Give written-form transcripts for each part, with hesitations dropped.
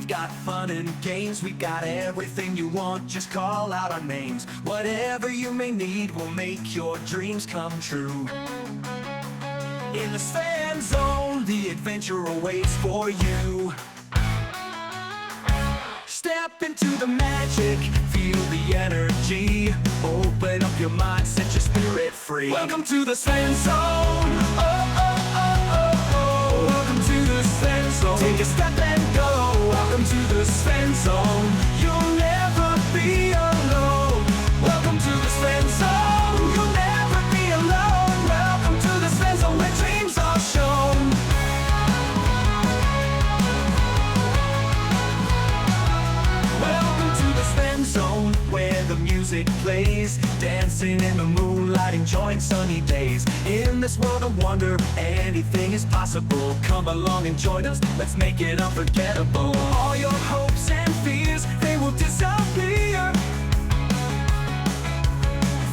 We've got fun and games, we've got everything you want, just call out our names. Whatever you may need, we'll make your dreams come true. In the Svenzone, the adventure awaits for you. Step into the magic, feel the energy. Open up your mind, set your spirit free. Welcome to the Svenzone. Oh, oh, oh, oh, oh. Welcome to the Svenzone. Take a step and go. Welcome to the Svenzone. You'll never be alone. Welcome to the Svenzone. You'll never be alone. Welcome to the Svenzone, where dreams are shown. Welcome to the Svenzone, where the music plays, dancing in the moonlight, enjoying sunny days. In this world of wonder, anything is possible. Come along and join us, let's make it unforgettable. All your hopes and fears, they will disappear.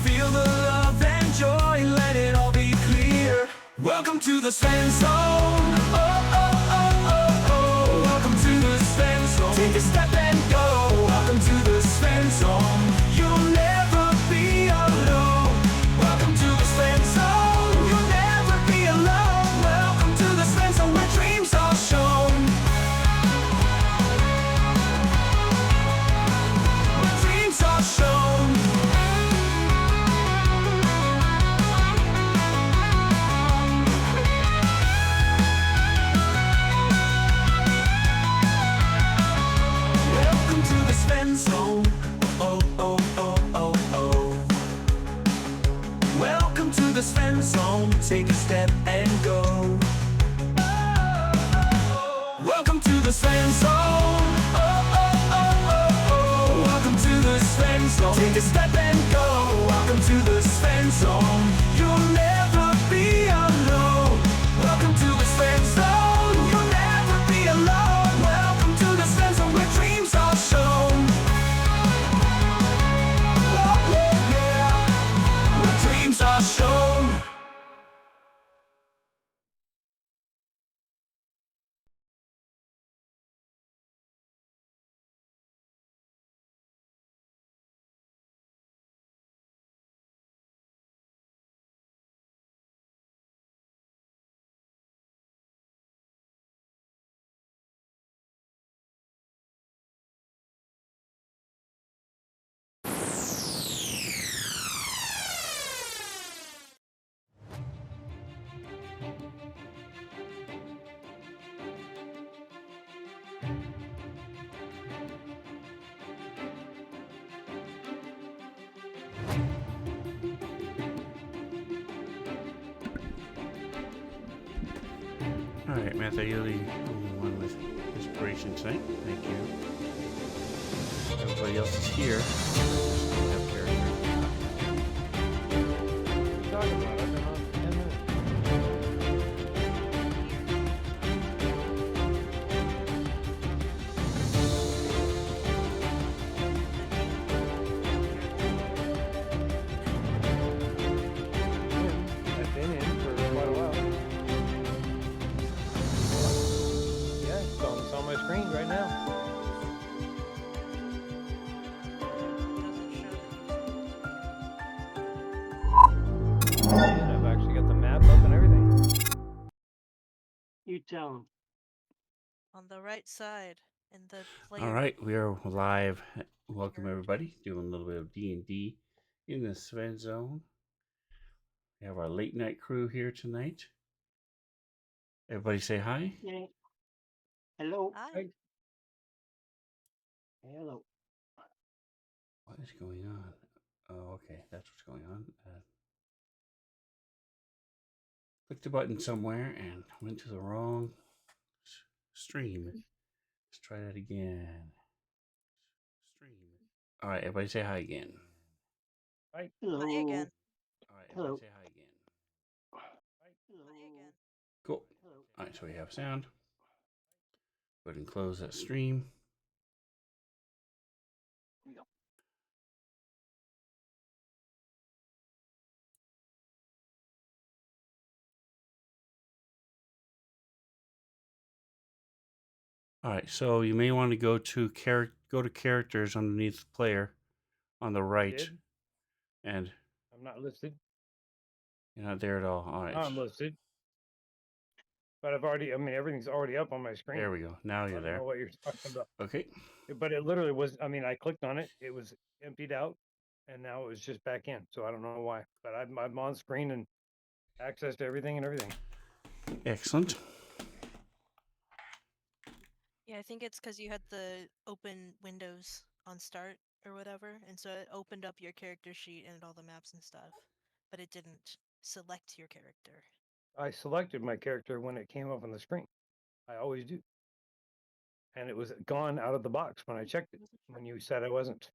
Feel the love and joy, let it all be clear. Welcome to the Svenzone. Oh, oh, oh, oh, oh. Welcome to the Svenzone. Take a step and go. Welcome to the Svenzone. You'll never be alone. Welcome to the Svenzone. You'll never be alone. Welcome to the Svenzone, where dreams are shown. Where dreams are shown. Welcome to the Svenzone. Oh, oh, oh, oh, oh. Welcome to the Svenzone. Take a step and go. Welcome to the Svenzone. Oh, oh, oh, oh, oh. Welcome to the Svenzone. Take a step and go. Welcome to the Svenzone. You'll never be alone. Welcome to the Svenzone. You'll never be alone. Welcome to the Svenzone, where dreams are shown. Oh, yeah, where dreams are shown. Alright, Matthew, you're the only one with inspiration tonight. Thank you. Everybody else is here. Just don't have character. Talking about it, I've been on for 10 minutes. I've been in for quite a while. Yeah, it's on my screen right now. And I've actually got the map up and everything. You tell him. On the right side in the player. Alright, we are live. Welcome everybody. Doing a little bit of D&D in the Svenzone. We have our late night crew here tonight. Everybody say hi. Yeah. Hello. Hi. Hello. What is going on? Oh, okay, that's what's going on. Clicked a button somewhere and went to the wrong stream. Let's try that again. Stream. All right, everybody say hi again. Hi. Hello. Hi again. All right, Hello. everybody say hi again. Hello. Hi again. Cool. Hello. All right, so we have sound. Go ahead and close that stream. All right, so you may want to go to characters underneath the player on the right, Did? and I'm not listed. you're not there at all. All right, I'm listed. But I've already, I mean, everything's already up on my screen. there we go. Now I you're don't know there. what you're talking about. Okay. But it literally was, I mean, I clicked on it, it was emptied out, and now it was just back in. So I don't know why. But I'm on screen and access to everything and everything. Excellent. Yeah, I think it's because you had the open windows on start or whatever, and so it opened up your character sheet and all the maps and stuff, but it didn't select your character. I selected my character when it came up on the screen. I always do. And it was gone out of the box when I checked it, when you said I wasn't.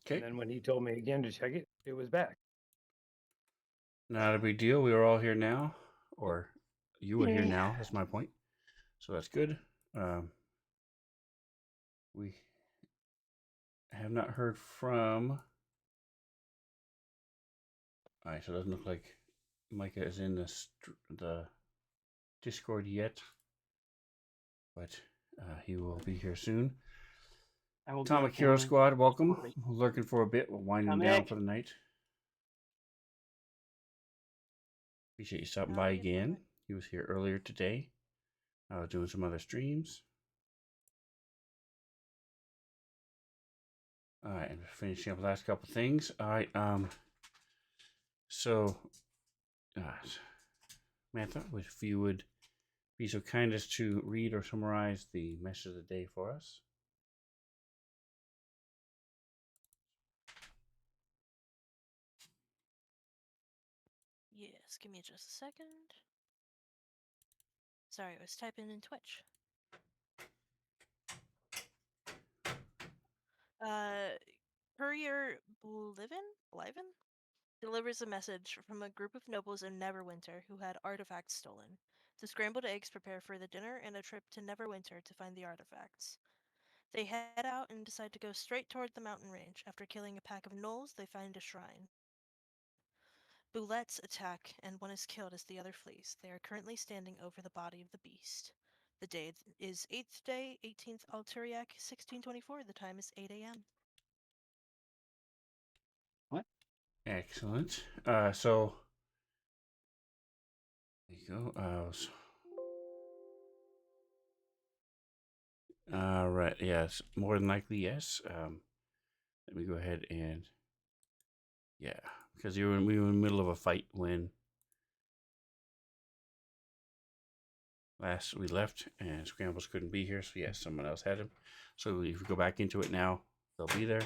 Okay. And then when he told me again to check it, it was back. Not a big deal. We are all here now, or you are here Yeah. now. That's my point. So that's good. We have not heard from. All right, so it doesn't look like Micah is in the Discord yet, but he will be here soon. I will be Atomic Hero attending Squad, welcome. shortly. Lurking for a bit. We're winding down Atomic. for the night. Appreciate you stopping Oh, by yeah, again. perfect. He was here earlier today. I was doing some other streams. All right, and finishing up the last couple things. All right, so, Mantha, if you would be so kind as to read or summarize the message of the day for us. Yes, give me just a second. Sorry, I was typing in Twitch. Courier Bliven delivers a message from a group of nobles in Neverwinter who had artifacts stolen. The scrambled eggs prepare for the dinner and a trip to Neverwinter to find the artifacts. They head out and decide to go straight toward the mountain range. After killing a pack of gnolls, they find a shrine. Boulettes attack, and one is killed as the other flees. They are currently standing over the body of the beast. The day is 8th day, 18th Alturiac, 1624. The time is 8 a.m. What? Excellent. So there you go. All right. Yes, more than likely, yes. Let me go ahead and because we were in the middle of a fight when last we left, and Scrambles couldn't be here. So yes, someone else had him. So if we go back into it now, they'll be there.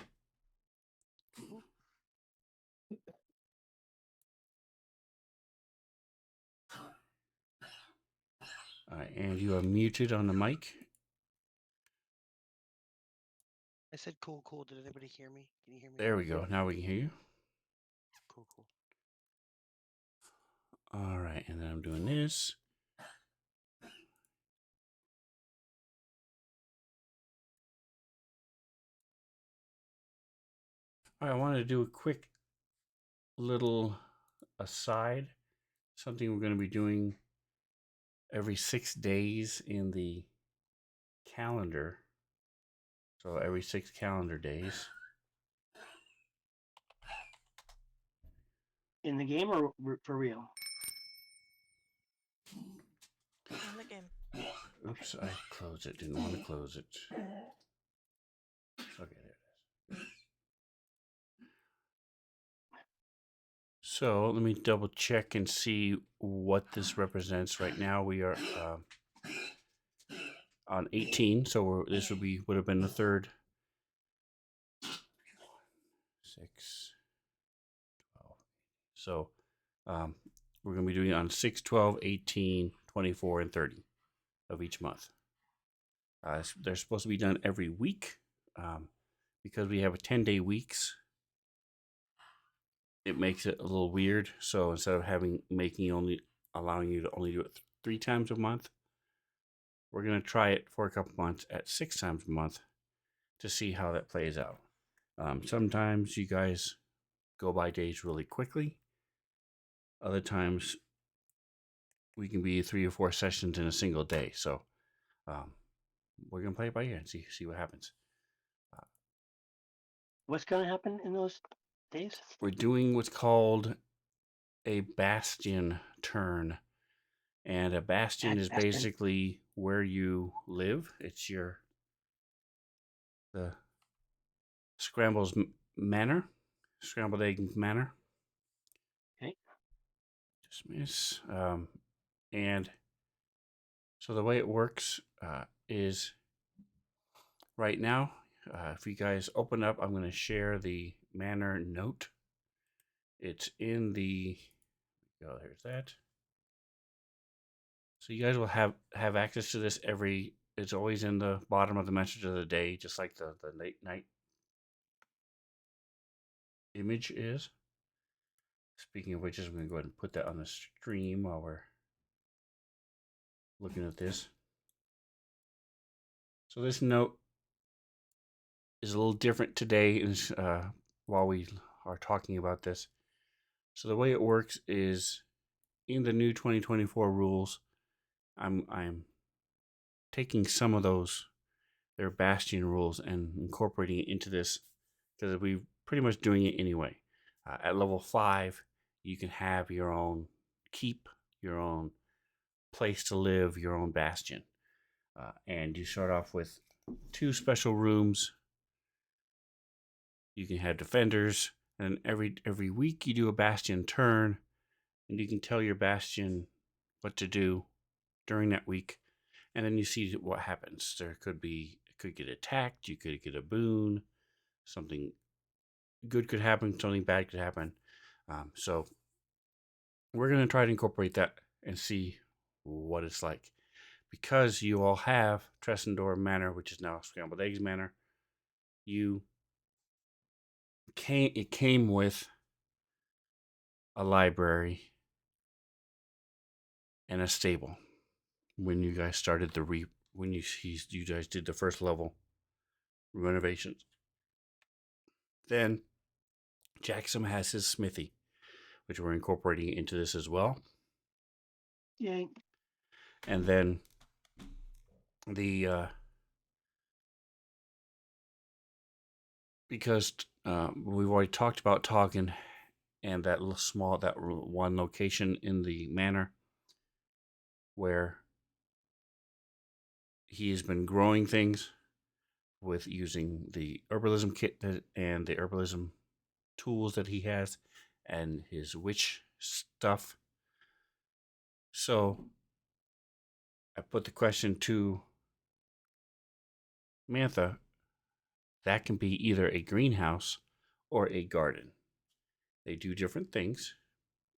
All right, and you are muted on the mic. I said cool, cool. Did anybody hear me? Can you hear me? There we go. Now we can hear you. Cool, cool. All right, and then I'm doing this. All right, I wanted to do a quick little aside. Something we're going to be doing every 6 days in the calendar. So every 6 calendar days. In the game or for real? In the game. Oops, I closed it. Didn't want to close it. Okay, there it is. So let me double check and see what this represents. Right now we are on 18, so this would have been the third. 6, 12. So we're going to be doing it on 6, 12, 18, 24, and 30 of each month. They're supposed to be done every week because we have a 10-day weeks. It makes it a little weird. So instead of allowing you to only do it 3 times a month, we're going to try it for a couple months at 6 times a month to see how that plays out. Sometimes you guys go by days really quickly. Other times we can be 3 or 4 sessions in a single day. So we're gonna play it by ear and see what happens. What's gonna happen in those days? We're doing what's called a bastion turn, and a bastion is Bastion. basically where you live. It's the manor, scrambled egg manor. Okay. Dismiss. And so the way it works is right now, if you guys open up, I'm going to share the manor note. It's in the. Oh, there's that. So you guys will have access to this every. It's always in the bottom of the message of the day, just like the late night image is. Speaking of which, I'm going to go ahead and put that on the stream while we're looking at this. So this note is a little different today while we are talking about this. So the way it works is in the new 2024 rules, I'm taking some of their Bastion rules and incorporating it into this because we're pretty much doing it anyway. At level 5, you can have your own keep, your own place to live, your own bastion. And you start off with 2 special rooms. You can have defenders, and every week you do a bastion turn, and you can tell your bastion what to do during that week, and then you see what happens. It could get attacked, you could get a boon, something good could happen, something bad could happen. So we're going to try to incorporate that and see what it's like. Because you all have Tressendor Manor, which is now Scrambled Eggs Manor, it came with a library and a stable when you guys started when you guys did the first level renovations. Then Jackson has his smithy, which we're incorporating into this as well. Yay. And then the because we've already talked about Toggin and that one location in the manor where he has been growing things with using the herbalism kit and the herbalism tools that he has and his witch stuff. So I put the question to Mantha. That can be either a greenhouse or a garden. They do different things.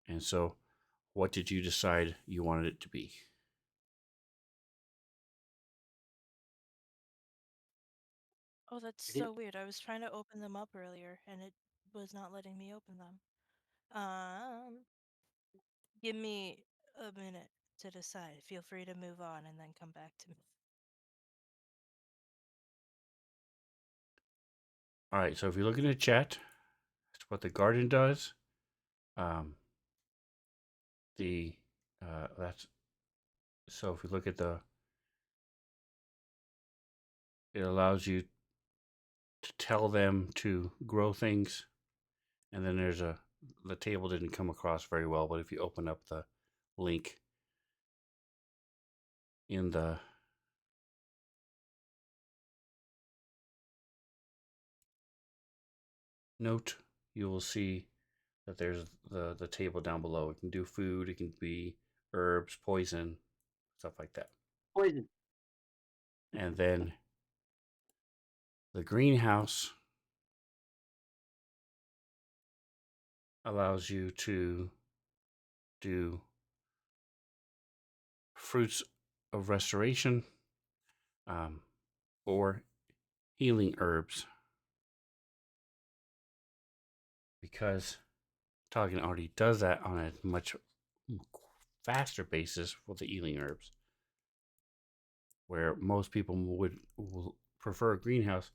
And so what did you decide you wanted it to be? Oh, that's I didn't- so weird. I was trying to open them up earlier and it was not letting me open them. Give me a minute to decide. Feel free to move on and then come back to me. All right, so if you look in the chat, that's what the garden does. That's so if you look at it allows you to tell them to grow things, and then the table didn't come across very well, but if you open up the link in the note, you will see that there's the table down below. It can do food, it can be herbs, poison, stuff like that. Poison. And then the greenhouse allows you to do fruits of restoration or healing herbs. Because Toggin already does that on a much faster basis for the healing herbs. Where most people will prefer a greenhouse,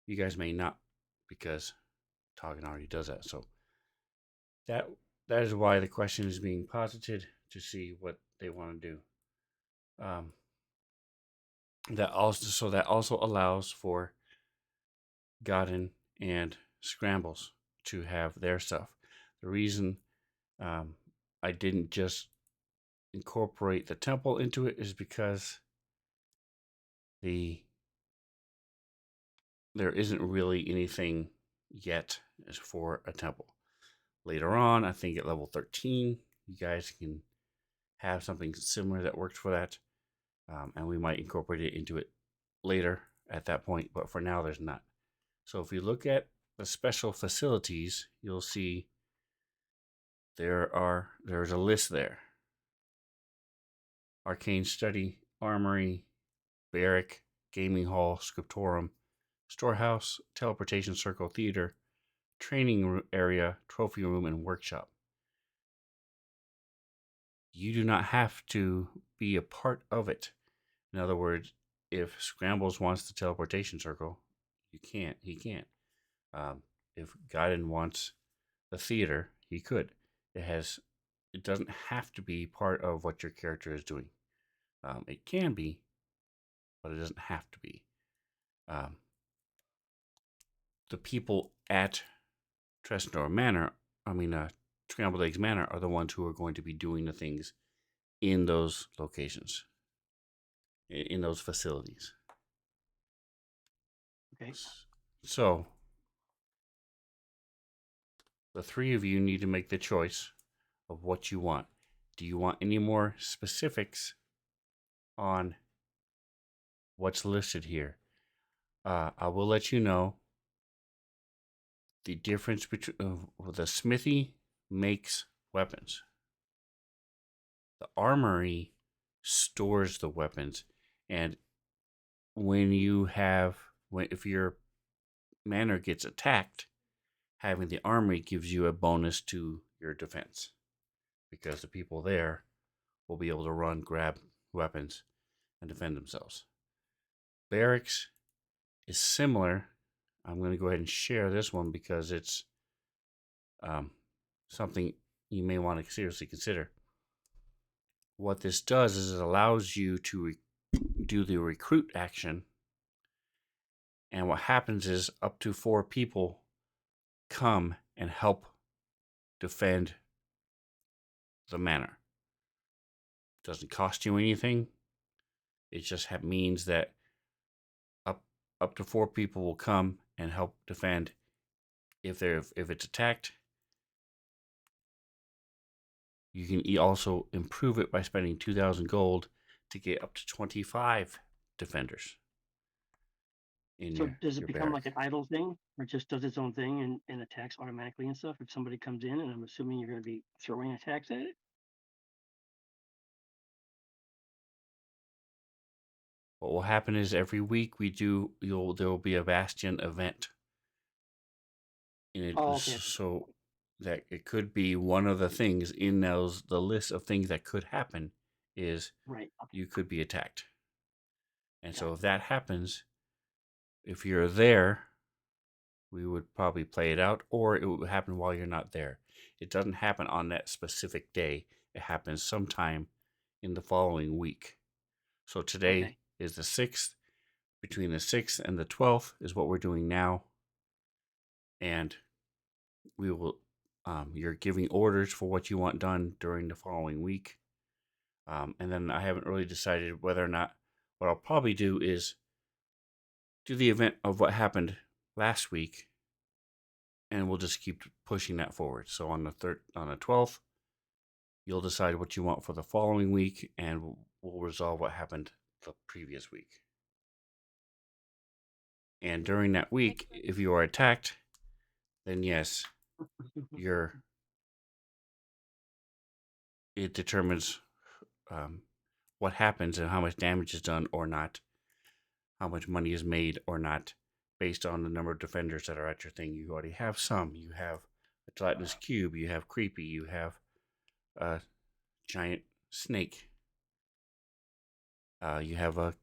you guys may not, because Toggin already does that. So that is why the question is being posited to see what they want to do. that also allows for Godin and Scrambles to have their stuff. The reason um, I didn't just incorporate the temple into it is because there isn't really anything yet as for a temple. Later on, I think at level 13, you guys can have something similar that works for that, and we might incorporate it into it later at that point. But for now, there's not. So if you look at the special facilities, you'll see there's a list there: arcane study, armory, barrack, gaming hall, scriptorum, storehouse, teleportation circle, theater, training area, trophy room, and workshop. You do not have to be a part of it. In other words, if Scrambles wants the teleportation circle, you can't. He can't. If Gaiden wants the theater, he could. It doesn't have to be part of what your character is doing. It can be, but it doesn't have to be. Um, the people at Scrambled Eggs Manor are the ones who are going to be doing the things in those locations, in those facilities. Okay. So, the three of you need to make the choice of what you want. Do you want any more specifics on what's listed here? I will let you know the difference between the smithy makes weapons. The armory stores the weapons, and if your manor gets attacked, having the armory gives you a bonus to your defense, because the people there will be able to run, grab weapons, and defend themselves. Barracks is similar. I'm going to go ahead and share this one because it's something you may want to seriously consider. What this does is it allows you to do the recruit action, and what happens is up to 4 people come and help defend the manor. It doesn't cost you anything. It just means that up to 4 people will come and help defend. If it's attacked, you can also improve it by spending 2,000 gold to get up to 25 defenders. So does it become barrack. like an idle thing, or it just does its own thing and attacks automatically and stuff? If somebody comes in, and I'm assuming you're going to be throwing attacks at it. What will happen is every week there will be a Bastion event. Oh, okay. So that it could be one of the things in the list of things that could happen is Right. Okay. you could be attacked. And so if that happens, if you're there, we would probably play it out, or it would happen while you're not there. It doesn't happen on that specific day. It happens sometime in the following week. So today is the 6th. Between the 6th and the 12th is what we're doing now. And we will, you're giving orders for what you want done during the following week. And then I haven't really decided whether or not, what I'll probably do is do the event of what happened last week, and we'll just keep pushing that forward. So on the 12th, you'll decide what you want for the following week, and we'll resolve what happened the previous week. And during that week, if you are attacked, then yes, it determines what happens and how much damage is done or not, how much money is made or not, based on the number of defenders that are at your thing. You already have some. You have a gelatinous cube. You have creepy. You have a giant snake. You have a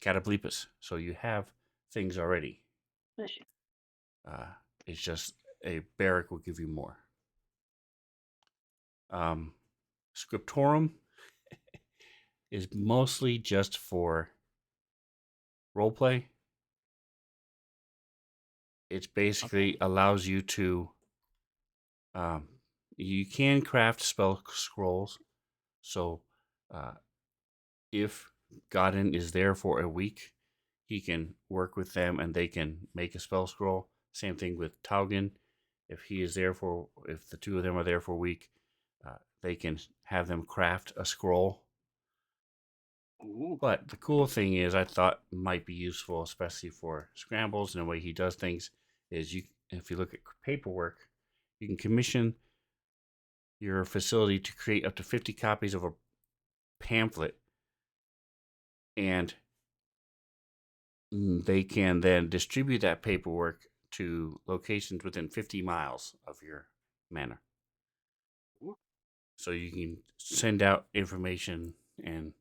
cataplepus. So you have things already. It's just a barrack will give you more. Scriptorum is mostly just for roleplay. It basically allows you to you can craft spell scrolls. So if Godin is there for a week, he can work with them and they can make a spell scroll. Same thing with Taugen. If the two of them are there for a week, they can have them craft a scroll. Ooh. But the cool thing is, I thought might be useful, especially for scrambles and the way he does things, is if you look at paperwork, you can commission your facility to create up to 50 copies of a pamphlet, and they can then distribute that paperwork to locations within 50 miles of your manor. Ooh. So you can send out information and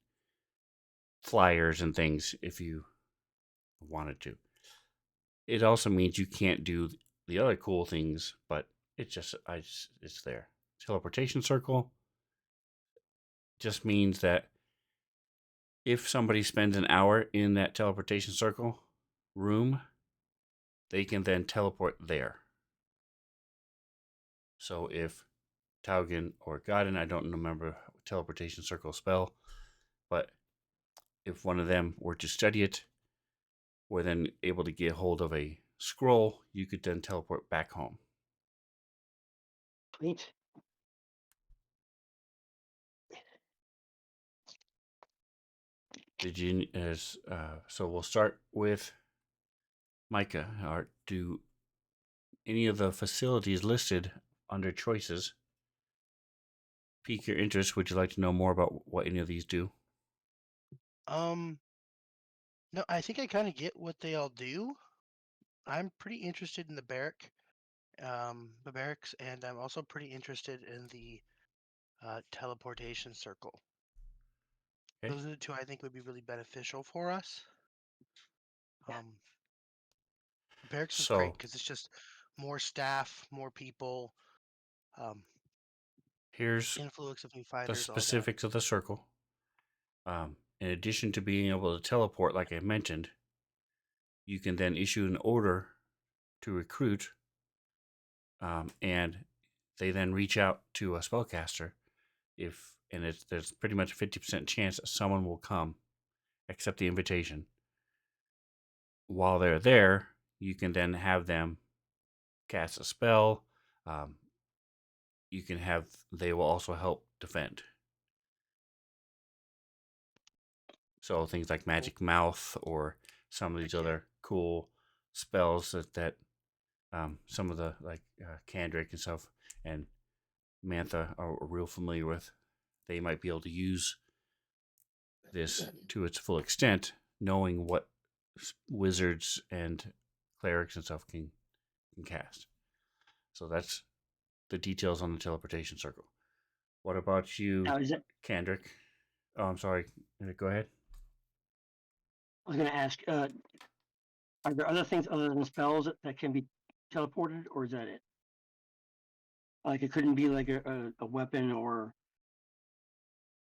flyers and things if you wanted to. It also means you can't do the other cool things, but it's there. Teleportation circle just means that if somebody spends an hour in that teleportation circle room, they can then teleport there. So if Taugen or Godin, I don't remember teleportation circle spell, but if one of them were to study it, were then able to get hold of a scroll, you could then teleport back home. Sweet. Did you? So we'll start with Micah. Do any of the facilities listed under choices pique your interest? Would you like to know more about what any of these do? No, I think I kind of get what they all do. I'm pretty interested in the barracks, and I'm also pretty interested in the teleportation circle. Okay. Those are the two I think would be really beneficial for us. Yeah. Barracks is So great because it's just more staff, more people, um, here's influx of new the fighters, all that. specifics of the circle. In addition to being able to teleport, like I mentioned, you can then issue an order to recruit, and they then reach out to a spellcaster. There's pretty much a 50% chance that someone will come, accept the invitation. While they're there, you can then have them cast a spell. They will also help defend. So things like Magic Mouth or some of these Okay. other cool spells that some of the Kandrick and stuff and Mantha are real familiar with. They might be able to use this to its full extent, knowing what wizards and clerics and stuff can cast. So that's the details on the teleportation circle. What about you, Now, is it? Kandrick? Oh, I'm sorry. Go ahead. I was going to ask. Are there other things other than spells that can be teleported, or is that it? Like it couldn't be like a weapon or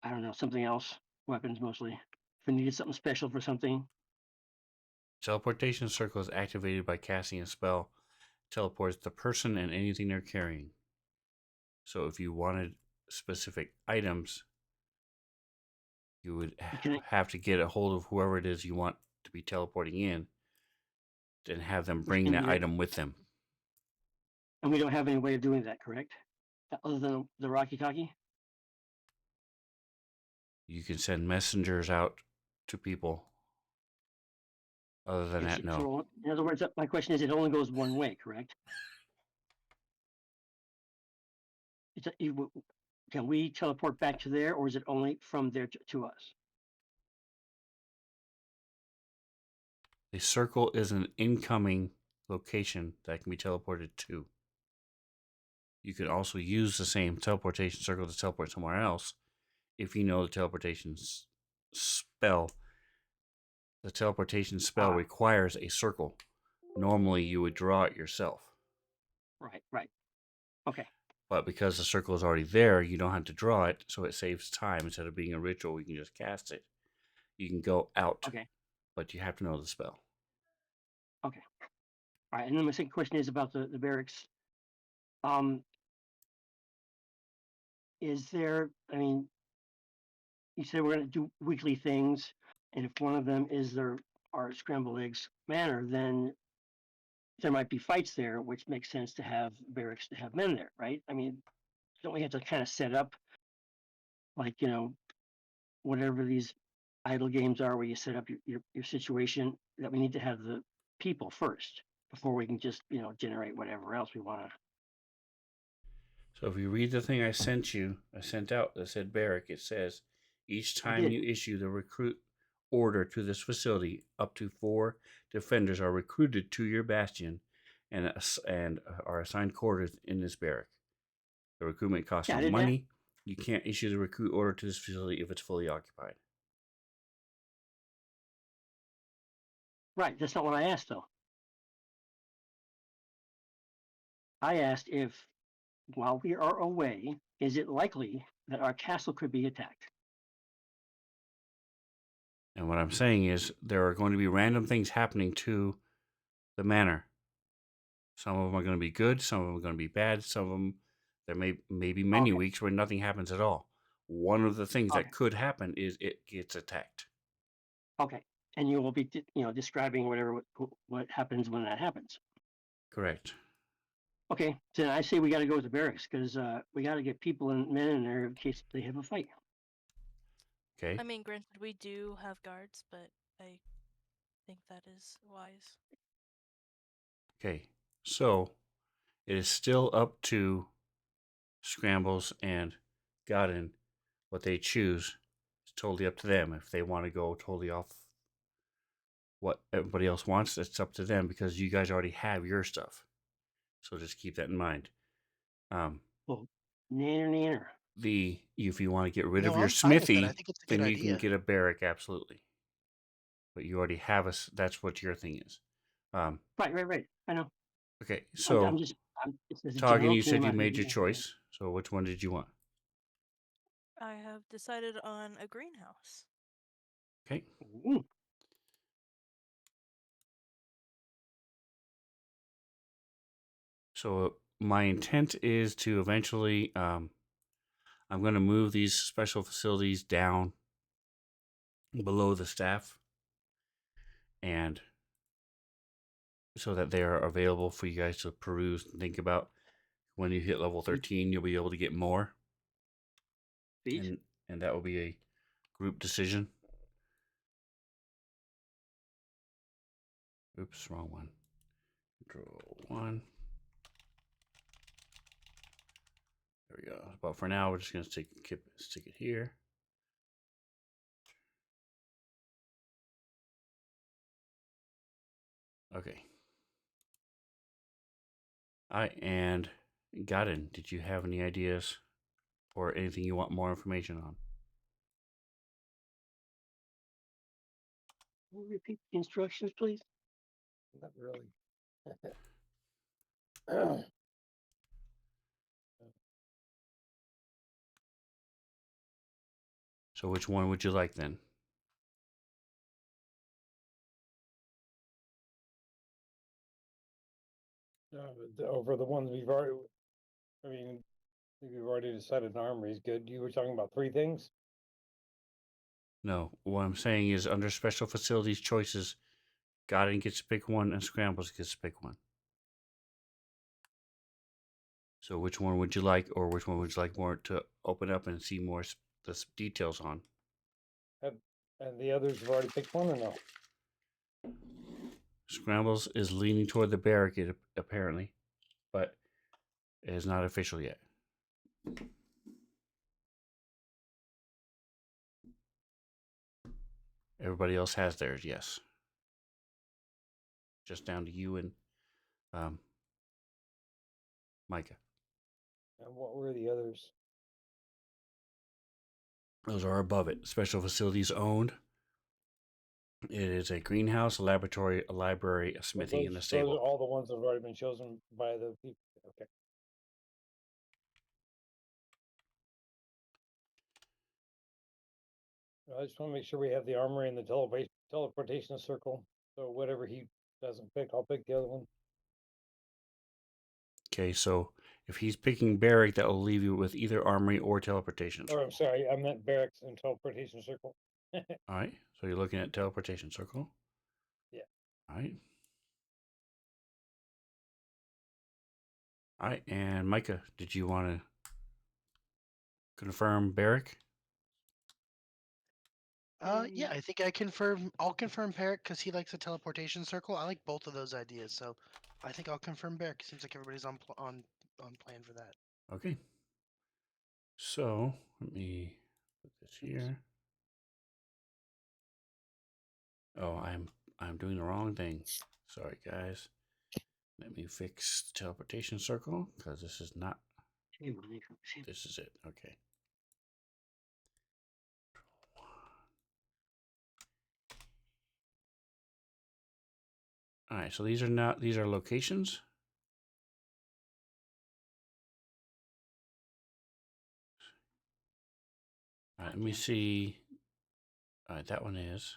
I don't know something else. Weapons mostly. If we needed something special for something. Teleportation circle is activated by casting a spell. Teleports the person and anything they're carrying. So if you wanted specific items, you would have to get a hold of whoever it is you want to be teleporting in and have them bring that item with them. And we don't have any way of doing that, correct? Other than the Rocky Talkie? You can send messengers out to people. Other than that, no. In other words, my question is, it only goes one way, correct? Can we teleport back to there, or is it only from there to us? A circle is an incoming location that can be teleported to. You can also use the same teleportation circle to teleport somewhere else if you know the teleportation spell. The teleportation spell requires a circle. Normally, you would draw it yourself. Right. Okay. But because the circle is already there, you don't have to draw it, so it saves time. Instead of being a ritual, you can just cast it. You can go out, Okay. but you have to know the spell. Okay. All right. And then my second question is about the barracks. Is there? I mean, you said we're going to do weekly things, and if one of them is our scrambled eggs manor, then there might be fights there, which makes sense to have barracks to have men there, right? I mean, don't we have to kind of set up like whatever these idle games are where you set up your situation, that we need to have the people first before we can just generate whatever else we want to. So if you read the thing I sent out that said barrack, it says each I time did. you issue the recruit order to this facility, up to 4 defenders are recruited to your bastion and are assigned quarters in this barrack. The recruitment costs Yeah, I you didn't. money. You can't issue the recruit order to this facility if it's fully occupied. Right, that's not what I asked though. I asked if while we are away, is it likely that our castle could be attacked? And what I'm saying is there are going to be random things happening to the manor. Some of them are going to be good. Some of them are going to be bad. Some of them, there may be many Okay. weeks where nothing happens at all. One of the things Okay. that could happen is it gets attacked. Okay, and you will be describing what happens when that happens. Correct. Okay, so I say we got to go with the barracks because we got to get people and men in there in case they have a fight. Okay. I mean, granted, we do have guards, but I think that is wise. Okay. So it is still up to Scrambles and Godin what they choose. It's totally up to them. If they want to go totally off what everybody else wants, it's up to them because you guys already have your stuff. So just keep that in mind. Well, nanner. If you want to get rid No, of your I'm fine with that. I smithy, think it's a good then you can idea. get a barrack, absolutely. But you already have that's what your thing is. Right. I know. Okay, I'm so just. It's a Toggin, general you said theme. you made your choice. So which one did you want? I have decided on a greenhouse. Okay. Ooh, So my intent is to eventually, I'm going to move these special facilities down below the staff, and so that they are available for you guys to peruse and think about. When you hit level 13, you'll be able to get more, please. and that will be a group decision. Oops, wrong one. Control 1. There we go. But for now, we're just going to stick it here. Okay. All right, and Godin, did you have any ideas or anything you want more information on? Will you repeat the instructions, please? Not really. So which one would you like then? Over the ones we've already, I mean, we've already decided an armory is good. You were talking about 3 things? No, what I'm saying is under special facilities choices, Godin gets to pick one and Scrambles gets to pick one. So which one would you like, or which one would you like more to open up and see more the details on? And the others have already picked one or no? Scrambles is leaning toward the barricade apparently, but it is not official yet. Everybody else has theirs, yes. Just down to you and Micah. And what were the others? Those are above it. Special facilities owned. It is a greenhouse, a laboratory, a library, a smithy, and a Those are stable. all the ones that have already been chosen by the people. Okay. I just want to make sure we have the armory and the teleportation circle. So whatever he doesn't pick, I'll pick the other one. Okay, so if he's picking barrack, that will leave you with either armory or teleportation. Or I'm sorry, I meant barracks and teleportation circle. All right, so you're looking at teleportation circle. Yeah. All right. All right, and Micah, did you want to confirm barrack? Yeah, I think I'll confirm Barrack because he likes a teleportation circle. I like both of those ideas, so I think I'll confirm Barrack. Seems like everybody's on plan for that. Okay. So let me put this here. Oh, I'm doing the wrong thing. Sorry, guys. Let me fix the teleportation circle because this is not. This is it. Okay. All right. So these are locations. All right. Let me see. All right. That one is.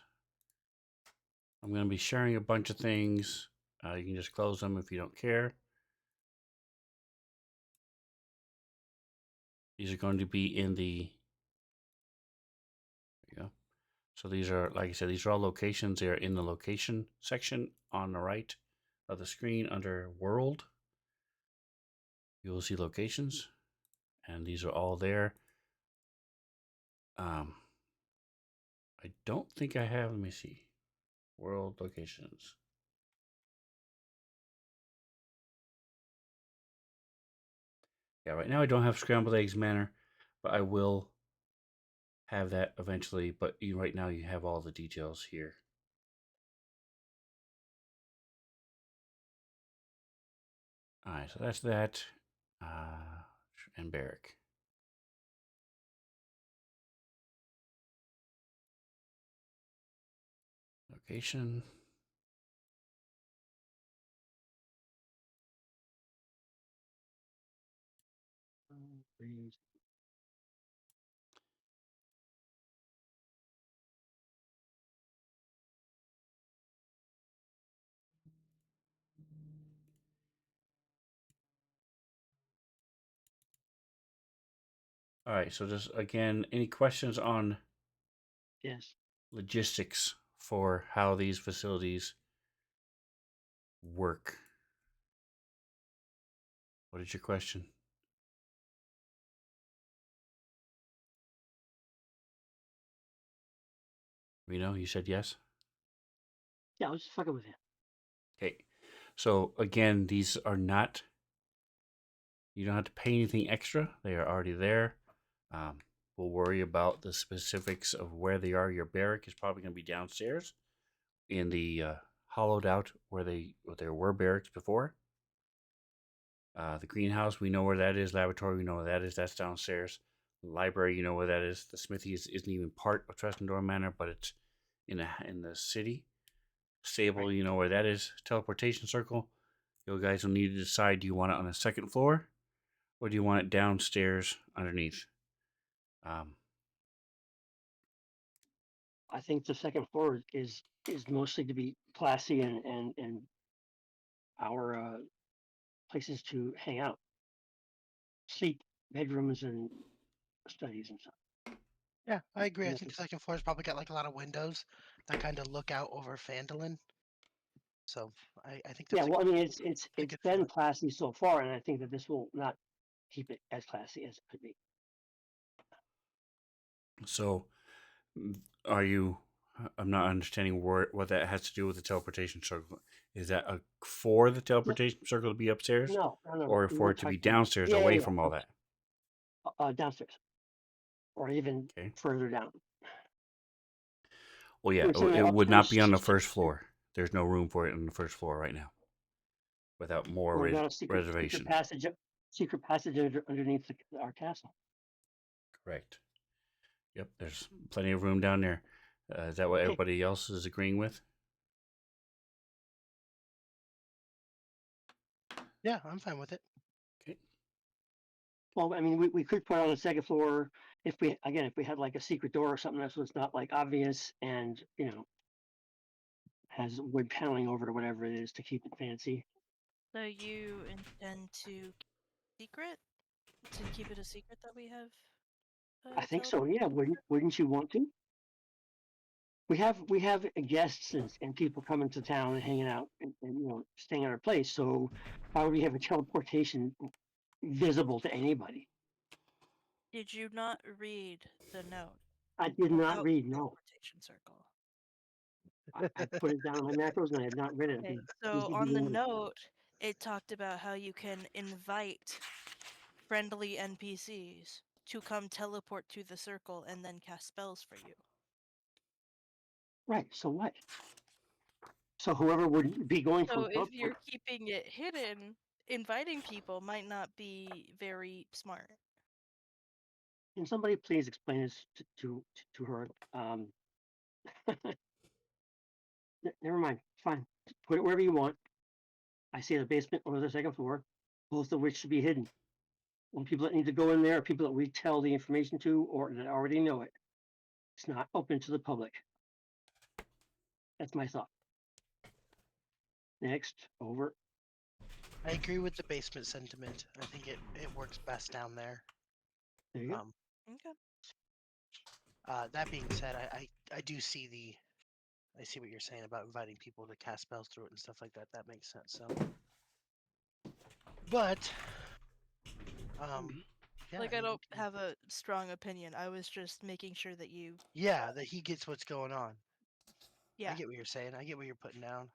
I'm going to be sharing a bunch of things. You can just close them if you don't care. These are going to be in the. There you go. So these are, like I said, these are all locations. They are in the location section on the right of the screen under World. You will see locations, and these are all there. I don't think I have. Let me see. World locations. Yeah, right now I don't have scrambled eggs manor, but I will have that eventually. But right now you have all the details here. All right, so that's that. And barrack. Location. All right, so just again, any questions on Yes. logistics for how these facilities work? What is your question? Reno, you said yes? Yeah, I was just fucking with you. Okay. So again, these are not, you don't have to pay anything extra. They are already there. We'll worry about the specifics of where they are. Your barrack is probably going to be downstairs in the hollowed out where there were barracks before. The greenhouse, we know where that is. Laboratory, we know where that is. That's downstairs. The library, you know where that is. The smithy isn't even part of Trestendor Manor, but it's in the city. Stable, you know where that is. Teleportation circle. You guys will need to decide: do you want it on the second floor, or do you want it downstairs underneath? I think the second floor is mostly to be classy and our places to hang out, sleep, bedrooms, and studies and stuff. Yeah, I agree. I Yes, think the second floor's probably got like a lot of windows that kind of look out over Phandalin. So I think yeah. that's Well, I mean, a it's good been feeling. classy so far, and I think that this will not keep it as classy as it could be. So, are you? I'm not understanding what that has to do with the teleportation circle. Is that for the No, teleportation circle to be upstairs, no. or We for were it to be talking. downstairs, Yeah, away yeah, from all that? downstairs, or even Okay. further down. Well, yeah, We were saying it would not be on the upstairs. first floor. There's no room for it on the first floor right now, without more What about a secret reservation. secret passage underneath our castle? Correct. Yep, there's plenty of room down there. Is that what Okay. everybody else is agreeing with? Yeah, I'm fine with it. Okay. Well, I mean, we could put it on the second floor if we had like a secret door or something that's not like obvious and, has wood paneling over it or whatever it is to keep it fancy. So you intend to secret? To keep it a secret that we have? I think so. teleport? Yeah. Wouldn't you want to? We have guests and people coming to town and hanging out and staying at our place. So why would we have a teleportation visible to anybody? Did you not read the note I did not about read. the No, teleportation circle? I put it down on my macros and I had not read it. Okay, Please so give me on the the note. note, it talked about how you can invite friendly NPCs to come teleport to the circle and then cast spells for you. Right. So what? So whoever would be going So for if you're keeping it hidden, inviting people might not be very smart. can somebody please explain this to her? Never mind. Fine. Put it wherever you want. I say the basement or the second floor, both of which should be hidden. And people that need to go in there are people that we tell the information to or that already know it. It's not open to the public. That's my thought. Next, over. I agree with the basement sentiment. I think it works best down there. There you go. Okay. That being said, I do see I see what you're saying about inviting people to cast spells through it and stuff like that. That makes sense. So, but yeah, Like, I I mean, don't have a strong opinion. I was just making sure that you. yeah, that he gets what's going on. Yeah. I get what you're saying. I get what you're putting down.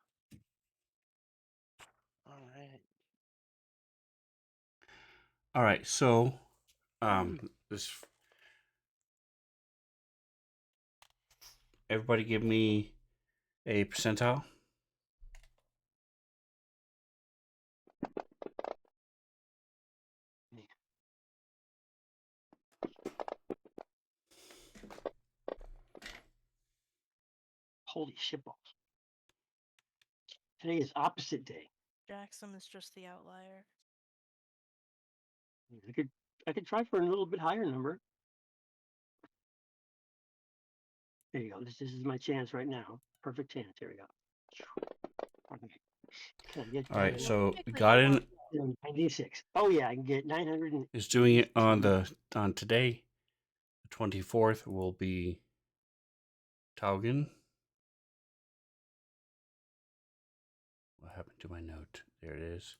All right. All right, so this everybody give me a percentile. Holy shitballs. Today is opposite day. Jackson is just the outlier. I could try for a little bit higher number. There you go. This is my chance right now. Perfect chance. Here we go. Can I get All right, so Technically, got you in want 96? Oh yeah, I can get 900. is doing it on today. The 24th will be Taugen. What happened to my note? There it is.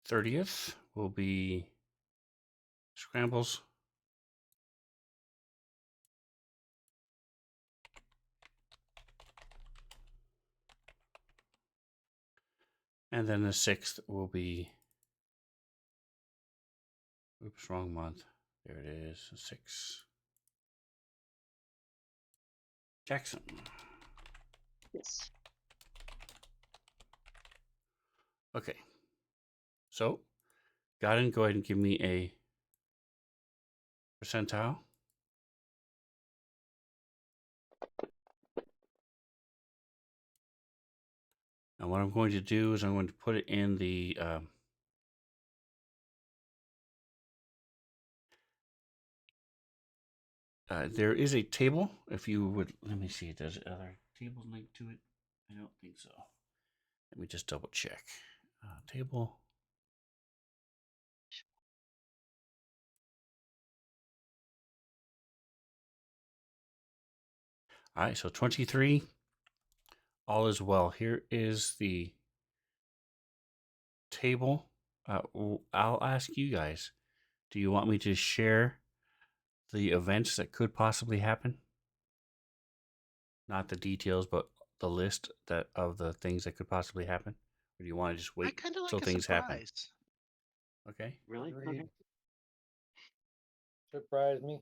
'30th will be Scrambles. And then the 6th will be, oops, wrong month. There it is, 6. Jackson. Yes. Okay. So, Godin, go ahead and give me a percentile. And what I'm going to do is I'm going to put it in the there is a table. If you would, let me see. Does other tables link to it? I don't think so. Let me just double check. Table. All right, so 23. All is well. Here is the table. I'll ask you guys. Do you want me to share the events that could possibly happen? Not the details, but the list of the things that could possibly happen? Or do you want to just I wait kind of like till a things happen? surprise. Okay. Really? Agreed. Okay. Surprise me.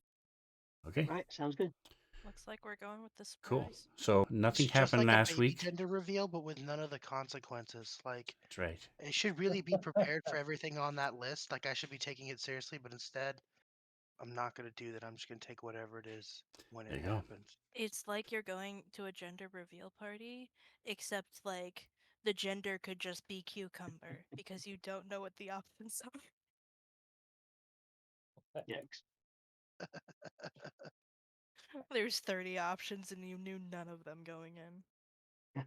Okay. All right. Sounds good. Looks like we're going with the Cool. surprise. So nothing It's just happened like a last baby week. gender reveal, but with none of the consequences. Like, That's right. it should really be prepared for everything on that list. Like, I should be taking it seriously, but instead, I'm not gonna do that. I'm just gonna take whatever it is when There it you go. happens. It's like you're going to a gender reveal party, except like the gender could just be cucumber because you don't know what the options are. Yikes. There's 30 options and you knew none of them going in.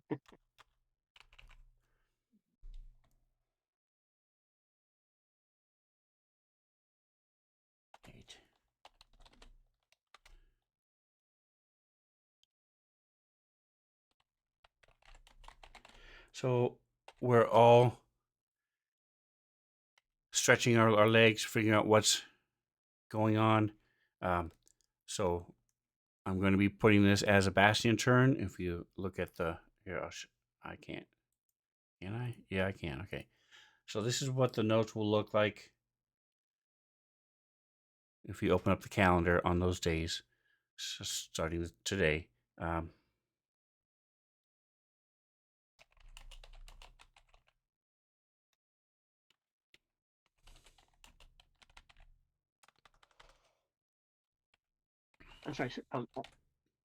Eight. So we're all stretching our legs, figuring out what's going on. So I'm going to be putting this as a bastion turn. If you look at the here, I can't. Can I? Yeah, I can. Okay. So this is what the notes will look like if you open up the calendar on those days, starting with today. I'm sorry.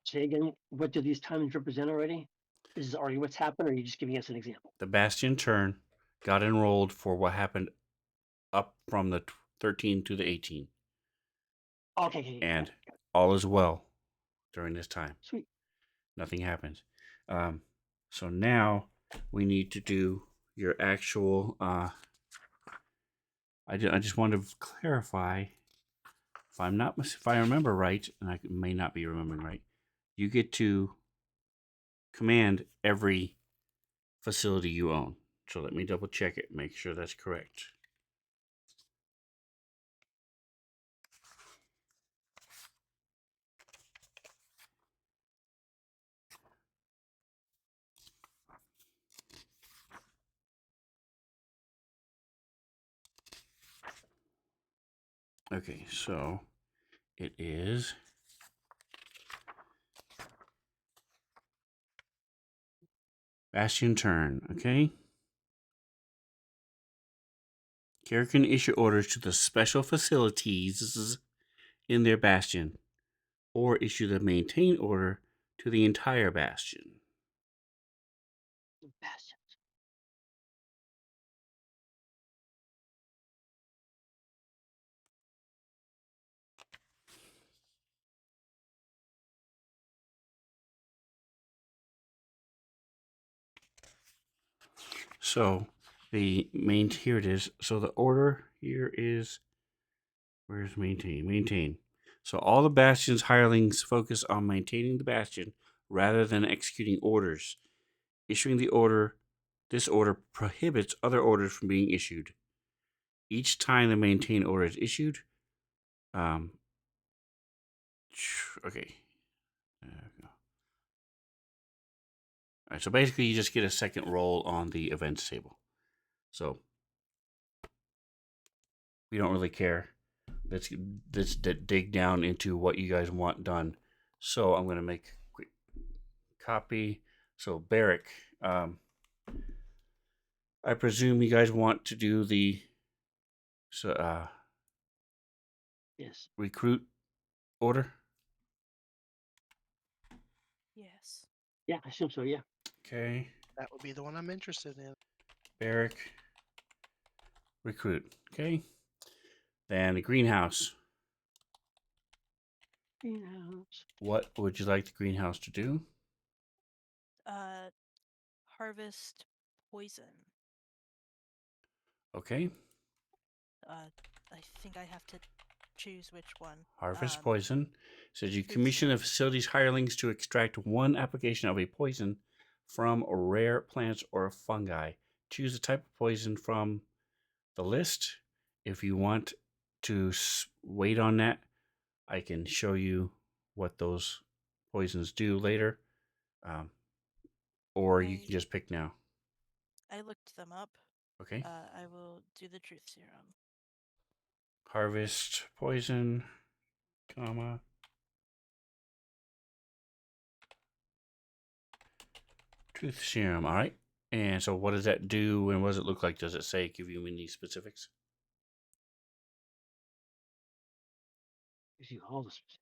Say again. What do these times represent already? Is this already what's happened, or are you just giving us an example? The bastion turn got enrolled for what happened up from the 13 to the 18, Okay. Okay. and all is well during this time. Sweet. Nothing happens. So now we need to do your actual. I just want to clarify. If I remember right, and I may not be remembering right, you get to command every facility you own. So let me double check it, make sure that's correct. Okay, so it is Bastion turn, okay? Care can issue orders to the special facilities in their bastion, or issue the maintain order to the entire bastion. Bastions. So here it is. So the order here is, where's maintain? Maintain. So all the bastion's hirelings focus on maintaining the bastion rather than executing orders. Issuing this order prohibits other orders from being issued. Each time the maintain order is issued, okay. All right, so basically you just get a second roll on the events table. So we don't really care. Let's dig down into what you guys want done. So I'm going to make a quick copy. So Barrick, I presume you guys want to do the Yes. recruit order. Yes. Yeah, I assume so. Yeah. Okay, That would be the one I'm interested in. Barrick, recruit. Okay, then the greenhouse. Greenhouse. What would you like the greenhouse to do? Harvest poison. Okay, I think I have to choose which one. harvest poison. Says you Food commission the stamp. facility's hirelings to extract one application of a poison from rare plants or fungi. Choose the type of poison from the list. If you want to wait on that, I can show you what those poisons do later. Or you can just pick now. I looked them up. Okay. I will do the truth serum. Harvest poison, comma. Truth serum. All right. And so what does that do and what does it look like? Does it say, give you any specifics? Gives you all the specifics.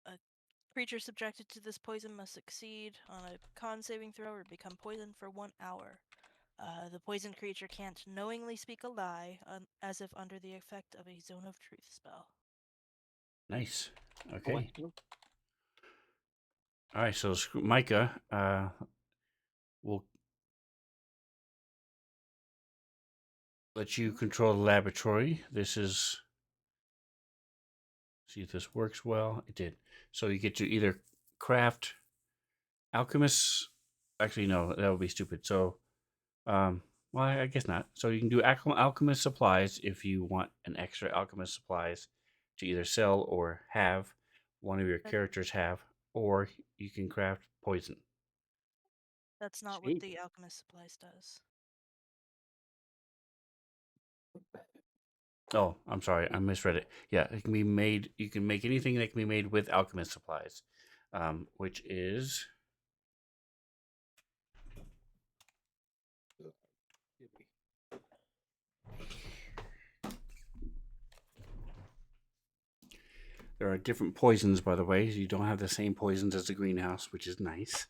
A creature subjected to this poison must succeed on a con saving throw or become poisoned for 1 hour. The poisoned creature can't knowingly speak a lie, as if under the effect of a Zone of Truth spell. Nice. Oh, Okay. what? No. All right. So Micah, will let you control the laboratory. This is. See if this works well. It did. So you get to either craft alchemists. Actually, no, that would be stupid. So, well, I guess not. So you can do alchemist supplies if you want an extra alchemist supplies to either sell or have one of your Okay. characters have, or you can craft poison. That's not Sweet. what the alchemist supplies does. Oh, I'm sorry, I misread it. Yeah, it can be made. You can make anything that can be made with alchemist supplies, which is there are different poisons, by the way. You don't have the same poisons as the greenhouse, which is nice.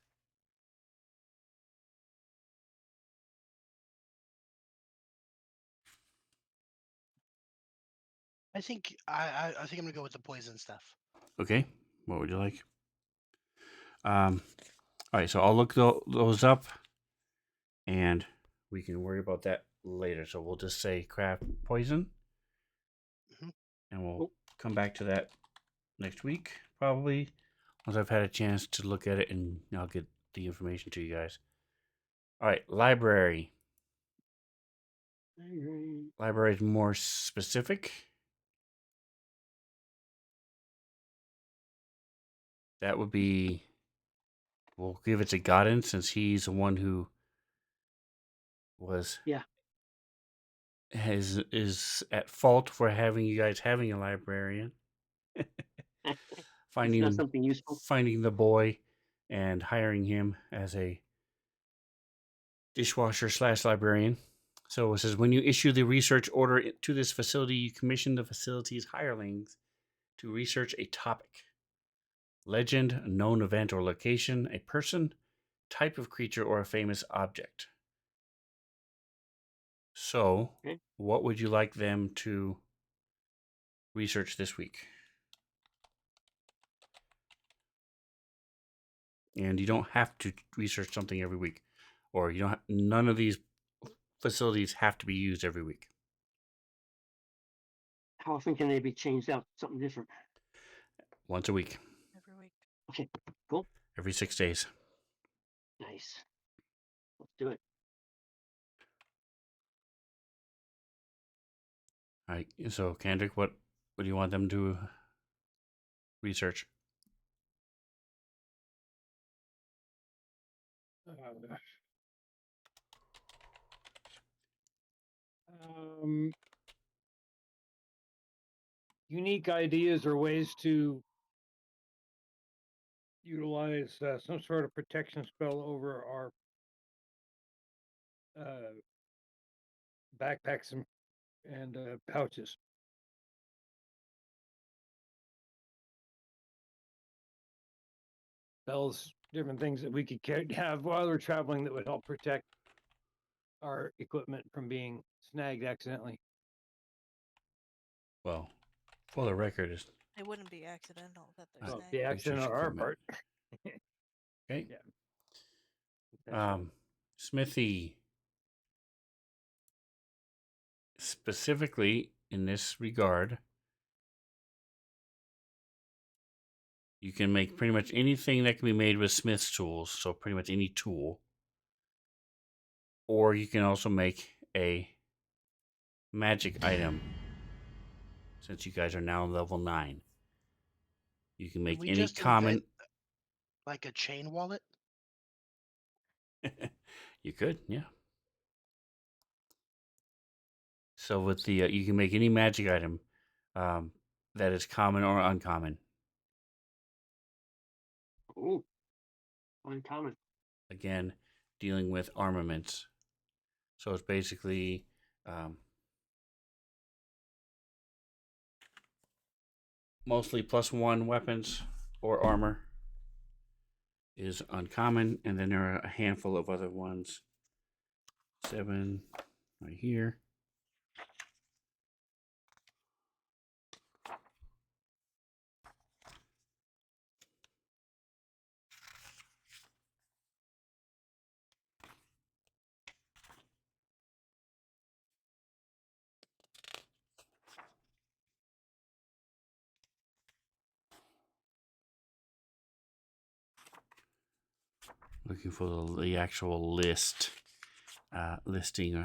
I think I think I'm gonna go with the poison stuff. Okay, what would you like? All right, so I'll look those up, and we can worry about that later. So we'll just say craft poison, Mhm. and we'll Cool. come back to that next week, probably once I've had a chance to look at it, and I'll get the information to you guys. All right, library. Library is more specific. That would be. We'll give it to Godin since he's the one who was Yeah. is at fault for having you guys having a librarian. It's not finding something useful. finding the boy and hiring him as a dishwasher / librarian. So it says when you issue the research order to this facility, you commission the facility's hirelings to research a topic, legend, a known event or location, a person, type of creature, or a famous object. So, Okay. what would you like them to research this week? And you don't have to research something every week, or you don't. None of these facilities have to be used every week. How often can they be changed out to something different? Once a week, Every week. Okay, cool. every 6 days. Nice. Let's do it. All right. So, Kendrick, what do you want them to research? Um, unique ideas or ways to utilize some sort of protection spell over our backpacks and pouches. Spells, different things that we could have while we're traveling that would help protect our equipment from being snagged accidentally. Well, for the record, is It wouldn't be accidental that they're Well, snagged. The accident on our equipment. part. okay. Yeah. Potentially. Smithy. Specifically, in this regard, you can make pretty much anything that can be made with Smith's tools, so pretty much any tool. Or you can also make a magic item, since you guys are now level 9. You can make we any just common. invent like a chain wallet? You could, yeah. So with the you can make any magic item that is common or uncommon. Ooh, uncommon. Again, dealing with armaments. So it's basically mostly +1 weapons or armor is uncommon, and then there are a handful of other ones. 7 right here. Looking for the actual listing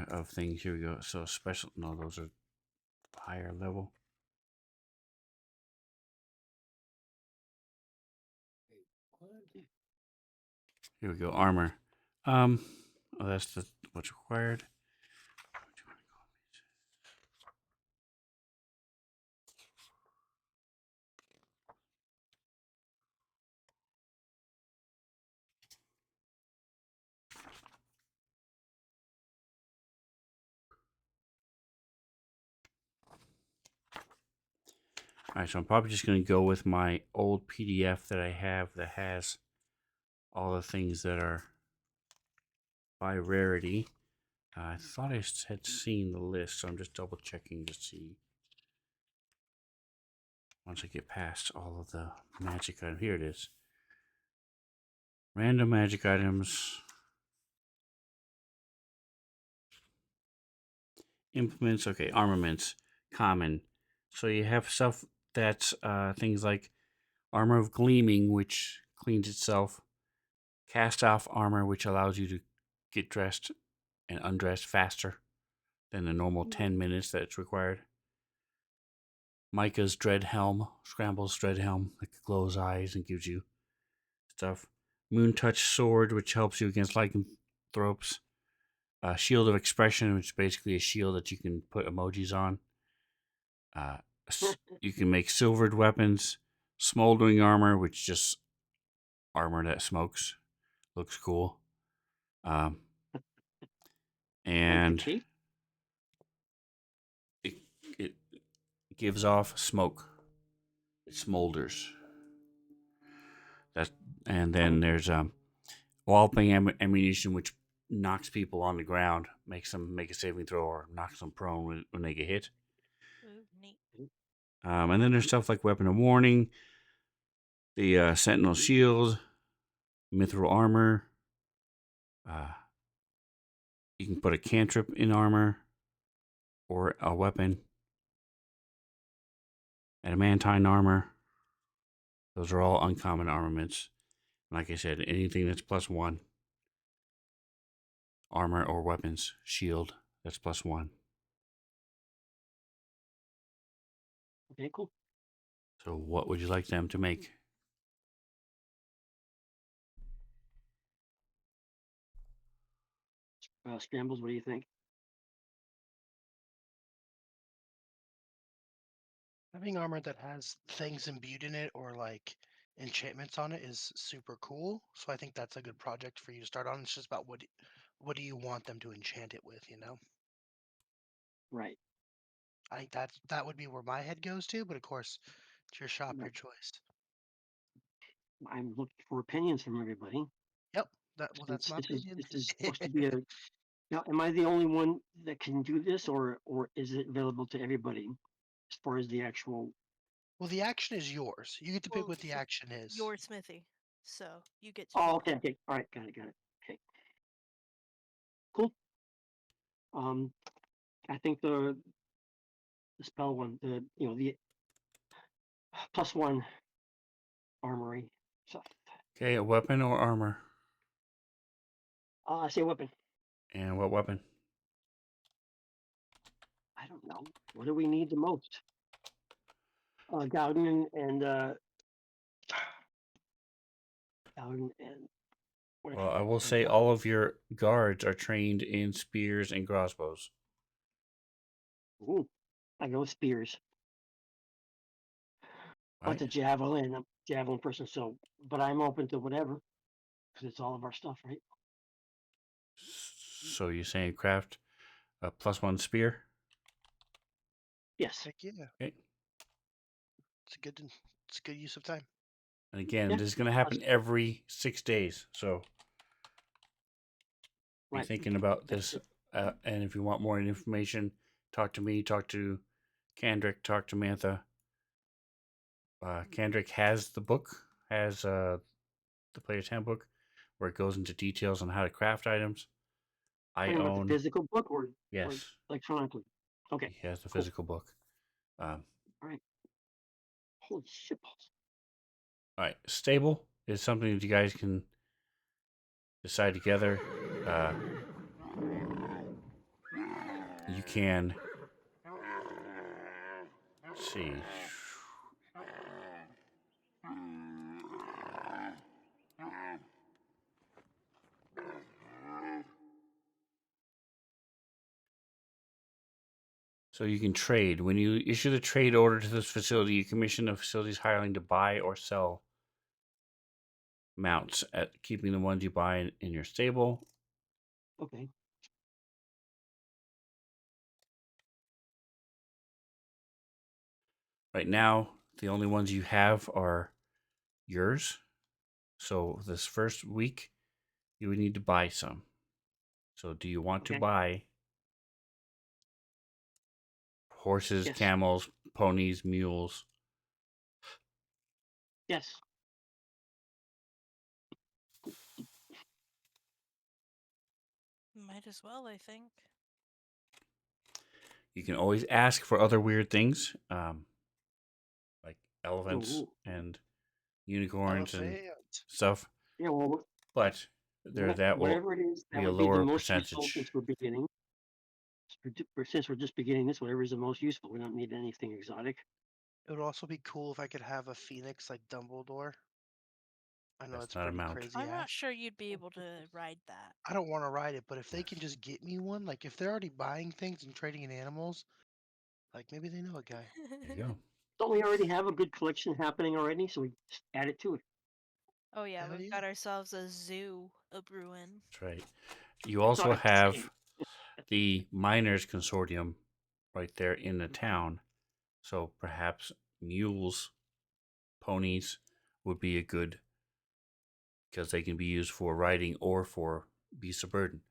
of things. Here we go. So special. No, those are higher level. Here we go. Armor. Oh, that's what's required. All right, so I'm probably just going to go with my old PDF that I have that has all the things that are by rarity. I thought I had seen the list, so I'm just double checking to see. Once I get past all of the magic items, here it is. Random magic items. Implements, okay, armaments, common. So you have stuff that's things like armor of gleaming, which cleans itself, cast off armor, which allows you to get dressed and undressed faster than the normal 10 minutes that's required. Micah's dread helm, Scramble's dread helm, that glows eyes and gives you stuff. Moon touch sword, which helps you against lycanthropes. Shield of expression, which is basically a shield that you can put emojis on. You can make silvered weapons. Smoldering armor, which just armor that smokes. Looks cool. And cape? it gives off smoke. It smolders. And then there's walloping ammunition, which knocks people on the ground, makes them make a saving throw, or knocks them prone when they get hit. Ooh, neat. And then there's stuff like weapon of warning, the sentinel shield, mithril armor. You can put a cantrip in armor or a weapon. Adamantine armor. Those are all uncommon armaments. Like I said, anything that's +1. Armor or weapons. Shield, that's +1. Okay, cool. So what would you like them to make? Scrambles, what do you think? Having armor that has things imbued in it or like enchantments on it is super cool. So I think that's a good project for you to start on. It's just about what do you want them to enchant it with, you know? Right. I think that would be where my head goes to, but of course, it's your shop, your Right. choice. I'm looking for opinions from everybody. Yep. That's my This is opinion. this is supposed to be a. Now, am I the only one that can do this, or is it available to everybody as far as the actual? Well, the action is yours. You get to pick Well, what the it's action is. your smithy, so you get to Oh, pick. okay, okay, all right, got it. Okay, cool. I think the spell one, the +1 armory stuff. Okay, a weapon or armor? I say weapon. And what weapon? I don't know. What do we need the most? Gowden and Gowden and what Well, I will and, say all of your guards are trained in spears and crossbows. ooh, I go with spears. Right? What's a javelin? I'm a javelin person, so but I'm open to whatever because it's all of our stuff, right? So you're saying craft a +1 spear? Yes. Heck yeah. Okay. It's a good use of time. And again, Yeah, this is going to happen every 6 days. So be right. thinking about That's this. it. And if you want more information, talk to me, talk to Kendrick, talk to Mantha. Kendrick has the book, has the player's handbook, where it goes into details on how to craft items. I Talking about the own, physical book or yes, electronically? Okay, he has the cool. physical book. All right. Holy shit balls. All right, stable is something that you guys can decide together. You can see. So you can trade. When you issue the trade order to this facility, you commission the facility's hireling to buy or sell mounts, at keeping the ones you buy in your stable. Okay. Right now, the only ones you have are yours. So this first week, you would need to buy some. So do you want to Okay. buy horses, Yes. camels, ponies, mules? Yes. Might as well, I think. You can always ask for other weird things, like elephants Ooh. and unicorns and Elephant. stuff. Yeah. Well, But that will whatever it is, be that a would be the lower most useful percentage. since we're beginning. Since we're just beginning this, whatever is the most useful. We don't need anything exotic. It would also be cool if I could have a phoenix like Dumbledore. I know That's it's not a pretty mount. crazy I'm not ass. sure you'd be able to ride that. I don't want to ride it, but if they can just get me one, like if they're already buying things and trading in animals, like maybe they know a guy. There you go. Don't we already have a good collection happening already? So we just add it to it. Oh yeah, Hell we've yeah. got ourselves a zoo of Bruin. That's right. You I thought also it was the have same. the miners consortium right there in the town. So perhaps mules, ponies would be a good, because they can be used for riding or for beasts of burden.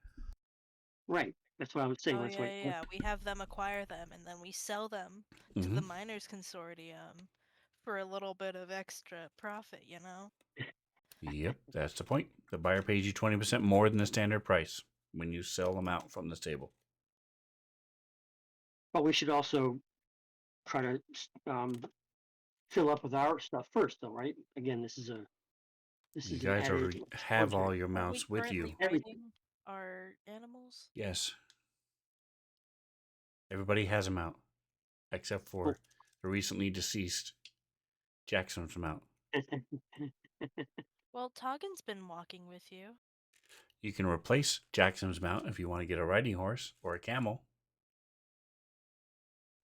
Right. That's what I was saying. Oh That's yeah, why. yeah, yeah. We have them acquire them, and then we sell them to Mm-hmm. the miners consortium for a little bit of extra profit. You know. Yep, that's the point. The buyer pays you 20% more than the standard price when you sell them out from the stable. But we should also try to fill up with our stuff first, though, right? Again, this You is an guys added already have all luxury. your Aren't we mounts with you. currently Everything. riding our animals? Yes, everybody has a mount, except Cool. for the recently deceased Jackson's mount. Well, Toggen's been walking with you. You can replace Jackson's mount if you want to get a riding horse or a camel.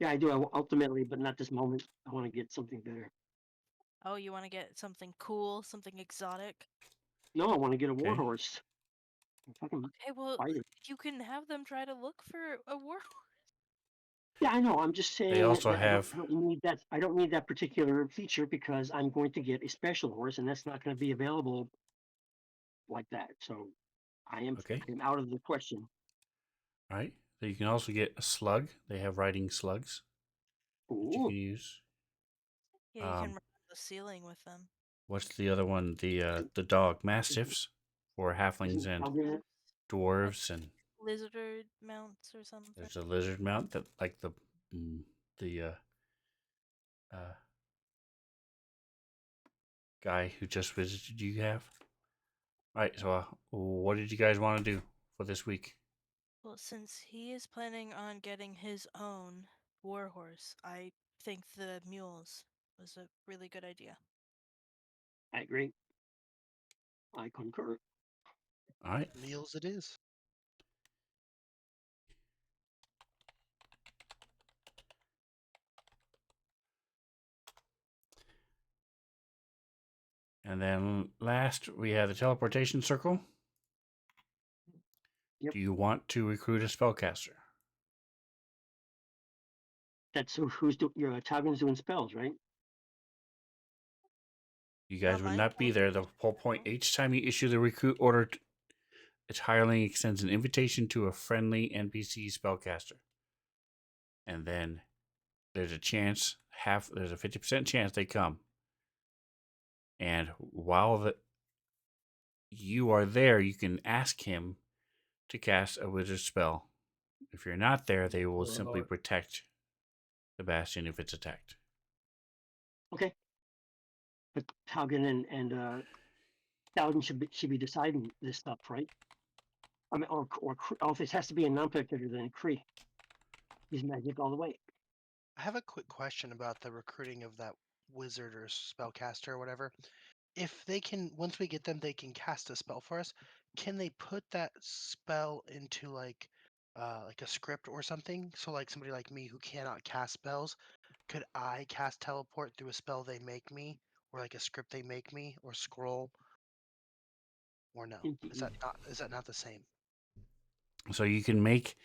Yeah, I do. Ultimately, but not this moment. I want to get something better. Oh, you want to get something cool, something exotic? No, I want to get a Okay. warhorse. Fucking Okay, well, fight it. you can have them try to look for a war. Yeah, I know. I'm just They saying also that have, I don't need that. I don't need that particular feature because I'm going to get a special horse, and that's not going to be available like that. So okay, I am out of the question. all right. So you can also get a slug. They have riding slugs that you Ooh, can use. Yeah, you can Um, run the ceiling with them. what's the other one? The dog isn't, mastiffs for halflings isn't and Calvin? dwarves, and Lizard mounts or something. there's a lizard mount that like mm, the uh, guy who just visited you have. All right. So what did you guys want to do for this week? Well, since he is planning on getting his own warhorse, I think the mules was a really good idea. I agree. I concur. All right. Meals it is. And then last, we have the teleportation circle. Yep. Do you want to recruit a spellcaster? That's who's doing. Your Toggen's doing spells, right? You guys would mine not be tells there. me The to whole point, go. each time you issue the recruit order, its hireling extends an invitation to a friendly NPC spellcaster. And then there's a chance, there's a 50% chance they come. And while you are there, you can ask him to cast a wizard spell. If you're not there, they will Oh, simply Lord. protect the bastion if it's attacked. Okay. But Haugen and Dowden should be deciding this stuff, right? I mean, or if it has to be a non-player character, then Kree. He's magic all the way. I have a quick question about the recruiting of that wizard or spellcaster or whatever. If they can, once we get them, they can cast a spell for us. Can they put that spell into like a script or something? So like somebody like me who cannot cast spells, could I cast teleport through a spell they make me, or like a script they make me, or scroll, or no? Indeed. Is that not the same? So you can make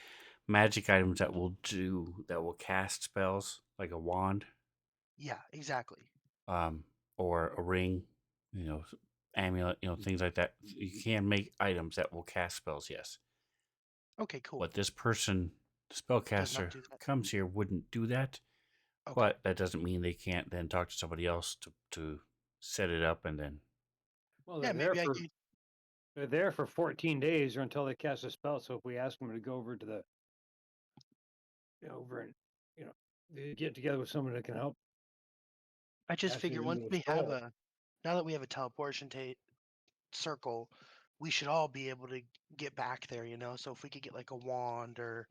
magic items that will cast spells, like a wand, Yeah, exactly. or a ring, amulet, things like that. You can make items that will cast spells, yes. Okay, cool. But this person, the Does not spellcaster, do that. comes here wouldn't do that. Okay. But that doesn't mean they can't then talk to somebody else to set it up and then. Well, Yeah, maybe I could. they're there for 14 days or until they cast a spell. So if we ask them to go over to the over and they get together with someone that can help I just actually figure do once the we have scroll. now that we have a teleportation circle, we should all be able to get back there, you know? So if we could get like a wand or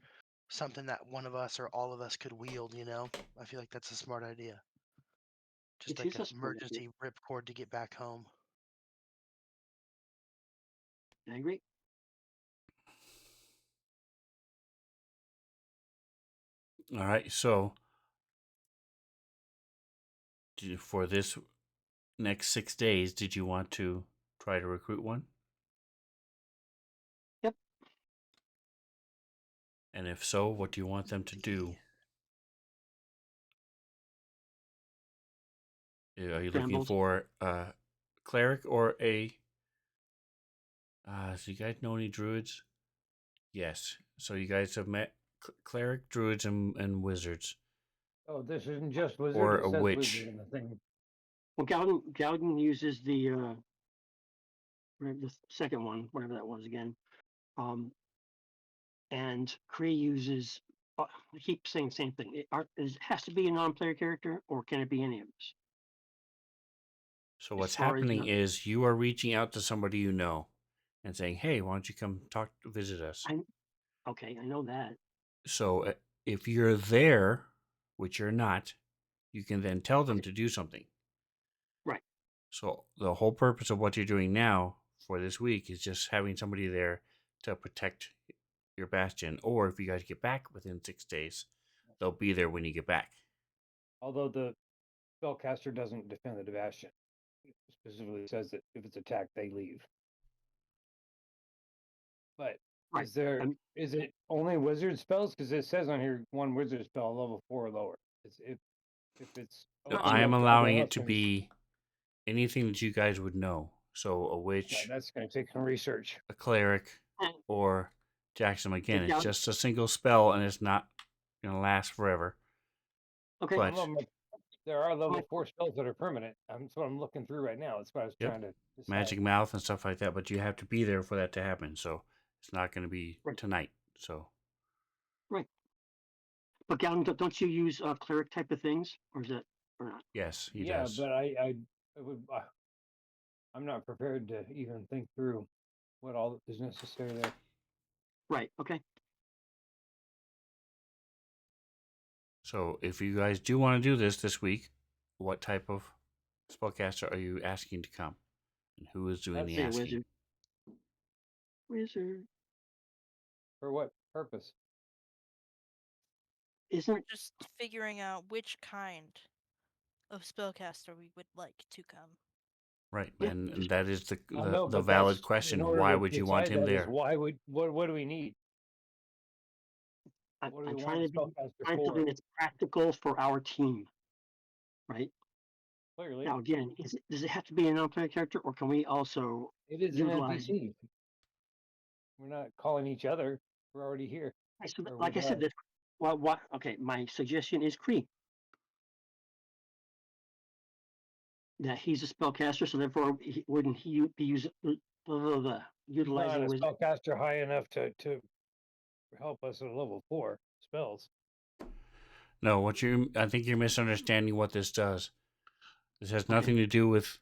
something that one of us or all of us could wield, I feel like that's a smart idea. Just It like is an a smart idea. emergency ripcord to get back home. I agree. All right, so for this next 6 days, did you want to try to recruit one? Yep. And if so, what do you want them to do? Are you looking Shambles. for a cleric or a? So you guys know any druids? Yes. So you guys have met cleric, druids, and wizards, Oh, this isn't just wizard. or It a says witch. wizard in the thing. Well, Gowden uses the second one, whatever that was again. And Kree uses. I keep saying the same thing. It has to be a non-player character, or can it be any of us? So As what's far as happening is you are reaching out to somebody you know and saying, "Hey, why don't you come visit us?" okay, I know that. So if you're there, which you're not, you can then tell them Okay. to do something. Right. So the whole purpose of what you're doing now for this week is just having somebody there to protect your bastion. Or if you guys get back within 6 days, they'll be there when you get back. Although the spellcaster doesn't defend the bastion. It specifically says that if it's attacked, they leave. But Right. is it only wizard spells? Because it says on here one wizard spell level 4 or lower. If it's No, open I am up to allowing everyone it else, to then be anything that you guys would know. So a witch, that's going to take some research. a cleric, And- or Jackson. Again, and it's just a single spell and it's not going to last forever. Okay. But There are level 4 spells that are permanent. That's what I'm looking through right now. That's what I was Yep. trying to decide. Magic Mouth and stuff like that. But you have to be there for that to happen. So it's not going to be Right. tonight. So Right. But Gowden, don't you use cleric type of things, or is that or not? yes, he Yeah, does. but I'm not prepared to even think through what all is necessary there. Right. Okay. So if you guys do want to do this week, what type of spellcaster are you asking to come? And who is doing I'd the Say asking? wizard. Wizard. For what purpose? We're Isn't just figuring out which kind of spellcaster we would like to come. Right, Yeah, and just- that is I know, the but valid that's in question. order Why to would you want decide him that is there? what do we need? I'm What do we trying want to a spellcaster find for? something that's practical for our team, right? clearly. Now, again, does it have to be a non-player character, or can we also It is an utilize? NPC. We're not calling each other. We're already here. Or Like I with said, us. what? Okay, my suggestion is Kree. That he's a spellcaster, so therefore, wouldn't he be He's not utilizing a wizard? spellcaster high enough to help us at level 4 spells. No, I think you're misunderstanding what this does. This has Okay. nothing to do with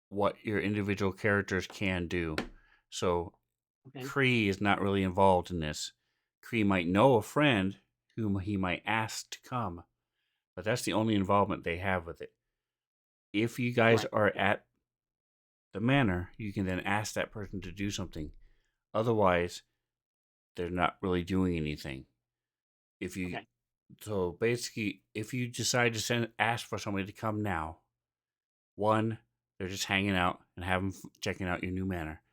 what your individual characters can do. So Okay. Kree is not really involved in this. Kree might know a friend whom he might ask to come, but that's the only involvement they have with it. If you guys Right. are at the manor, you can then ask that person to do something. Otherwise, they're not really doing anything. If you Okay. So basically, if you decide to ask for somebody to come now, one, they're just hanging out and have them checking out your new manor.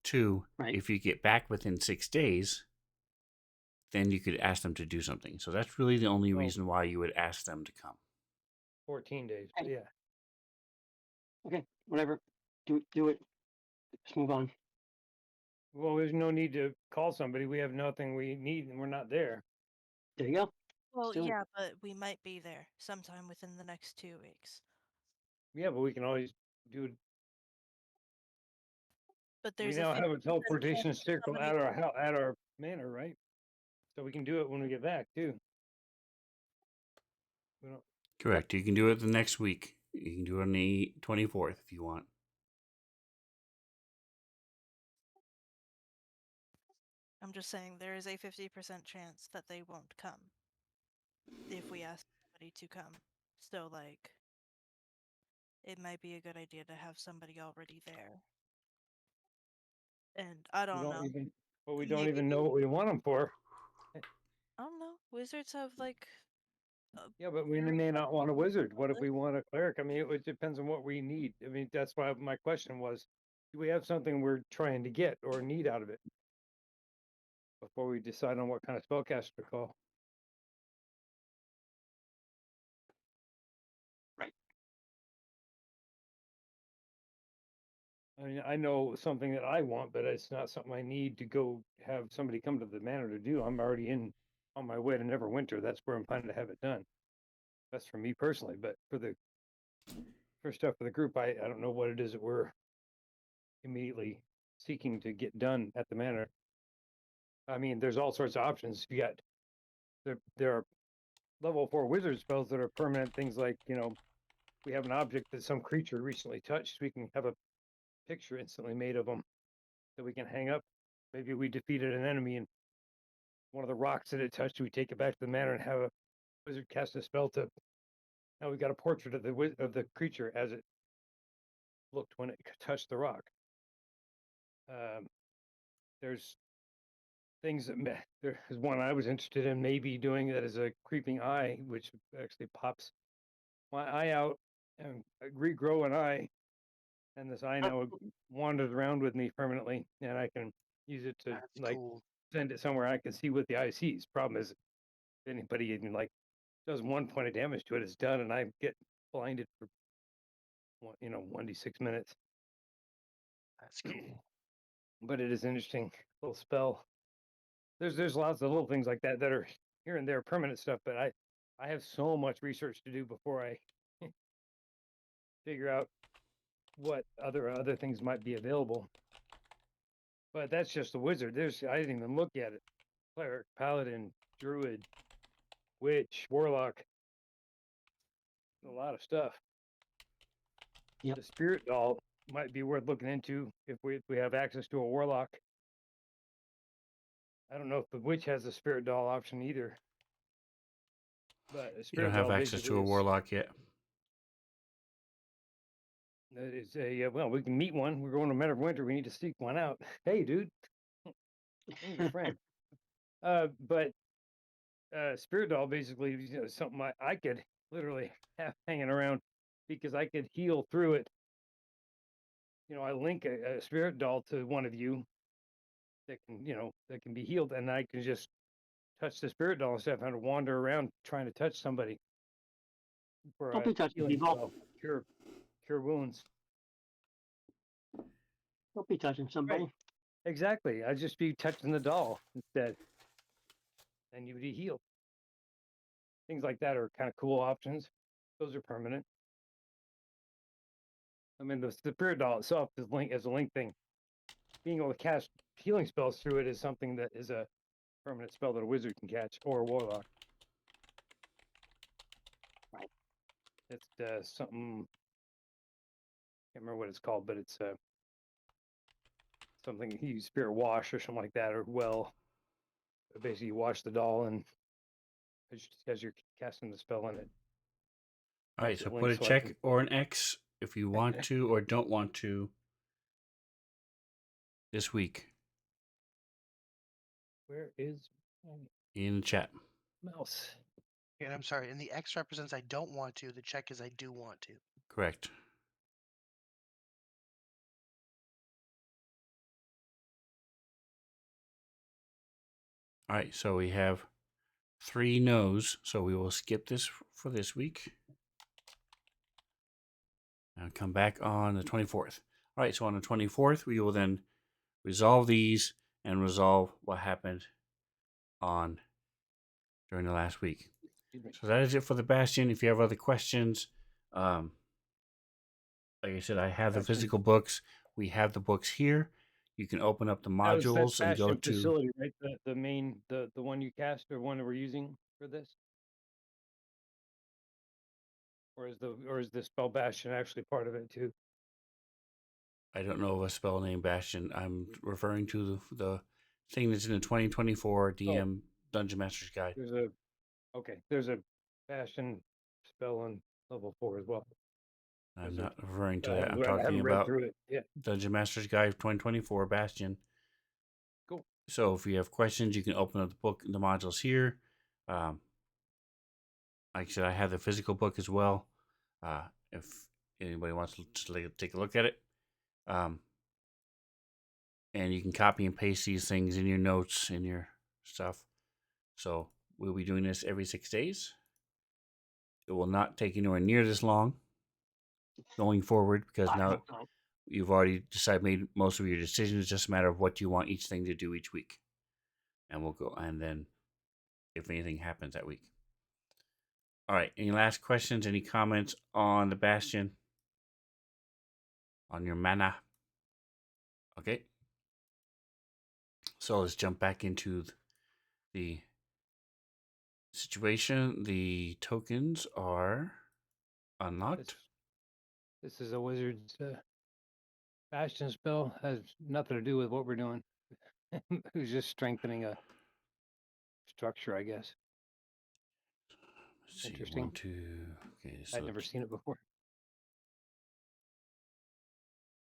Two, Right. if you get back within 6 days, then you could ask them to do something. So that's really the only Oh. reason why you would ask them to come. 14 days. Okay. Yeah. Okay. Whatever. Do it. Let's move on. Well, there's no need to call somebody. We have nothing we need, and we're not there. There you go. Well, do it. yeah, but we might be there sometime within the next 2 weeks. Yeah, but we can always do. But We there's now a have a 50% teleportation chance that circle somebody at our manor, right? So we can do it when we get back too. We don't. Correct. You can do it the next week. You can do it on the 24th if you want. I'm just saying there is a 50% chance that they won't come if we ask somebody to come. So, like, it might be a good idea to have somebody already there. And I We don't know. don't even. But we don't Maybe even know what we want them for. I don't know. Wizards have like Yeah, but we may not want a wizard. What if we want a cleric? I mean, it depends on what we need. I mean, that's why my question was, do we have something we're trying to get or need out of it before we decide on what kind of spellcaster to call? Right. I mean, I know something that I want, but it's not something I need to go have somebody come to the manor to do. I'm already on my way to Neverwinter. That's where I'm planning to have it done. That's for me personally, but for stuff for the group, I don't know what it is that we're immediately seeking to get done at the manor. I mean, there's all sorts of options. You got there are level 4 wizard spells that are permanent things like, we have an object that some creature recently touched. We can have a picture instantly made of them that we can hang up. Maybe we defeated an enemy and one of the rocks that it touched, we take it back to the manor and have a wizard cast a spell to. Now we got a portrait of the creature as it looked when it touched the rock. There's things that there is one I was interested in maybe doing that is a creeping eye, which actually pops my eye out and regrow an eye, and this eye now wanders around with me permanently, and I can use it to That's like cool. send it somewhere I can see what the eye sees. Problem is, if anybody even like does 1 point of damage to it, it's done, and I get blinded for 1d6 minutes. That's cool. But it is an interesting little spell. There's lots of little things like that that are here and there permanent stuff, but I have so much research to do before I figure out what other things might be available. But that's just a wizard. I didn't even look at it. Cleric, paladin, druid, witch, warlock. A lot of stuff. Yep. The spirit doll might be worth looking into if we have access to a warlock. I don't know if the witch has a spirit doll option either. But a You spirit don't have doll access basically to a warlock yet. is a well, we can meet one. We're going to Winter. We need to seek one out. Hey, dude, I'm your friend. But spirit doll basically is something I could literally have hanging around because I could heal through it. I link a spirit doll to one of you that can be healed, and I can just touch the spirit doll and stuff and wander around trying to touch somebody. for Don't a be touching healing people. spell. Cure wounds. Don't be touching somebody. Exactly. I'd just be touching the doll instead, and you would be healed. Things like that are kind of cool options. Those are permanent. I mean, the spirit doll itself is as a link thing. Being able to cast healing spells through it is something that is a permanent spell that a wizard can catch or a warlock. Right. It's something. Can't remember what it's called, but it's something you use spirit wash or something like that, or well, basically you wash the doll and as you're casting the spell in it. All right, makes so it put link a so I check can- or an X if you want to or don't want to this week Where is my in the chat. mouse? And I'm sorry, and the X represents I don't want to. The check is I do want to. Correct. All right, so we have 3 no's, so we will skip this for this week and come back on the 24th. All right, so on the 24th, we will then resolve these and resolve what happened on during the last week. Excuse me. So that is it for the Bastion. If you have other questions, like I said, I have the Bastion. physical books. We have the books here. You can open up the modules That's and go Bastion to. facility, right? The main the one you cast or one that we're using for this, or is the spell Bastion actually part of it too? I don't know of a spell named Bastion. I'm referring to the thing that's in the 2024 DM Dungeon Master's Guide. There's a Bastion spell on level 4 as well. I'm There's a- not referring to I that. I'm haven't talking read about through it yet. Dungeon Master's Guide 2024 Bastion. Cool. So if you have questions, you can open up the book, the modules here. Like I said, I have the physical book as well. If anybody wants to just take a look at it. And you can copy and paste these things in your notes, in your stuff. So we'll be doing this every 6 days. It will not take anywhere near this long going forward because now you've already made most of your decisions. It's just a matter of what you want each thing to do each week. And we'll go, and then if anything happens that week. All right. Any last questions? Any comments on the Bastion? On your mana? Okay. So let's jump back into the situation. The tokens are unlocked. This is a wizard's Bastion spell. Has nothing to do with what we're doing. Who's just strengthening a structure, I guess. Let's see, Interesting. 1, 2. Okay, so I'd never seen it before.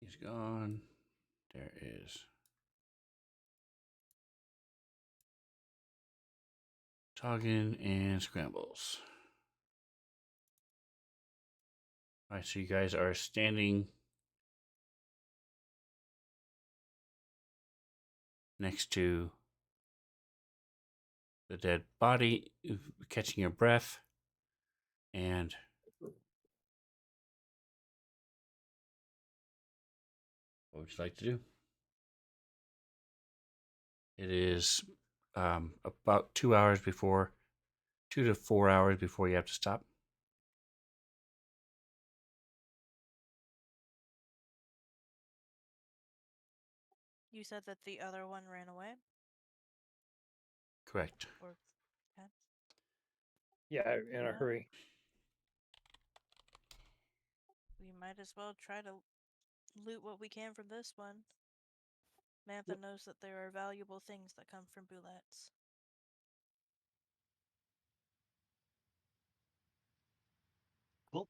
he's gone. There is Toggin and Scrambles. All right, so you guys are standing next to the dead body, catching your breath, and what would you like to do? It is about 2 hours before, 2 to 4 hours before you have to stop. You said that the other one ran away? Correct. Or okay. Yeah, in a Yeah. hurry. We might as well try to loot what we can from this one. Mantha knows that there are valuable things that come from boulettes. Cool.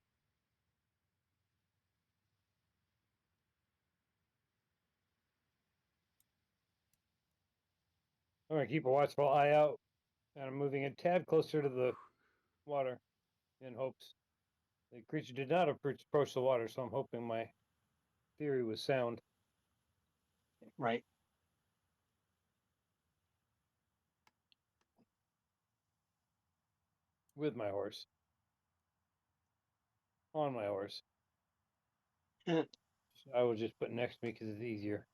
I'm gonna keep a watchful eye out, and I'm moving a tad closer to the water in hopes. The creature did not approach the water, so I'm hoping my theory was sound. Right. With my horse. on my horse. Yeah. I will just put next to me because it's easier.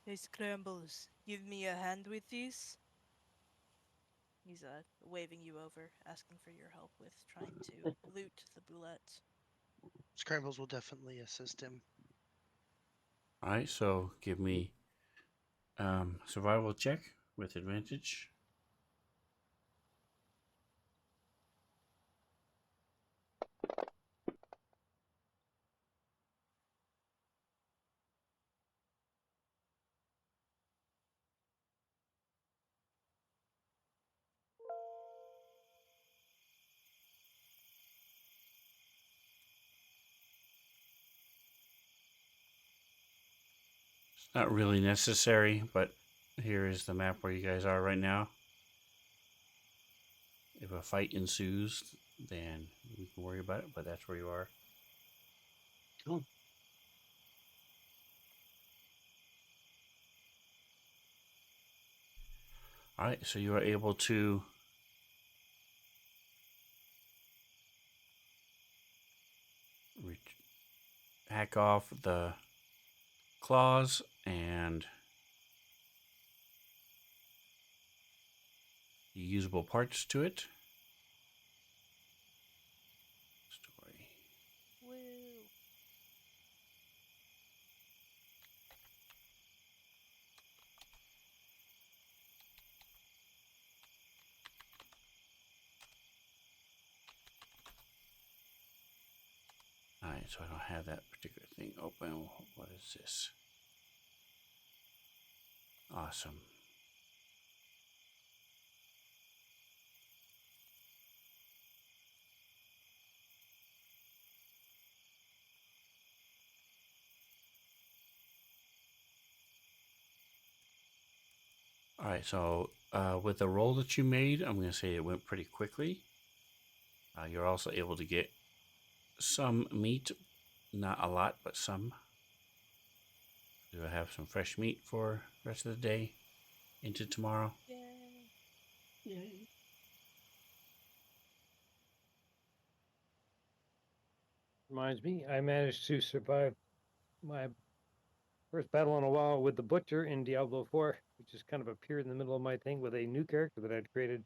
Hey, Scrambles, give me a hand with these. He's waving you over, asking for your help with trying to loot the boulettes. Scrambles will definitely assist him. All right, so give me survival check with advantage. It's not really necessary, but here is the map where you guys are right now. If a fight ensues, then we can worry about it, but that's where you are. Cool. All right, so you are able to hack off the claws and the usable parts to it. Story. Woo! Alright, so I don't have that particular thing open. What is this? Awesome. Alright, so with the roll that you made, I'm going to say it went pretty quickly. You're also able to get some meat. Not a lot, but some. You'll have some fresh meat for the rest of the day into tomorrow. Yay! Yay. Reminds me, I managed to survive my first battle in a while with the Butcher in Diablo 4, which just kind of appeared in the middle of my thing with a new character that I'd created.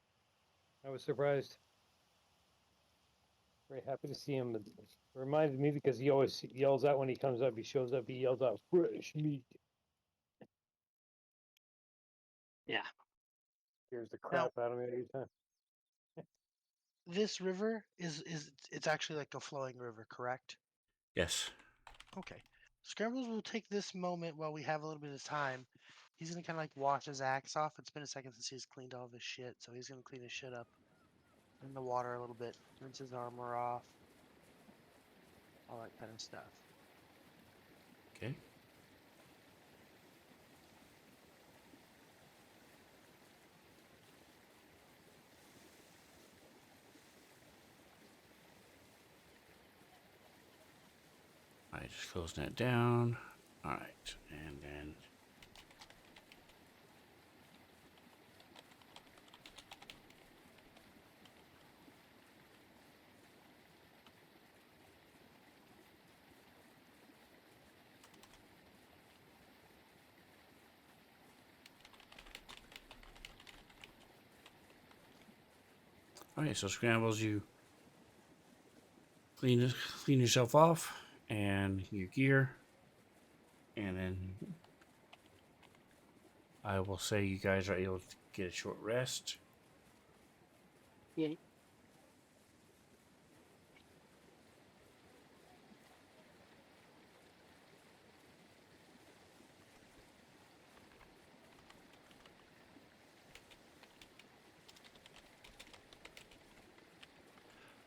I was surprised. Very happy to see him. It reminded me because he always yells out when he comes up. He shows up. He yells out, "Fresh meat!" Yeah. Scares the Now, crap out of me every time. this river is it's actually like a flowing river, correct? Yes. Okay. Scrambles will take this moment while we have a little bit of time. He's gonna kind of like wash his axe off. It's been a second since he's cleaned all of his shit, so he's gonna clean his shit up in the water a little bit, rinse his armor off, all that kind of stuff. Okay. Alright, just closing that down. Alright, and then alright, so Scrambles, you clean yourself off and your gear, and then I will say you guys are able to get a short rest. Yay.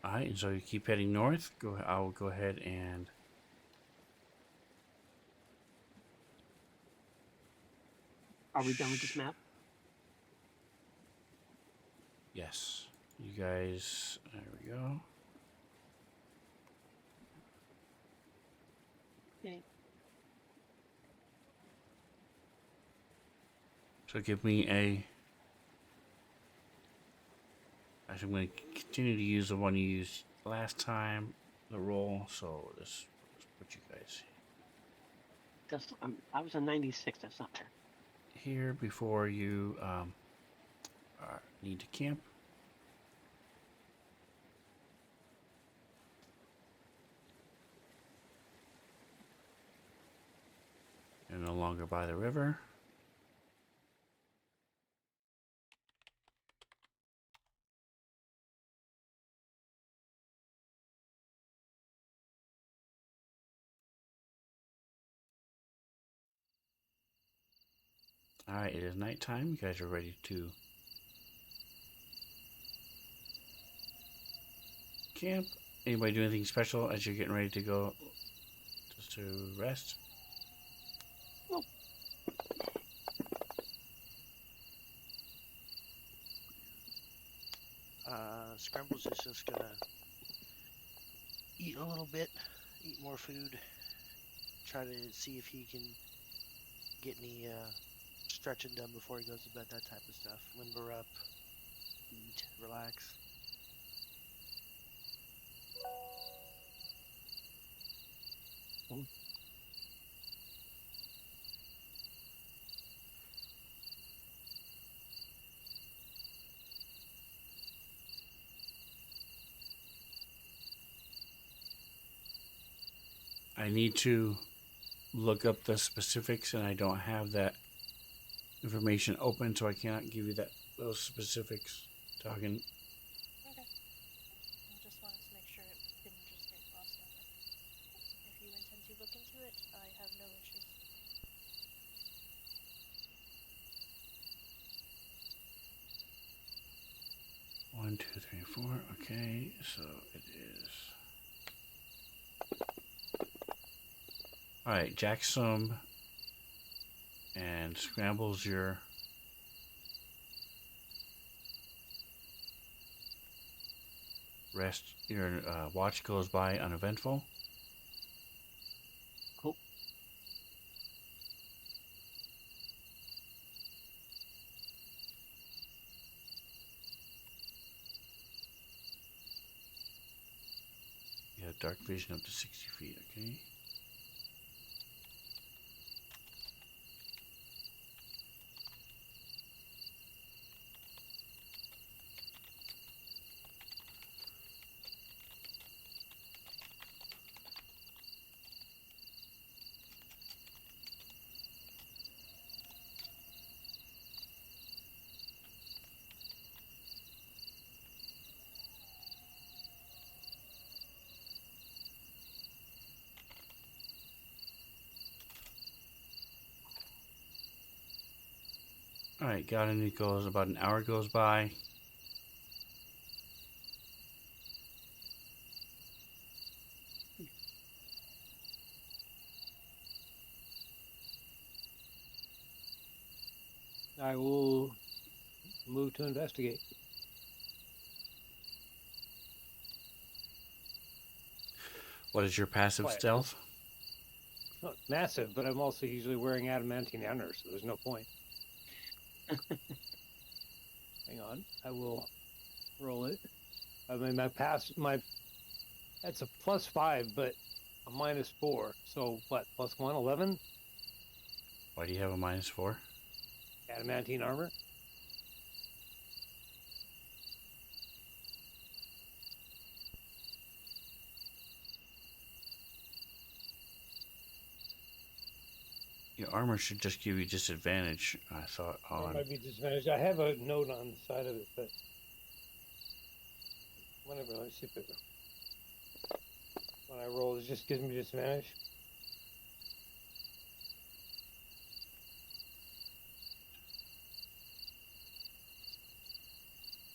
All right, and so you keep heading north. I will go ahead and Are we done with this map? yes, you guys. There we go. Yay. So give me a. Actually, I'm going to continue to use the one you used last time, the roll. So let's put you guys That's I was a 96. That's not fair. here before you need to camp. You're no longer by the river. Alright, it is nighttime. You guys are ready to camp. Anybody do anything special as you're getting ready to go just to rest? Nope. Scrambles is just gonna eat a little bit, eat more food, try to see if he can get any stretching done before he goes to bed, that type of stuff. Limber up, eat, relax. I need to look up the specifics, and I don't have that information open, so I cannot give you those specifics. Talking. Okay. I just wanted to make sure it didn't just get glossed over. If you intend to look into it, I have no issues. One, two, three, four. Okay, so it is. All right, Jacksum and scrambles your rest. Your watch goes by uneventful. Cool. You have dark vision up to 60 feet. Okay. All right, got it. It goes about an hour goes by. I will move to investigate. What is your passive Quiet. stealth? It's not massive, but I'm also usually wearing adamantine armor, so there's no point. Hang on, I will roll it. I mean, that's a +5, but a -4. So what? +1, 11? Why do you have a -4? Adamantine armor. Your armor should just give you disadvantage. I thought There on. might be disadvantage. I have a note on the side of it, but whatever. Let's see if it. When I roll, it just gives me disadvantage.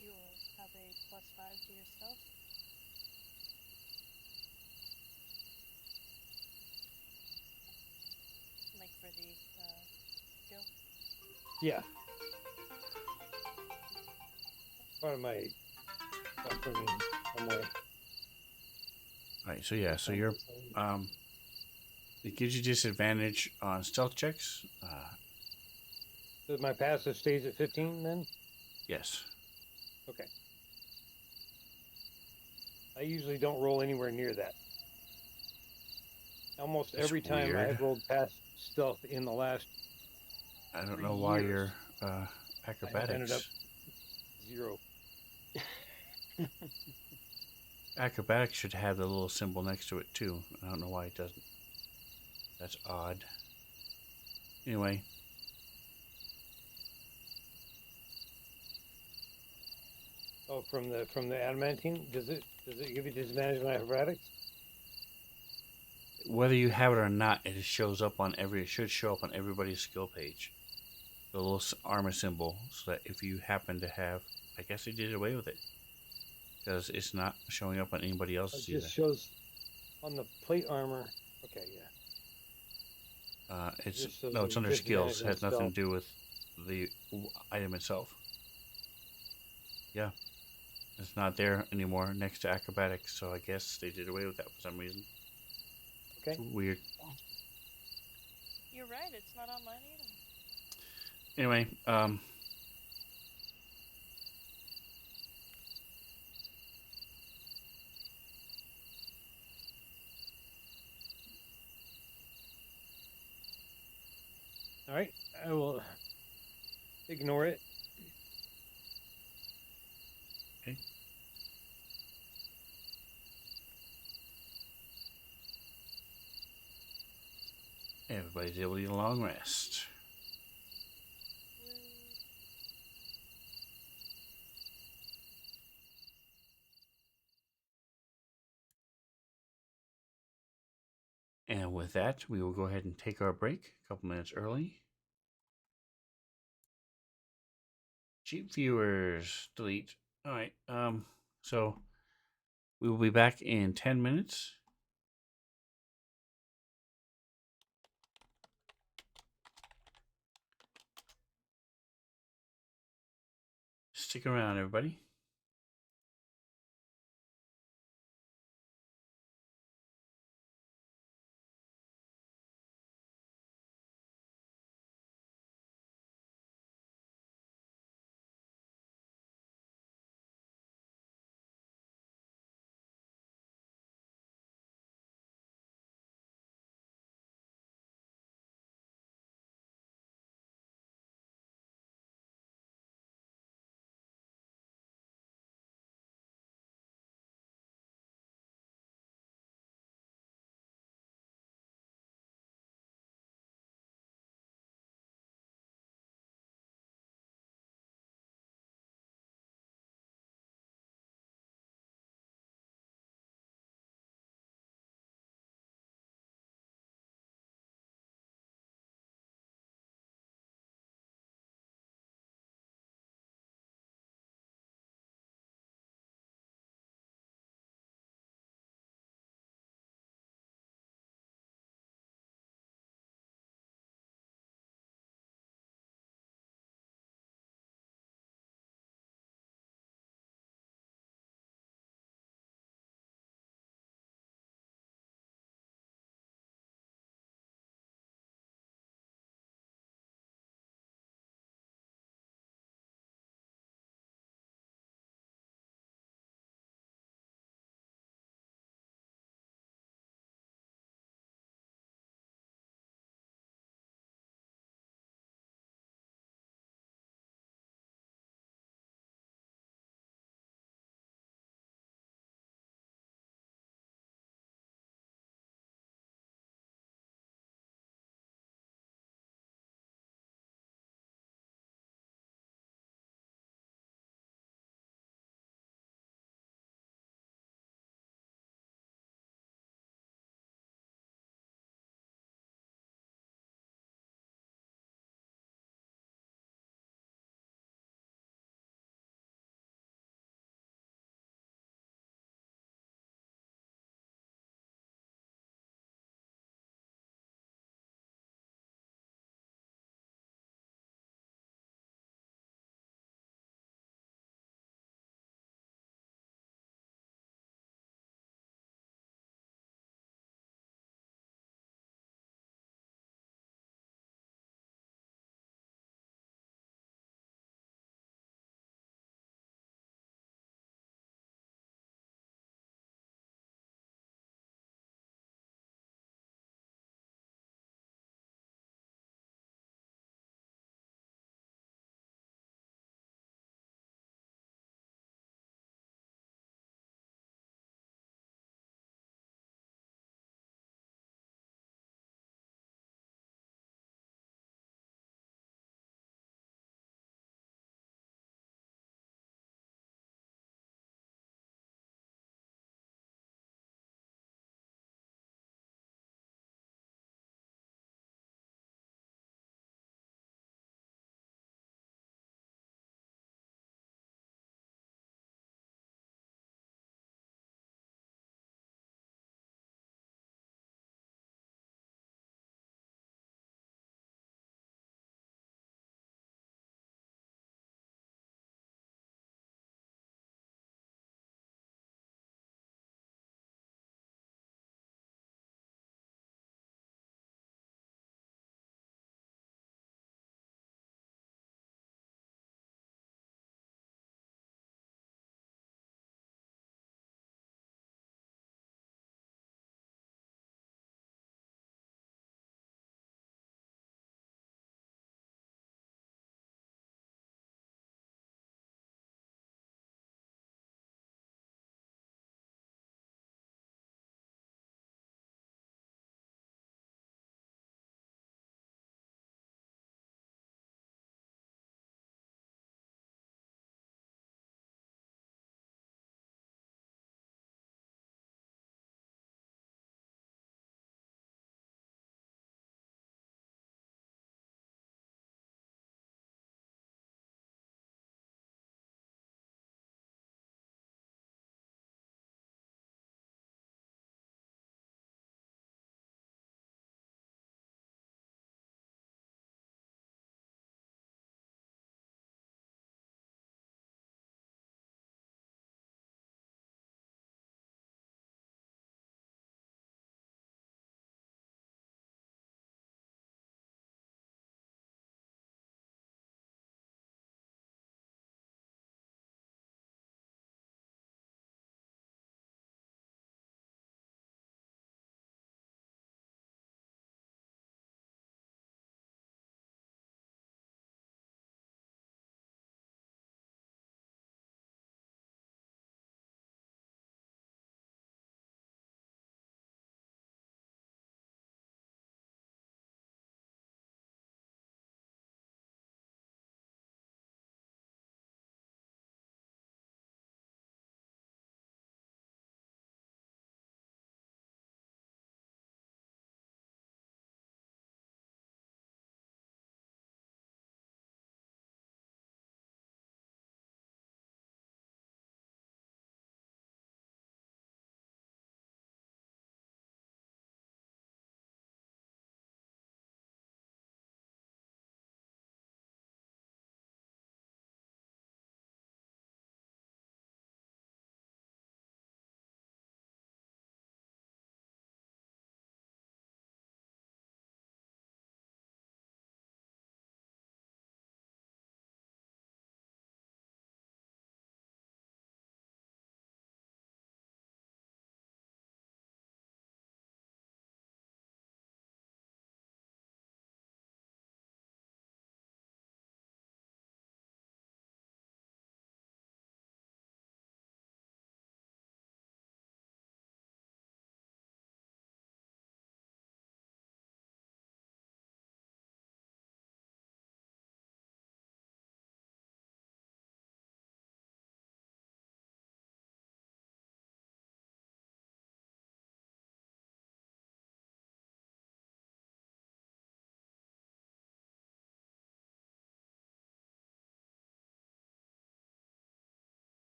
You will have a +5 to your stealth. Like for the skill. Yeah. Part of my upbringing, some way. All right, so yeah, so you're it gives you disadvantage on stealth checks. So my passive stays at 15 then? Yes. Okay. I usually don't roll anywhere near that. Almost That's every time weird. I've rolled past stealth in the last I don't 3 know why years, you're I have ended up acrobatics. 0. Acrobatics should have the little symbol next to it too. I don't know why it doesn't. That's odd. Anyway, Oh, from the adamantine, does it give you disadvantage on acrobatics? whether you have it or not, it shows up on every. It should show up on everybody's skill page. The little armor symbol, so that if you happen to have, I guess they did away with it because it's not showing up on anybody It else's just either. shows on the plate armor. Okay, yeah. It's just shows no, it's them under skills. disadvantage It on has nothing stealth. to do with the item itself. Yeah, it's not there anymore next to acrobatics, so I guess they did away with that for some reason. Okay. Weird. You're right, it's not on mine either. Anyway, All right. I will ignore it. okay. Everybody's able to get a long rest. Woo. And with that, we will go ahead and take our break a couple minutes early. Cheap viewers, delete. All right. So we will be back in 10 minutes. Stick around, everybody.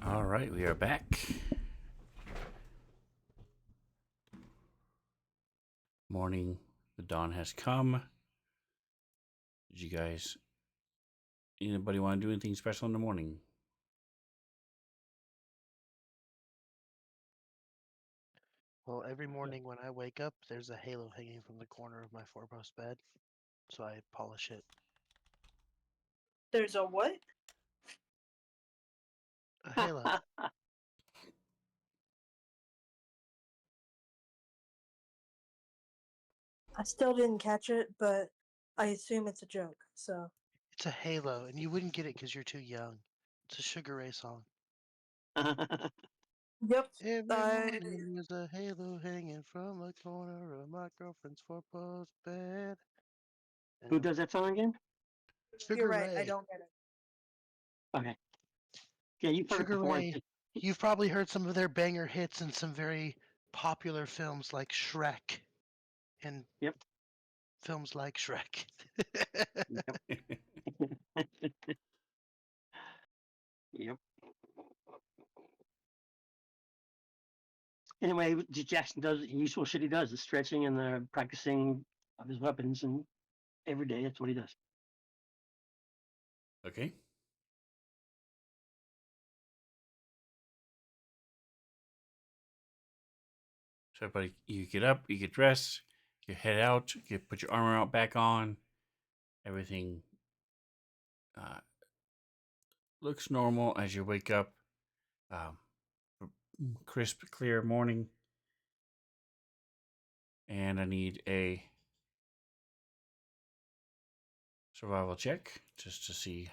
All right, we are back. Morning, the dawn has come. Did you guys, anybody want to do anything special in the morning? Well, every morning when I wake up, there's a halo hanging from the corner of my four-post bed, so I polish it. There's a what? A halo. I still didn't catch it, but I assume it's a joke. So It's a halo, and you wouldn't get it because you're too young. It's a Sugar Ray song. yep. Every morning there's a halo hanging from the corner of my girlfriend's four-post bed. Who does that song again? Sugar You're right. I Ray. don't get it. Okay. Yeah, you've heard it Sugar before. Ray. You've probably heard some of their banger hits in some very popular films like Shrek and Yep. films like Shrek. Yep. Anyway, Jackson does the usual shit he does: the stretching and the practicing of his weapons, and every day that's what he does. Okay. So everybody, you get up, you get dressed, you head out, you put your armor out back on. Everything looks normal as you wake up. Crisp, clear morning. And I need a survival check just to see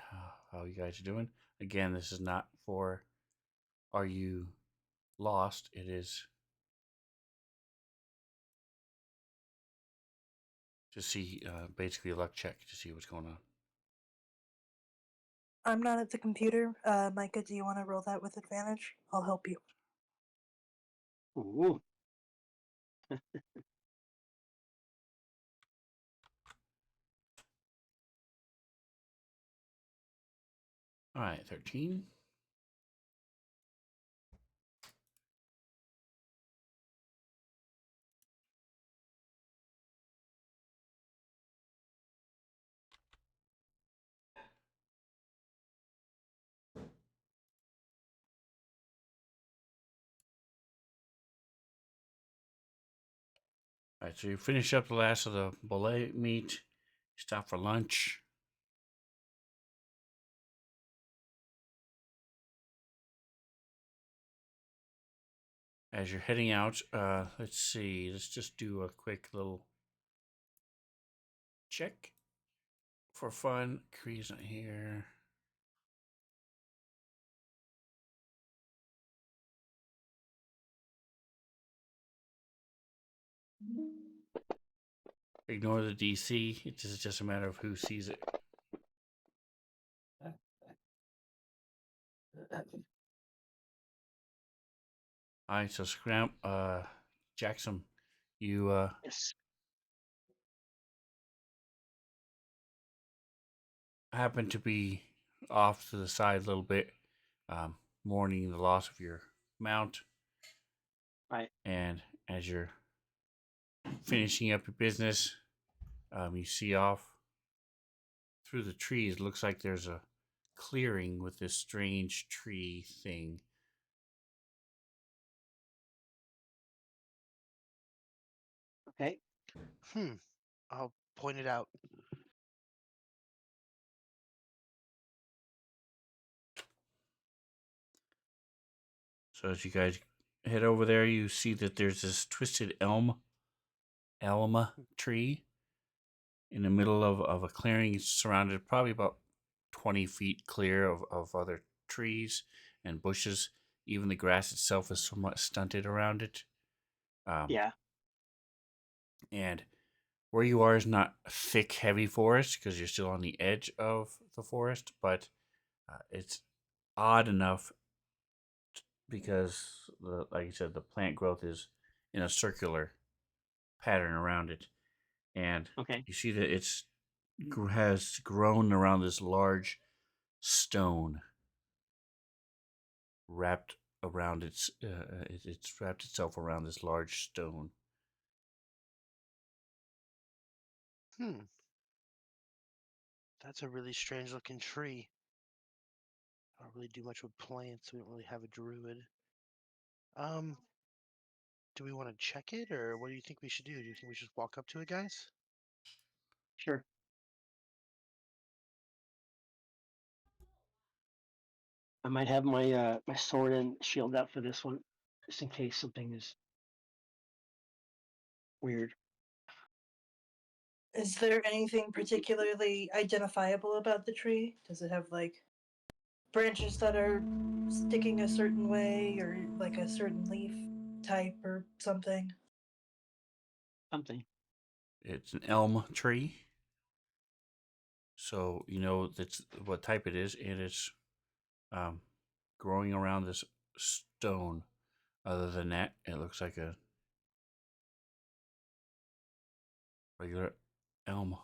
how you guys are doing. Again, this is not for are you lost. It is to see basically a luck check to see what's going on. I'm not at the computer. Micah, do you want to roll that with advantage? I'll help you. Ooh. All right, 13. All right, so you finish up the last of the bullet meat. Stop for lunch. As you're heading out, let's see. Let's just do a quick little check for fun. Kree's not here. Ignore the DC. It is just a matter of who sees it. All right, so Jackson, you Yes. happen to be off to the side a little bit, mourning the loss of your mount. Right. And as you're finishing up your business, you see off through the trees. Looks like there's a clearing with this strange tree thing. Okay. I'll point it out. So as you guys head over there, you see that there's this twisted elm tree in the middle of a clearing. It's surrounded probably about 20 feet clear of other trees and bushes. Even the grass itself is somewhat stunted around it. Yeah. And where you are is not thick, heavy forest because you're still on the edge of the forest, but it's odd enough because, like I said, the plant growth is in a circular pattern around it, and Okay. you see that it's has grown around this large stone wrapped around it's wrapped itself around this large stone. That's a really strange looking tree. I don't really do much with plants. We don't really have a druid. Do we want to check it, or what do you think we should do? Do you think we should walk up to it, guys? Sure. I might have my my sword and shield out for this one, just in case something is weird. Is there anything particularly identifiable about the tree? Does it have like branches that are sticking a certain way or like a certain leaf type or something? Something. It's an elm tree. So you know that's what type it is, and it's um, growing around this stone. Other than that, it looks like a regular elm.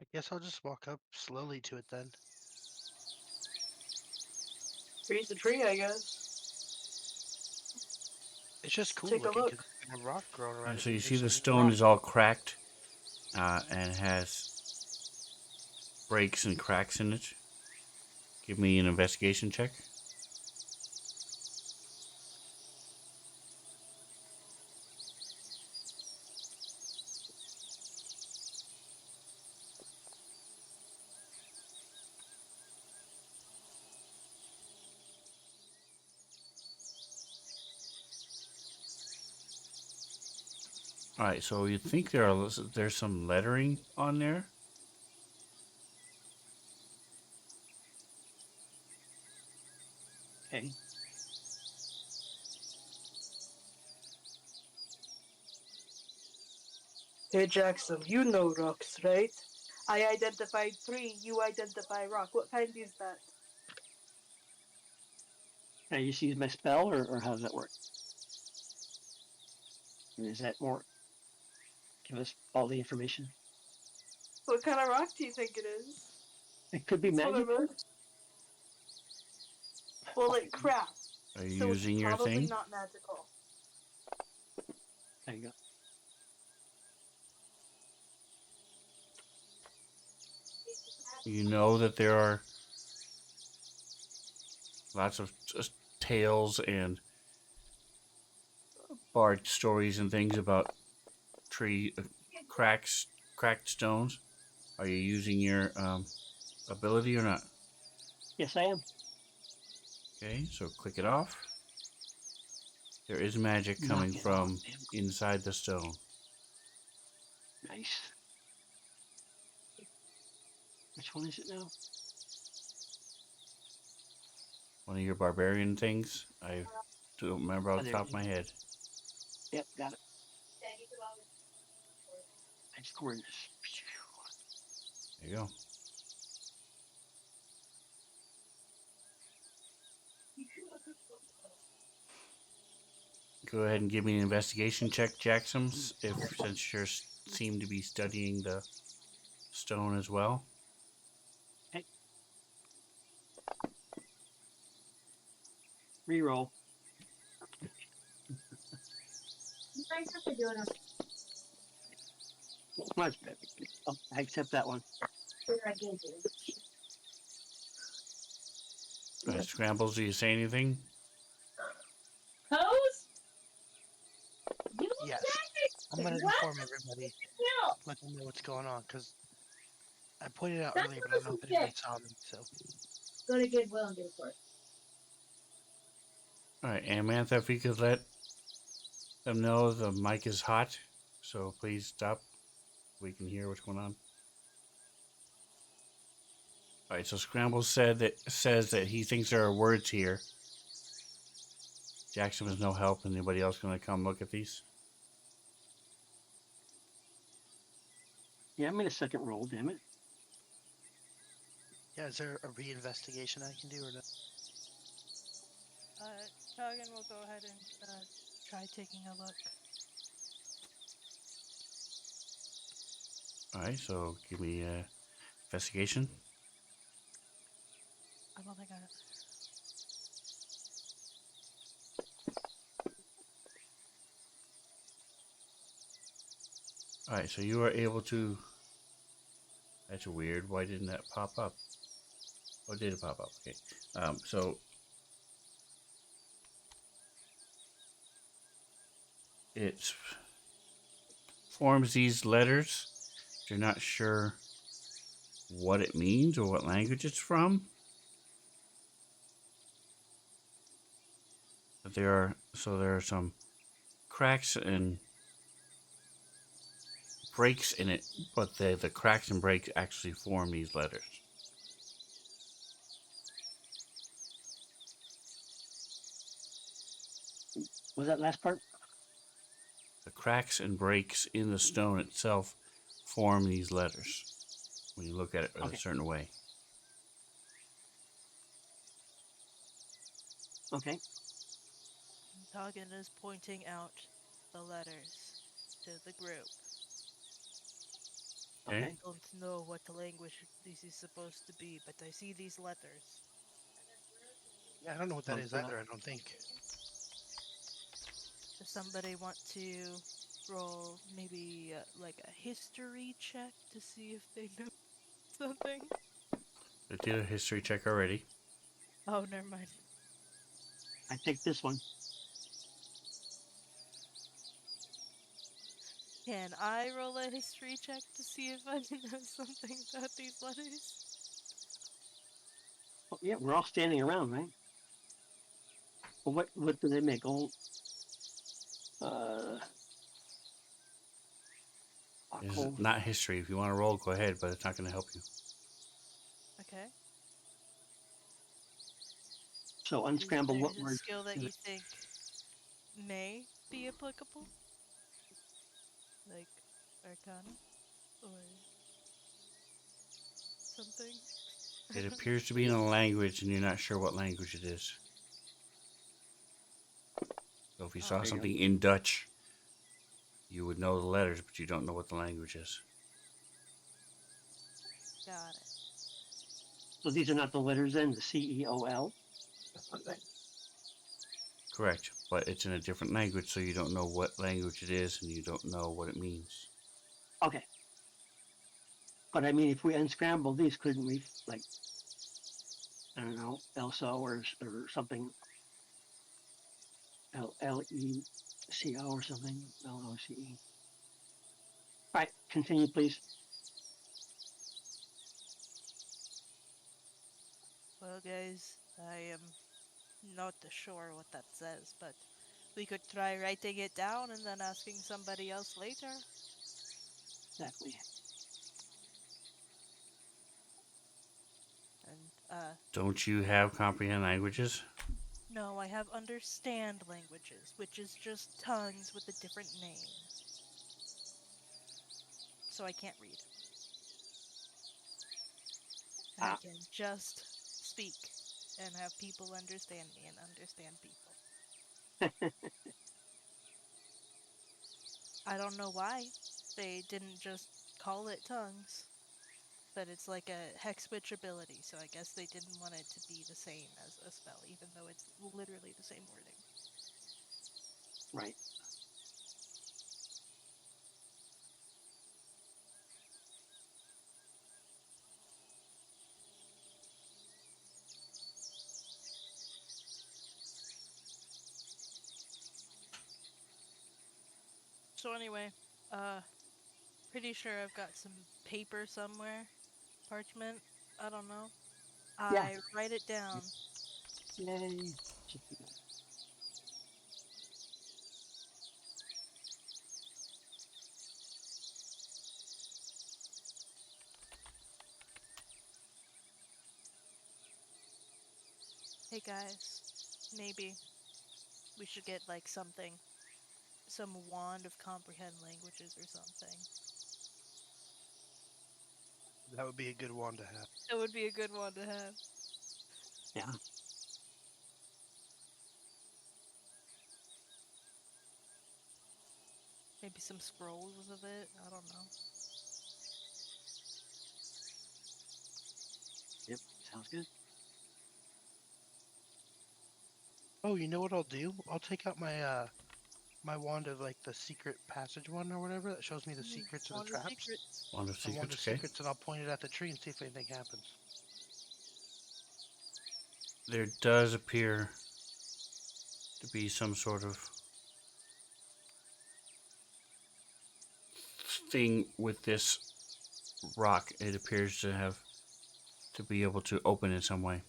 I guess I'll just walk up slowly to it then. Tree's a tree, I guess. It's just cool Take a looking look. because there's a rock growing around it. So you There's see the some stone rock. is all cracked and has breaks and cracks in it. Give me an investigation check. All right, so you think there's some lettering on there? Okay. Hey Jackson, you know rocks, right? I identified tree, you identify rock. What kind is that? Can I just use my spell, or how does that work? Is that more? Give us all the information. What kind of rock do you think it is? It could be That's what I magic. meant. Well, it cracks, Are you so it's using your probably thing? not magical. There you go. You know that there are lots of tales and bard stories and things about tree cracked stones. Are you using your ability or not? Yes, I am. Okay, so click it off. There is magic Knock coming it from off, damn. inside the stone. Nice. Which one is it now? One of your barbarian things. I don't remember Oh, off the there top it of my is. head. Yep, got it. I scored this. There you go. Go ahead and give me an investigation check, Jackson, since you seem to be studying the stone as well. Okay. Reroll. Much better. Oh, I accept that one. All right, Scrambles, do you say anything? Yes. I'm gonna inform everybody. Let them know what's going on because I pointed out earlier, but I don't know if anybody saw me. So Go to Goodwill and get it for it. All right, Amantha, if you could let them know the mic is hot, so please stop. We can hear what's going on. All right, so Scrambles says that he thinks there are words here. Jackson was no help. Anybody else going to come look at these? Yeah, I made a second roll, damn it. yeah, is there a reinvestigation I can do or no? Togan will go ahead and try taking a look. All right, so give me investigation. I don't think I. All right, so you are able to. That's weird. Why didn't that pop up? Oh, did it pop up? Okay. So it forms these letters. You're not sure what it means or what language it's from. But there are some cracks and breaks in it, but the cracks and breaks actually form these letters. Was that last part? The cracks and breaks in the stone itself form these letters when you look at it in Okay. a certain way. Okay. Hagen is pointing out the letters to the group. Okay. Okay. I don't know what language this is supposed to be, but I see these letters. Yeah, I don't know what that Well, is either. I don't think. Does somebody want to roll maybe like a history check to see if they know something? I did a history check already. Oh, never mind. I take this one. Can I roll a history check to see if I know something about these letters? Oh, yeah, we're all standing around, right? Well, what do they make? All It's occult. not history. If you want to roll, go ahead, but it's not going to help you. Okay. So unscramble There's what a words? skill that is you it? think may be applicable? Like Arcana? Or something? It appears to be in a language, and you're not sure what language it is. So if you saw There you go. something in Dutch, you would know the letters, but you don't know what the language is. Got it. So these are not the letters then, the CEOL. Correct, but it's in a different language, so you don't know what language it is, and you don't know what it means. Okay. But I mean, if we unscramble these, couldn't we, like, I don't know, ELSO or something, LECO or something, LOCE. All right, continue, please. Well, guys, I am not sure what that says, but we could try writing it down and then asking somebody else later. Exactly. And, Don't you have comprehend languages? no, I have understand languages, which is just tongues with a different name. So I can't read. I Ah. can just speak and have people understand me and understand people. I don't know why they didn't just call it tongues, but it's like a hex switch ability, so I guess they didn't want it to be the same as a spell, even though it's literally the same wording. Right. So anyway, pretty sure I've got some paper somewhere. Parchment, I don't know. Yeah. I write it down. Yay. Hey guys, maybe we should get like something, some wand of comprehend languages or something. That would be a good one to have. That would be a good one to have. Yeah. Maybe some scrolls of it. I don't know. Yep. Sounds good. Oh, you know what I'll do? I'll take out my wand of like the secret passage one or whatever that shows me the secrets of the Wand of traps. secrets. Wand of My wand secrets. of Okay. secrets, and I'll point it at the tree and see if anything happens. There does appear to be some sort of thing with this rock. It appears to have to be able to open in some way.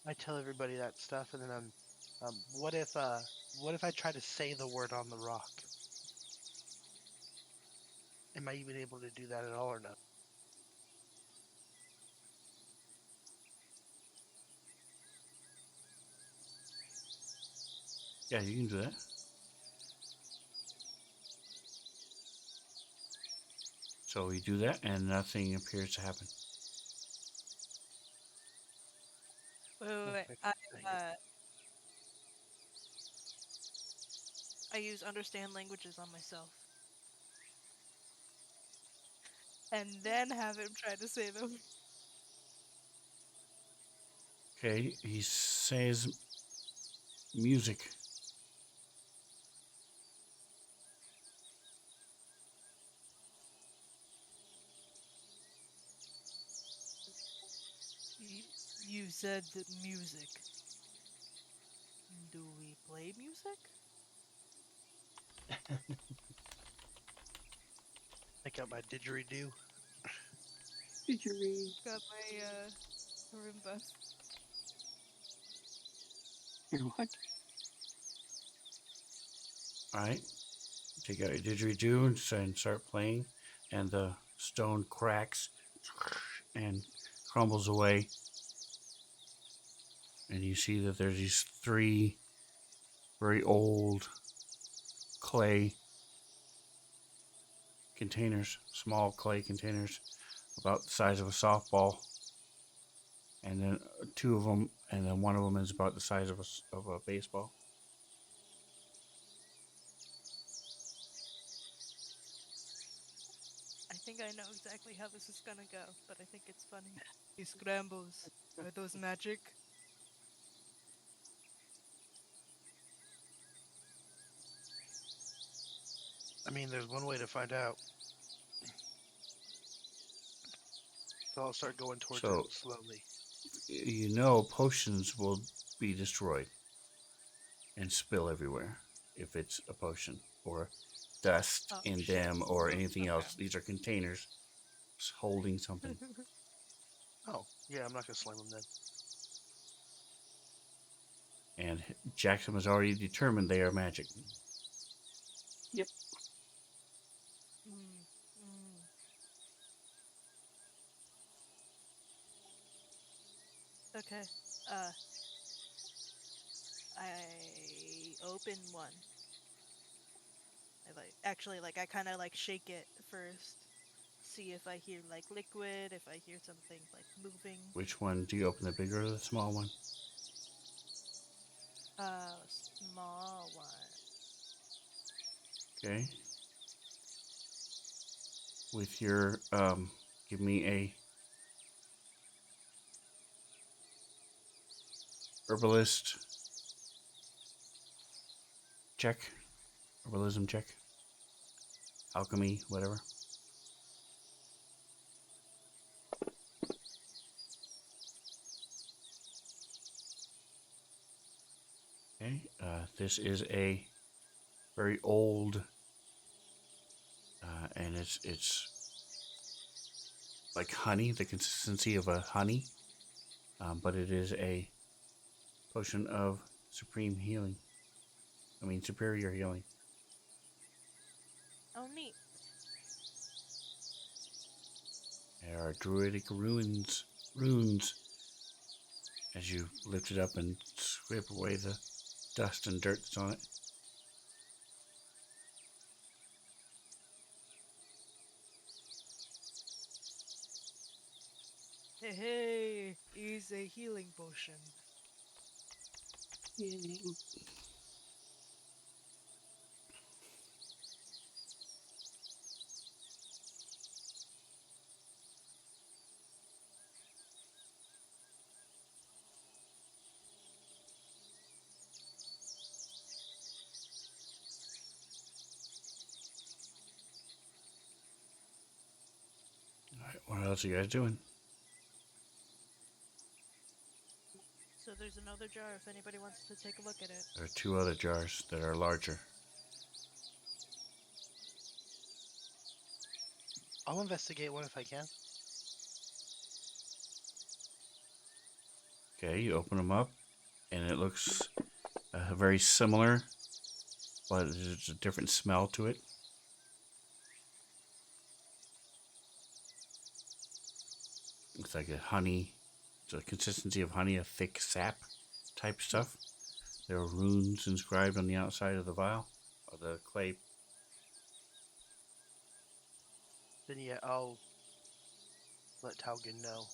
I tell everybody that stuff, and then what if I try to say the word on the rock? Am I even able to do that at all or no? Yeah, you can do that. So we do that, and nothing appears to happen. Wait. Okay, dang it. I use understand languages on myself. And then have him try to say them. Okay, he says music. You said that music. Do we play music? I got my didgeridoo. Didgeridoo. Got my marimba. Your what? All right. Take out your didgeridoo and start playing, and the stone cracks and crumbles away. And you see that there's these three very old clay containers, small clay containers, about the size of a softball. And then two of them, and then one of them is about the size of a baseball. I think I know exactly how this is gonna go, but I think it's funny. These scrambles. Are those magic? I mean, there's one way to find out. So I'll start going towards So- it slowly. You know, potions will be destroyed and spill everywhere if it's a potion, or dust Oh, in shit. them, or anything Okay. else. These are containers holding something. Oh, yeah, I'm not gonna slam them then. And Jackson has already determined they are magic. Mm, mm. Okay. I open one. I kind of like shake it first, see if I hear like liquid, if I hear something like moving. Which one do you open, the bigger or the small one? Small one. Okay. With your, give me a herbalist check, herbalism check, alchemy, whatever. Okay, this is a very old, and it's like honey, the consistency of a honey, but it is a potion of supreme healing. I mean, superior healing. Oh, neat. There are druidic runes as you lift it up and scrape away the dust and dirt that's on it. Hey, is a healing potion. Yay. All right, what else are you guys doing? So there's another jar if anybody wants to take a look at it. There are 2 other jars that are larger. I'll investigate one if I can. Okay, you open them up, and it looks very similar, but there's a different smell to it. It's like a honey. It's a consistency of honey, a thick sap type stuff. There are runes inscribed on the outside of the vial, of the clay. Then yeah, I'll let Taugen know.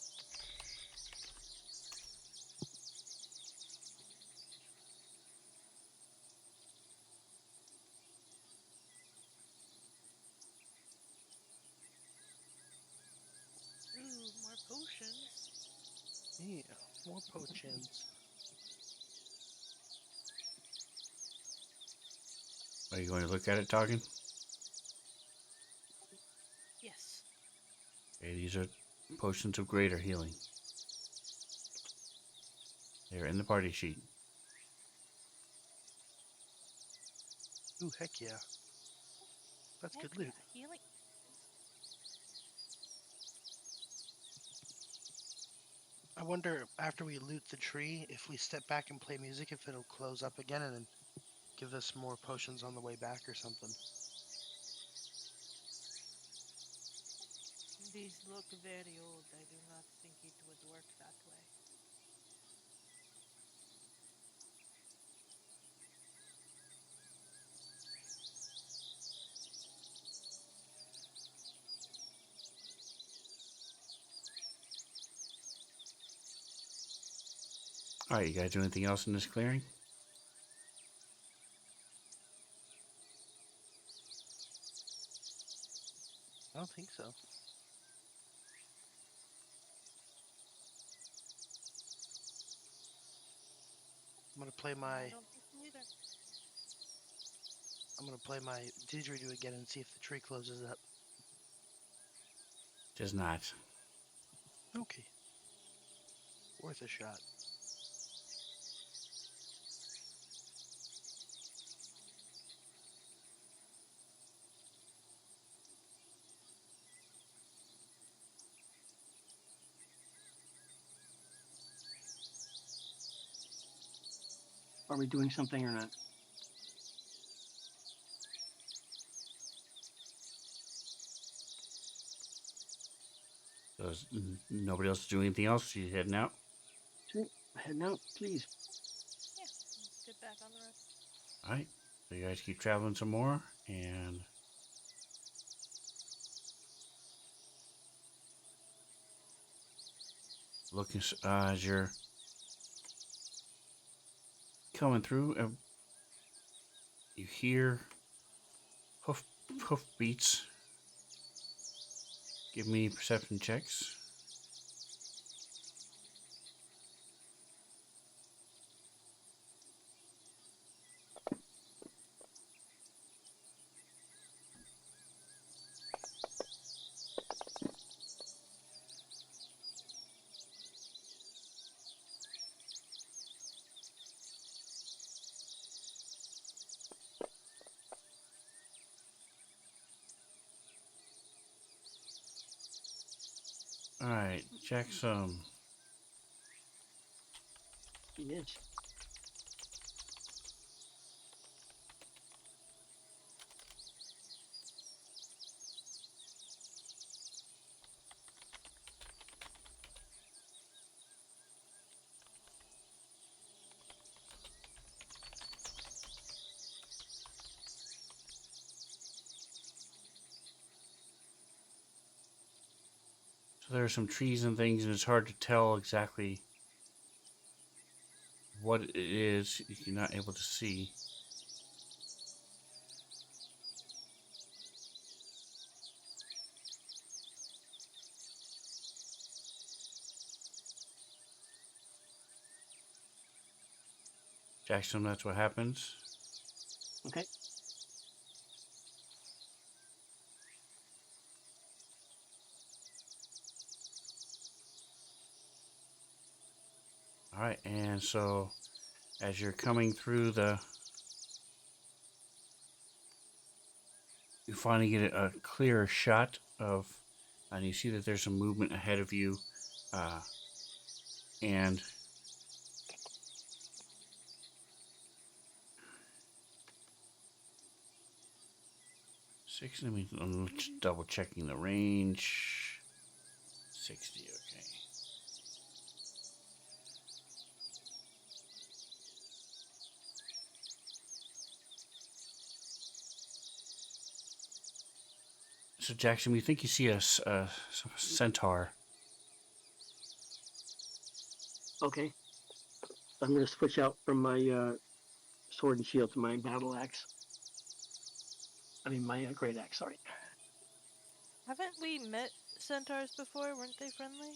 Ooh, more potions. Yeah, more potions. Are you going to look at it, Toggin? Yes. Okay, these are potions of greater healing. They're in the party sheet. Ooh, heck yeah. That's good loot. Yeah, healing. I wonder, after we loot the tree, if we step back and play music, if it'll close up again and then give us more potions on the way back or something. These look very old. I do not think it would work that way. Alright, you guys do anything else in this clearing? I don't think so. I'm gonna play my I don't think so either. didgeridoo again and see if the tree closes up. Does not. Okay. Worth a shot. Are we doing something or not? Does nobody else do anything else? You heading out? Sweet. Heading out, please. Yeah, let's get back on the road. Alright, so you guys keep traveling some more, and looking as you're coming through, you hear hoof beats. Give me perception checks. Alright, check some. Yes. So there are some trees and things, and it's hard to tell exactly what it is, you're not able to see. Jackson, that's what happens. Okay. All right, and so as you're coming through you finally get a clearer shot of, and you see that there's some movement ahead of you, and I'm just double checking the range. 60, okay. So Jackson, we think you see a centaur. Okay. I'm going to switch out from my sword and shield to my battle axe. I mean, my great axe, sorry. Haven't we met centaurs before? Weren't they friendly?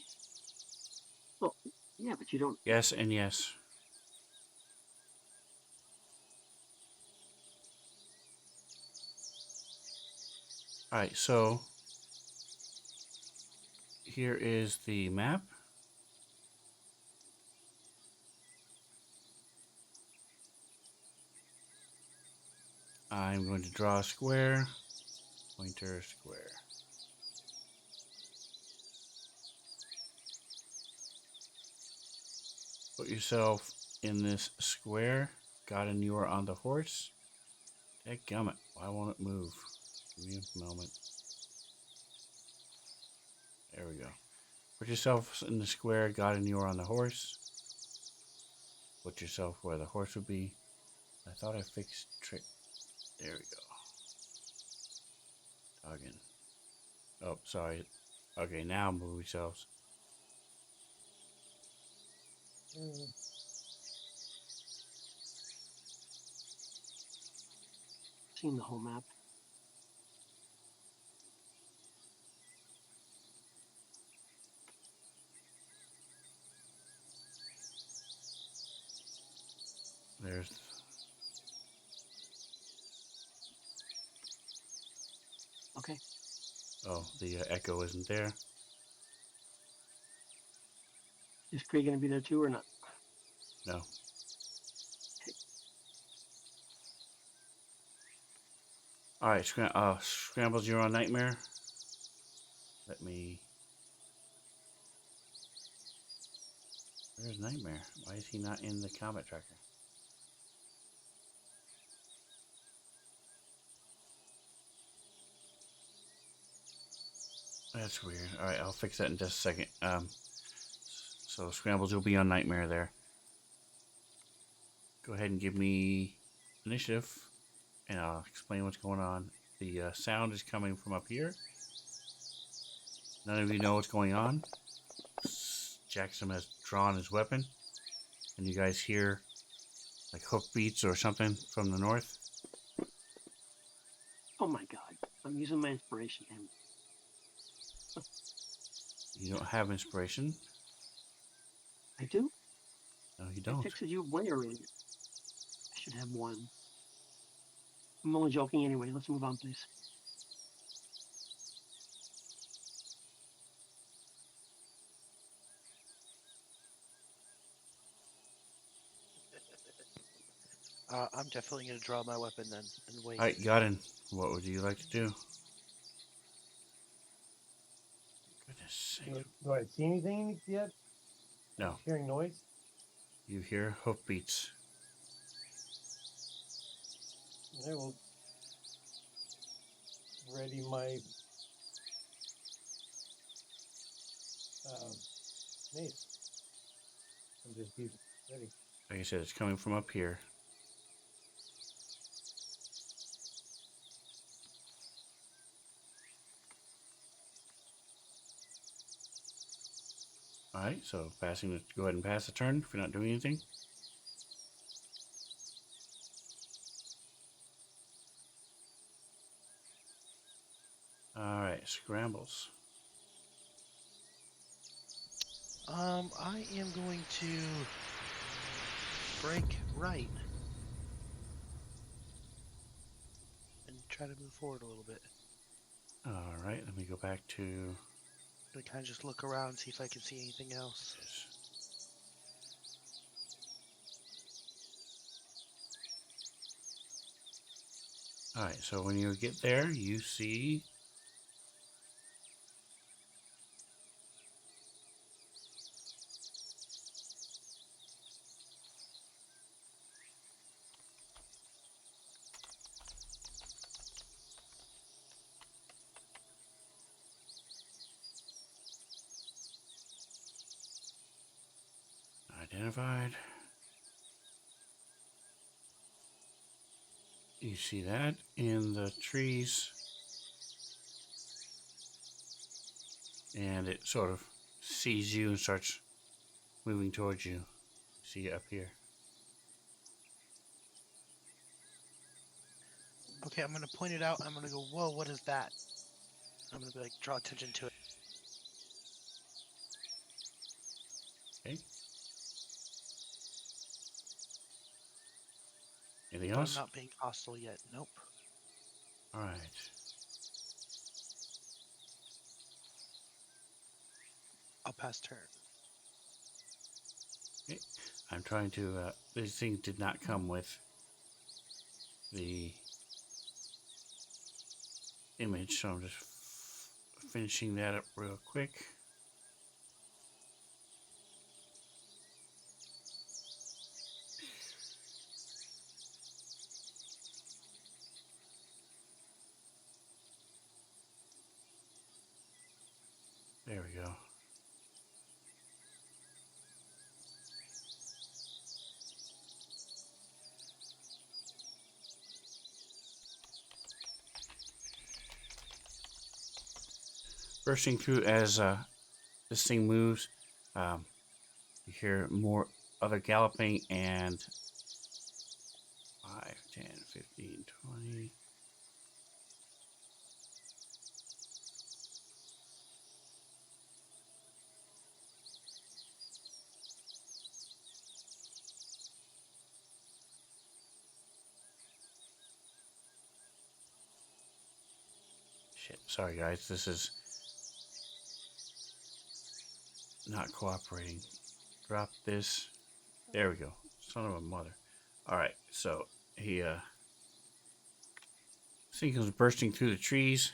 Well, yeah, but you don't. Yes and yes. All right, so here is the map. I'm going to draw a square, pointer square. Put yourself in this square. Gotten you are on the horse. Dadgummit, why won't it move? Give me a moment. There we go. Put yourself in the square. Gotten you are on the horse. Put yourself where the horse would be. I thought I fixed trick. There we go. Again. Oh, sorry. Okay, now move yourselves. Seen the whole map. There's. Okay. Oh, the echo isn't there. Is Cree going to be there too or not? No. All right, Scrambles, you're on Nightmare. Let me. Where's Nightmare? Why is he not in the combat tracker? That's weird. All right, I'll fix that in just a second. So Scrambles, you'll be on Nightmare there. Go ahead and give me initiative, and I'll explain what's going on. The sound is coming from up here. None of you know what's going on. Jackson has drawn his weapon, and you guys hear like hoofbeats or something from the north. Oh my god. I'm using my inspiration. You don't have inspiration. I do? No, you I don't. texted you way earlier. I should have one. I'm only joking anyway. Let's move on, please. I'm definitely going to draw my weapon then and wait. All right, Godin, what would you like to do? Goodness sake. Do I see anything yet? No, Hearing noise? you hear hoofbeats. I will ready my mace. And just be ready. Like I said, it's coming from up here. All right, so go ahead and pass the turn if you're not doing anything. Scrambles. I am going to break right and try to move forward a little bit. All right, let me go back to I'm gonna kind of just look around, see if I can see anything else. this. All right, so when you get there, you see identified. You see that in the trees, and it sort of sees you and starts moving towards you. See it up here. Okay, I'm gonna point it out. I'm gonna go, whoa, what is that? I'm gonna be like, draw attention to it. Okay. Anything But I'm else? not being hostile yet. Nope. All right. I'll pass turn. Okay. I'm trying to. These things did not come with the image, so I'm just finishing that up real quick. There we go. Bursting through as this thing moves, you hear more other galloping, and 5, 10, 15, 20. Shit, sorry guys, this is not cooperating. Drop this. There we go. Son of a mother. Alright, so he thing comes bursting through the trees.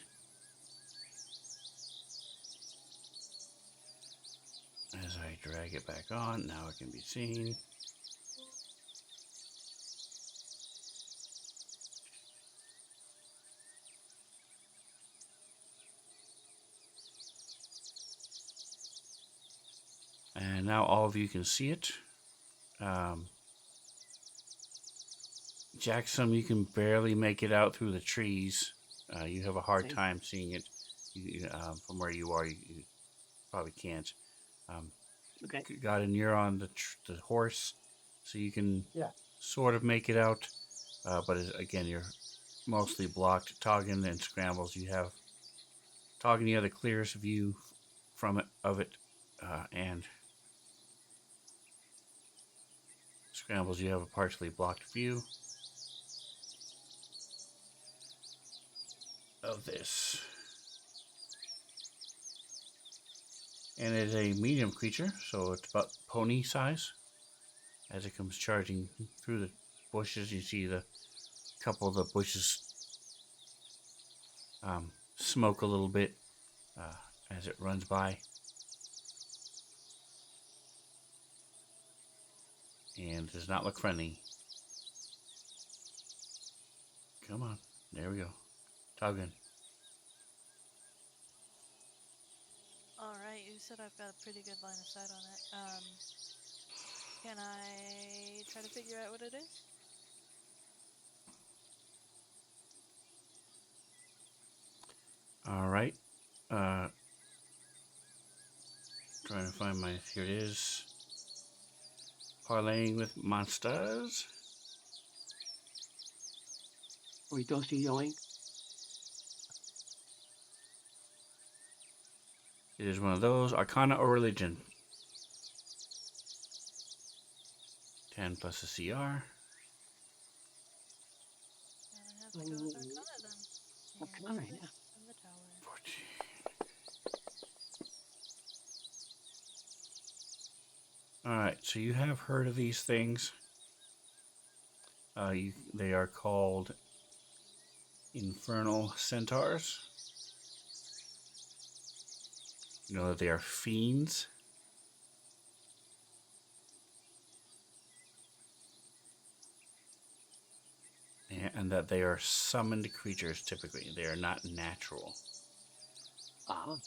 As I drag it back on, now it can be seen. And now all of you can see it. Jackson, you can barely make it out through the trees. You have a hard time seeing it. From where you are, you probably can't. Okay. God, and you're on the horse, so you can Yeah. sort of make it out. But again, you're mostly blocked. Toggin and Scrambles, you have Toggin, you have the clearest view from it and Scrambles, you have a partially blocked view of this. And it's a medium creature, so it's about pony size. As it comes charging through the bushes, you see the couple of the bushes smoke a little bit as it runs by. And does not look friendly. Come on. There we go. Toggin. Alright, you said I've got a pretty good line of sight on it. Can I try to figure out what it is? All right. Trying to find my. Here it is. Parlaying with monsters. We don't see going. It is one of those. Arcana or religion. 10 plus a CR. I have to go with Arcana then. And Arcana, six yeah. in the tower. 14. Alright, so you have heard of these things. They are called infernal centaurs. You know that they are fiends. And that they are summoned creatures typically. They are not natural. Ah,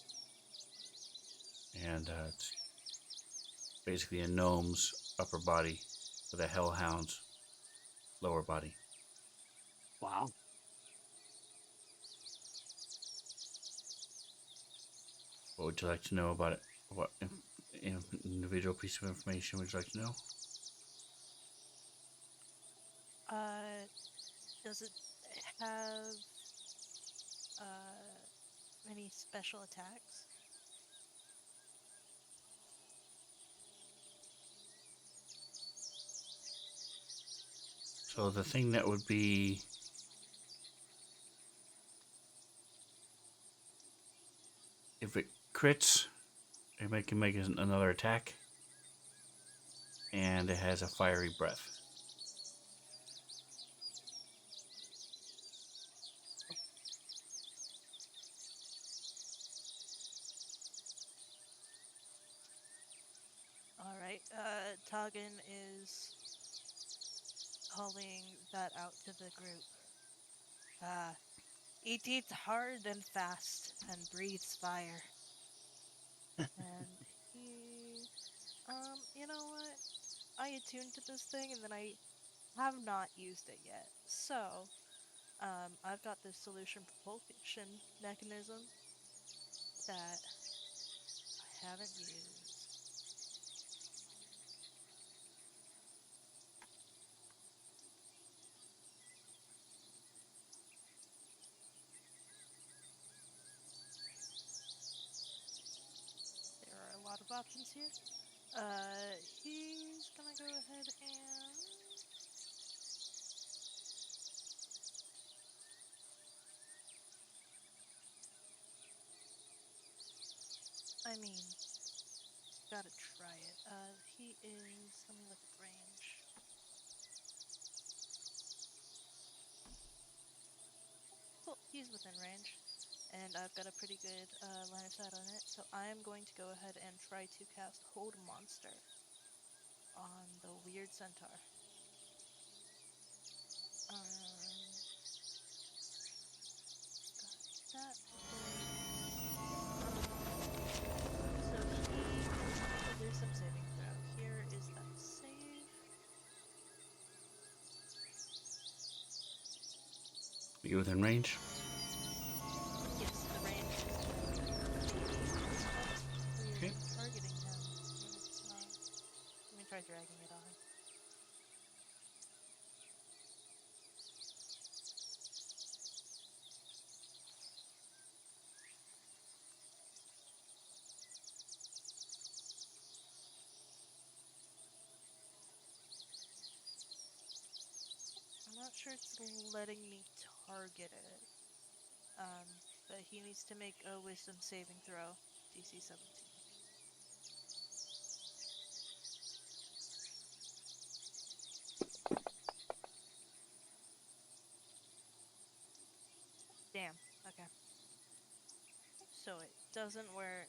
And it's basically a gnome's upper body with a hellhound's lower body. wow. What would you like to know about it? What individual piece of information would you like to know? Does it have any special attacks? So the thing that would be if it crits, it can make another attack, and it has a fiery breath. Alright, Toggin is calling that out to the group. It eats hard and fast and breathes fire. And he, you know what? I attuned to this thing and then I have not used it yet. So, I've got this solution propulsion mechanism that I haven't used. There are a lot of options here. He's gonna go ahead and... I mean, gotta try it. He is... Let me look at range. Cool, he's within range. And I've got a pretty good line of sight on it, so I am going to go ahead and try to cast Hold Monster on the weird centaur. Got that. So he will do some saving throw. Here is that save. Are you within range? Yes, the range is weird. Okay. I'm targeting him, and it's not. Let me try dragging it on. I'm not sure it's letting me target it. But he needs to make a wisdom saving throw, DC 17. Damn, okay. So it doesn't work.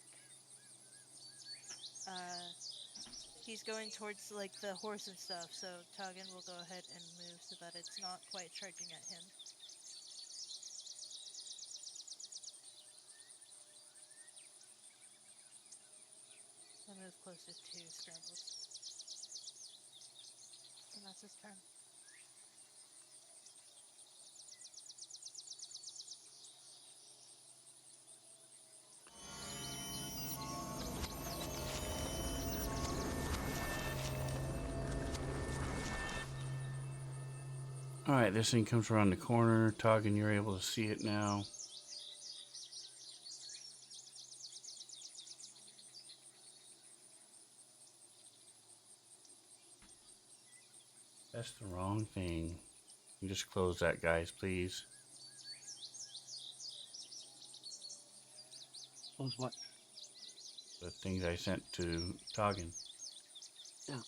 He's going towards like the horse and stuff, so Toggin will go ahead and move so that it's not quite charging at him. I'll move closer to Scrambles. And that's his turn. Alright, this thing comes around the corner. Toggin, you're able to see it now. That's the wrong thing. You just close that, guys, please. Close what? The things I sent to Toggin. Yeah.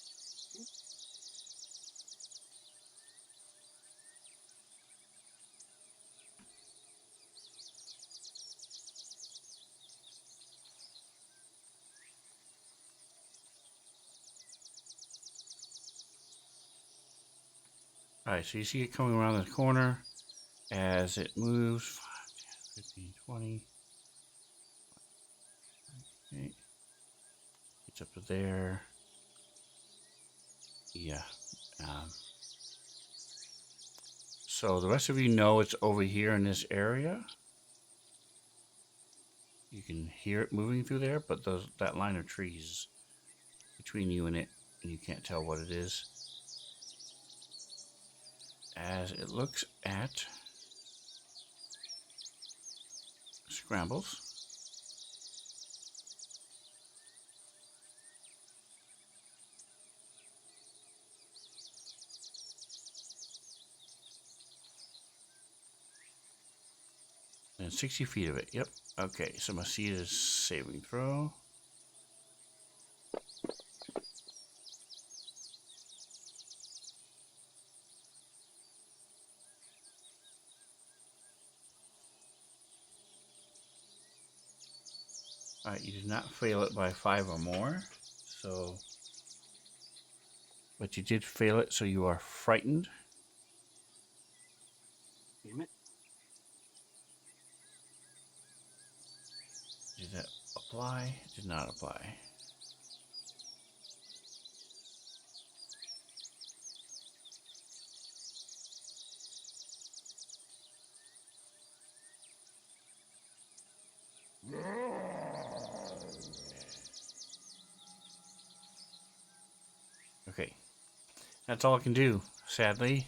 Alright, so you see it coming around the corner as it moves. 5, 10, 15, 20. Okay. It's up to there. Yeah. So the rest of you know it's over here in this area. You can hear it moving through there, but that line of trees between you and it, and you can't tell what it is. As it looks at Scrambles. And 60 feet of it. Yep. Okay, so my seed is saving throw. Alright, you did not fail it by 5 or more. So, but you did fail it, so you are frightened. Damn it. Did that apply? It did not apply. Okay. That's all I can do, sadly.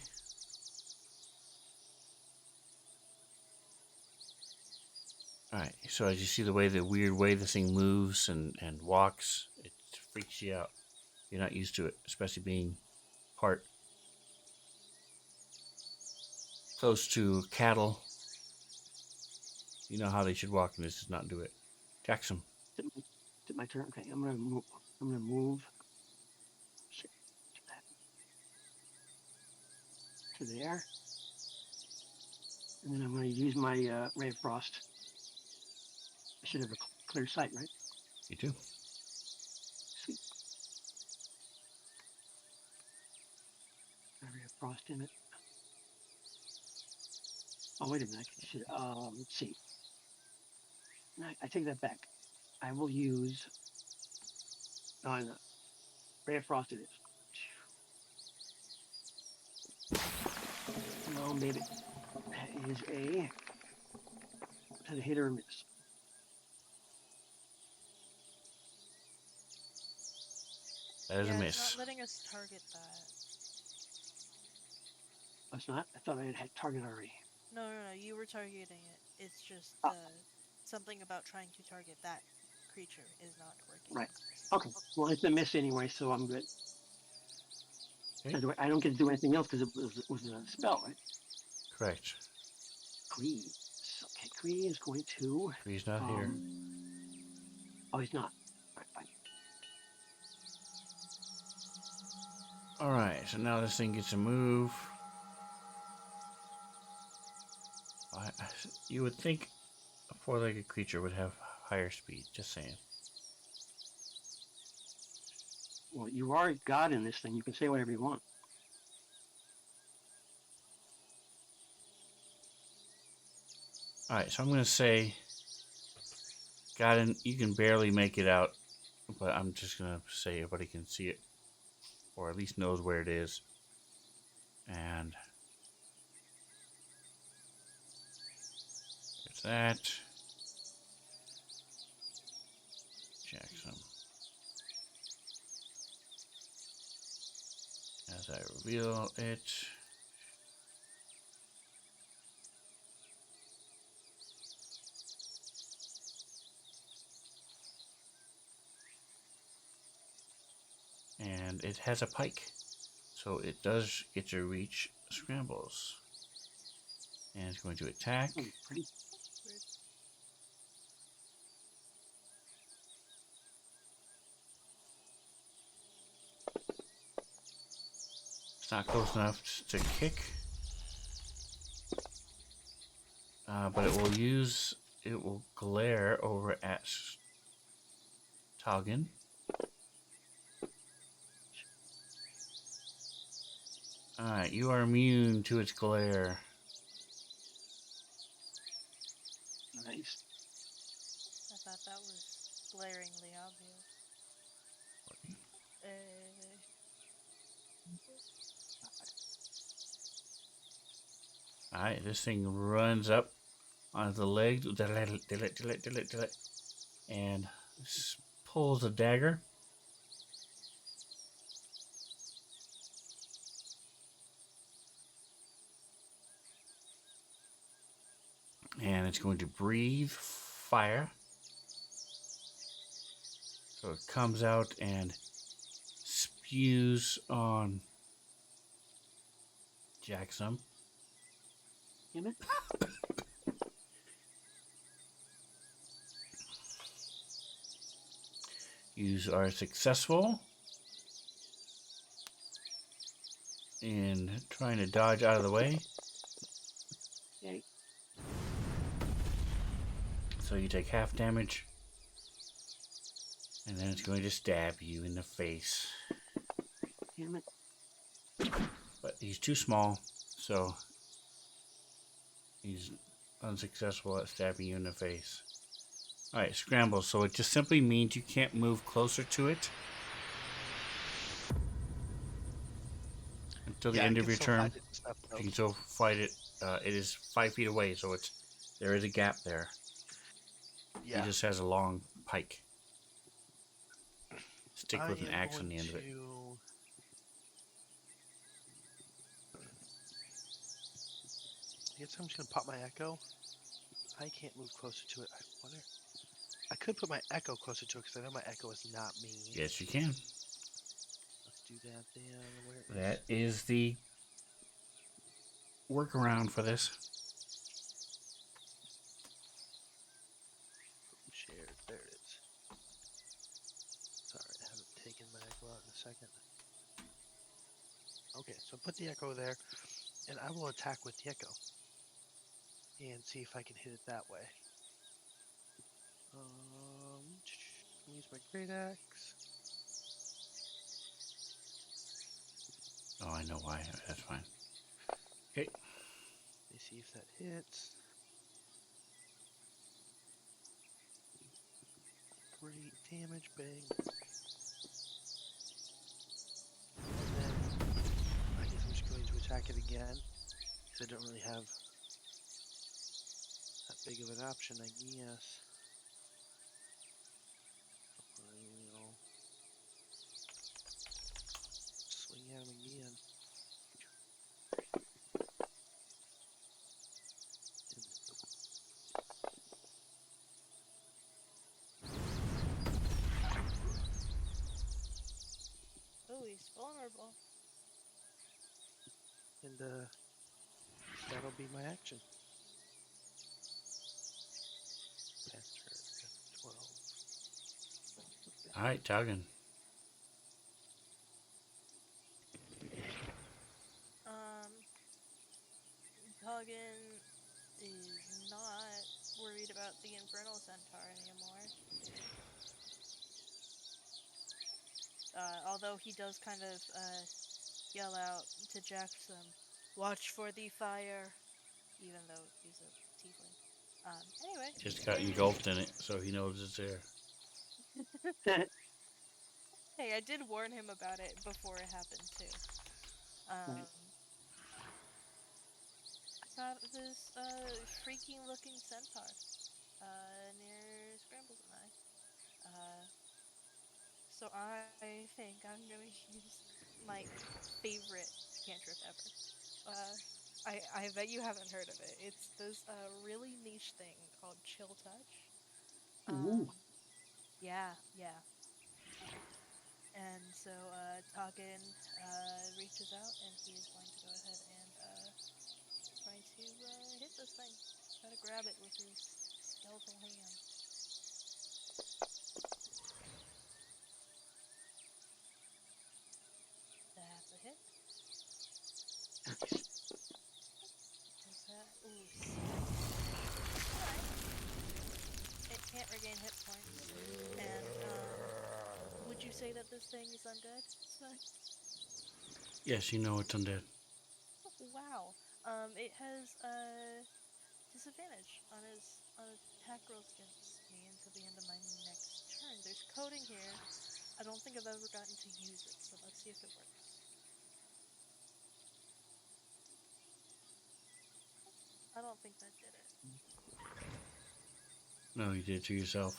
Alright, so as you see the weird way this thing moves and walks, it freaks you out. You're not used to it, especially being part close to cattle. You know how they should walk, and this does not do it. Jackson. Is it my turn? Okay, I'm gonna move. To there, and then I'm gonna use my ray of frost. I should have a clear sight, right? You too. Sweet. I have frost in it. Oh wait a minute. I should. Let's see. No, I take that back. I will use. No, no. Ray of frost it is. No, maybe that is a hit or a miss. That is a It's miss. not letting us target that. Oh, it's not? I thought I had target already. No, you were targeting it. It's just something about trying to target that creature is not working. Right. Okay. Well, it's a miss anyway, so I'm good. Okay. I don't get to do anything else because it was a spell, right? Correct. Kree. Okay, Kree is going to. He's not here. Oh, he's not. All right, fine. Alright, so now this thing gets a move. You would think a four-legged creature would have higher speed, just saying. Well, you are God in this thing. You can say whatever you want. Alright, so I'm going to say, God, you can barely make it out, but I'm just going to say everybody can see it, or at least knows where it is. And there's that. Jackson. As I reveal it. And it has a pike. So it does get to reach Scrambles. And it's going to attack. Oh, pretty. Rude. It's not close enough to kick. But it will glare over at Toggin. Alright, you are immune to its glare. Nice. I thought that was glaringly obvious. Alright, this thing runs up onto the leg and pulls a dagger. And it's going to breathe fire. So it comes out and spews on Jackson. Damn it. You are successful in trying to dodge out of the way. Yay. So you take half damage. And then it's going to stab you in the face. Damn it. But he's too small, so he's unsuccessful at stabbing you in the face. Alright, Scramble. So it just simply means you can't move closer to it until the Yeah, I end of can your still turn. hide it and stuff, though. You can still fight it. It is 5 feet away, so there is a gap there. Yeah. He just has a long pike. Stick with an I am axe on going the end of it. to- I guess I'm just gonna pop my echo. I can't move closer to it. I wonder. I could put my echo closer to it because I know my echo is not me. Yes, you can. Let's do that then. Where That is the workaround for this. shared? There it is. Sorry, I haven't taken my echo out in a second. Okay, so put the echo there, and I will attack with the echo and see if I can hit it that way. Use my great axe. Oh, I know why. That's fine. Okay. Let me see if that hits. Great damage, bang. And then I guess I'm just going to attack it again because I don't really have that big of an option, I guess. I'll swing at him again. Oh, he's vulnerable. And that'll be my action. Past her at 12. All right, Toggin. Hagen is not worried about the Infernal Centaur anymore. Although he does kind of yell out to Jackson, "Watch for the fire," even though he's a tiefling. Anyway. Just got engulfed in it, so he knows it's there. Hey, I did warn him about it before it happened too. I thought it was a freaky looking centaur near Scrambles and I. So I think I'm gonna use my favorite cantrip ever. I bet you haven't heard of it. It's this really niche thing called Chill Touch. Ooh. Yeah. And so Toggin reaches out and he is going to go ahead and try to hit this thing. Try to grab it with his skeletal hand. That's a hit. Is that? Ooh, 6. Alright. It can't regain hit points. And would you say that this thing is undead, Sven? Yes, you know it's undead. Wow. It has disadvantage on attack rolls against me until the end of my next turn. There's coding here. I don't think I've ever gotten to use it, so let's see if it works. I don't think that did it. No, you did it to yourself.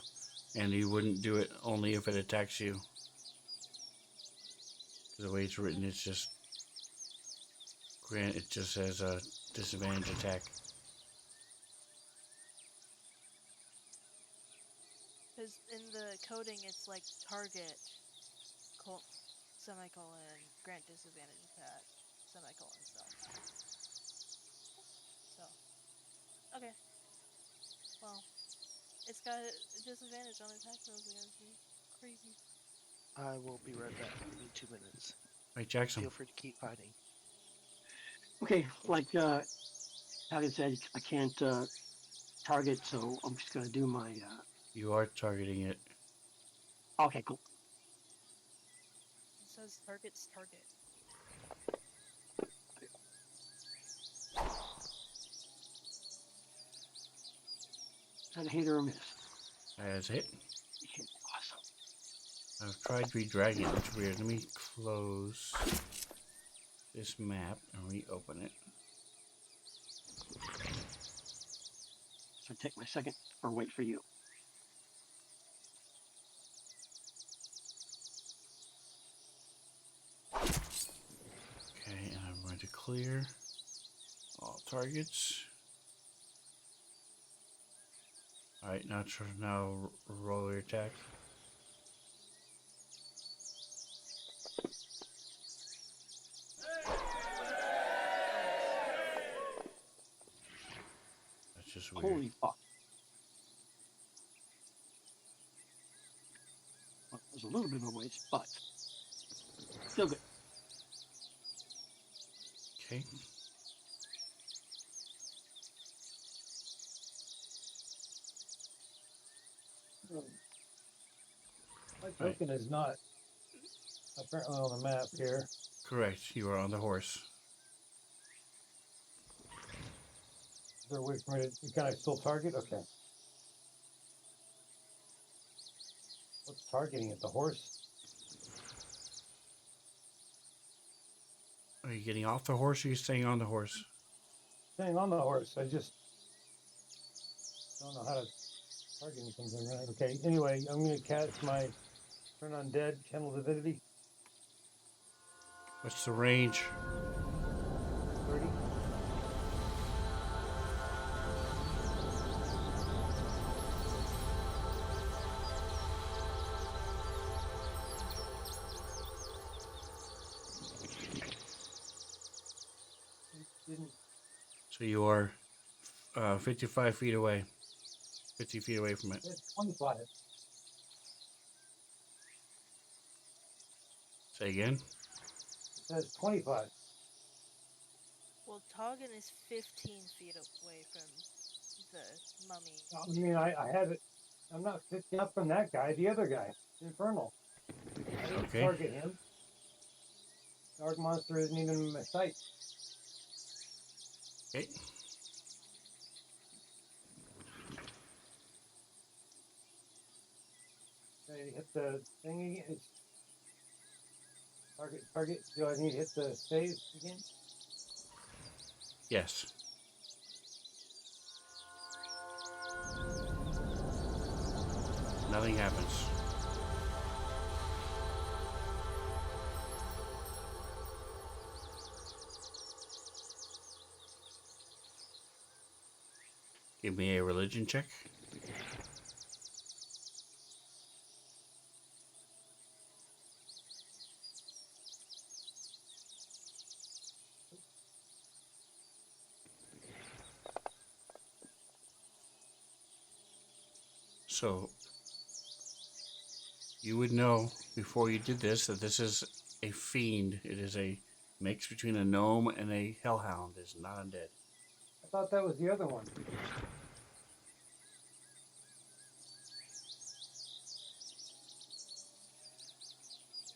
And you wouldn't do it only if it attacks you. The way it's written, it's just it just says a disadvantage attack. Because in the coding, it's like target, semicolon, grant disadvantage attack, semicolon, so. Okay. Well, it's got a disadvantage on attack rolls against me. Crazy. I will be right back. Give me 2 minutes. Right, Jackson. Feel free to keep fighting. Okay, like Hagen said, I can't target, so I'm just gonna do my. You are targeting it. Okay, cool. It says target's target. Is that a hit or a miss? That's it. Hit. Awesome. I've tried redragging it. It's weird. Let me close this map and reopen it. So take my second, or wait for you. Okay, and I'm going to clear all targets. Alright, now roll your attack. That's just weird. Holy fuck. Well, there's a little bit of a waste, but still good. Okay. My token is not apparently on the map here. Correct. You are on the horse. Is there a way for me to, can I still target? Okay. What's targeting it? The horse? Are you getting off the horse or are you staying on the horse? Staying on the horse. I just don't know how to target anything from there. Okay, anyway, I'm going to cast my Turn Undead, Channel Divinity, What's the range? 30. Didn't So you are 55 feet away. 50 feet away from it. it's 25. It Say again? says 25. Well, Toggin is 15 feet away from the mummy. I mean, I have it. I'm not 50 up from that guy. The other guy, Infernal. I didn't Okay. target him. Dark monster isn't even in my sight. Okay. Can I hit the thing again? It's target. Do I need to hit the save again? Yes. Nothing happens. Give me a religion check. So you would know before you did this that this is a fiend. It is a mix between a gnome and a hellhound. It's not undead. I thought that was the other one.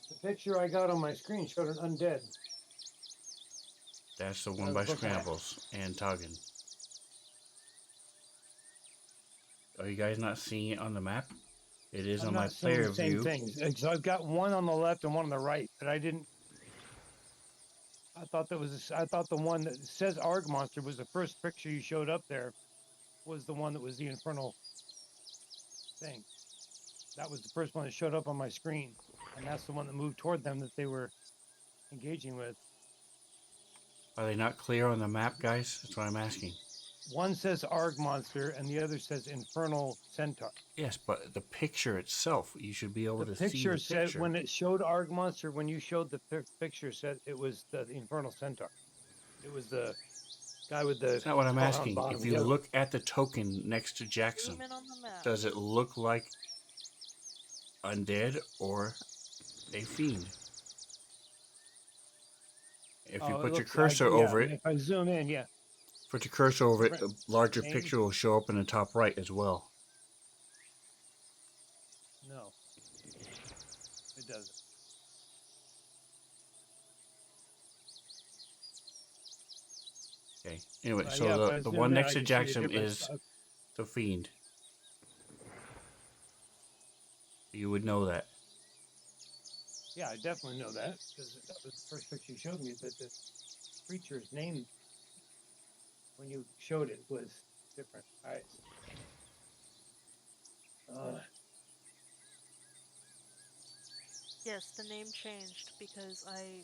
The picture I got on my screen showed an undead. That's the I one by was looking at. Scrambles and Toggin. Are you guys not seeing it on the map? It is I'm on my not seeing player the same view. things. So I've got one on the left and one on the right, but I didn't. I thought that was. I thought the one that says Arg Monster was the first picture you showed up there. Was the one that was the infernal thing. That was the first one that showed up on my screen, and that's the one that moved toward them that they were engaging with. Are they not clear on the map, guys? That's what I'm asking. One says Arg Monster, and the other says Infernal Centaur. Yes, but the picture itself, you should be able The to see picture the said picture. when it showed Arg Monster, when you showed the picture, said it was the Infernal Centaur. It was the guy with the. That's not what I'm hellhound asking. bottom. If you look at the token next to Jackson, Zoom in on the map. does it look like undead or a fiend? If you Oh, it put your looks like- cursor yeah, over it, If I zoom in, yeah. put your cursor over it, Different the larger name. picture will show up in the top right as well. No, it doesn't. Okay. Anyway, so Yeah, if I the zoom one in, next I to can see the Jackson difference. is the fiend. You would know that. Yeah, I definitely know that because that was the first picture you showed me. But the creature's name, when you showed it, was different. All right. Yes, the name changed because I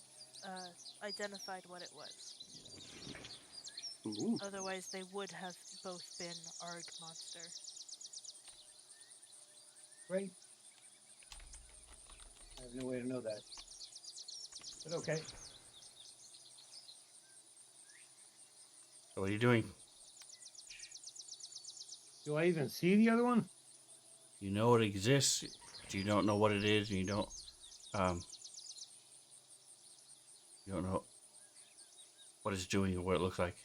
identified what it was. Ooh. Otherwise, they would have both been Arg Monster. Great. I have no way to know that. But okay. So what are you doing? Do I even see the other one? You know it exists. You don't know what it is, and you don't know what it's doing or what it looks like.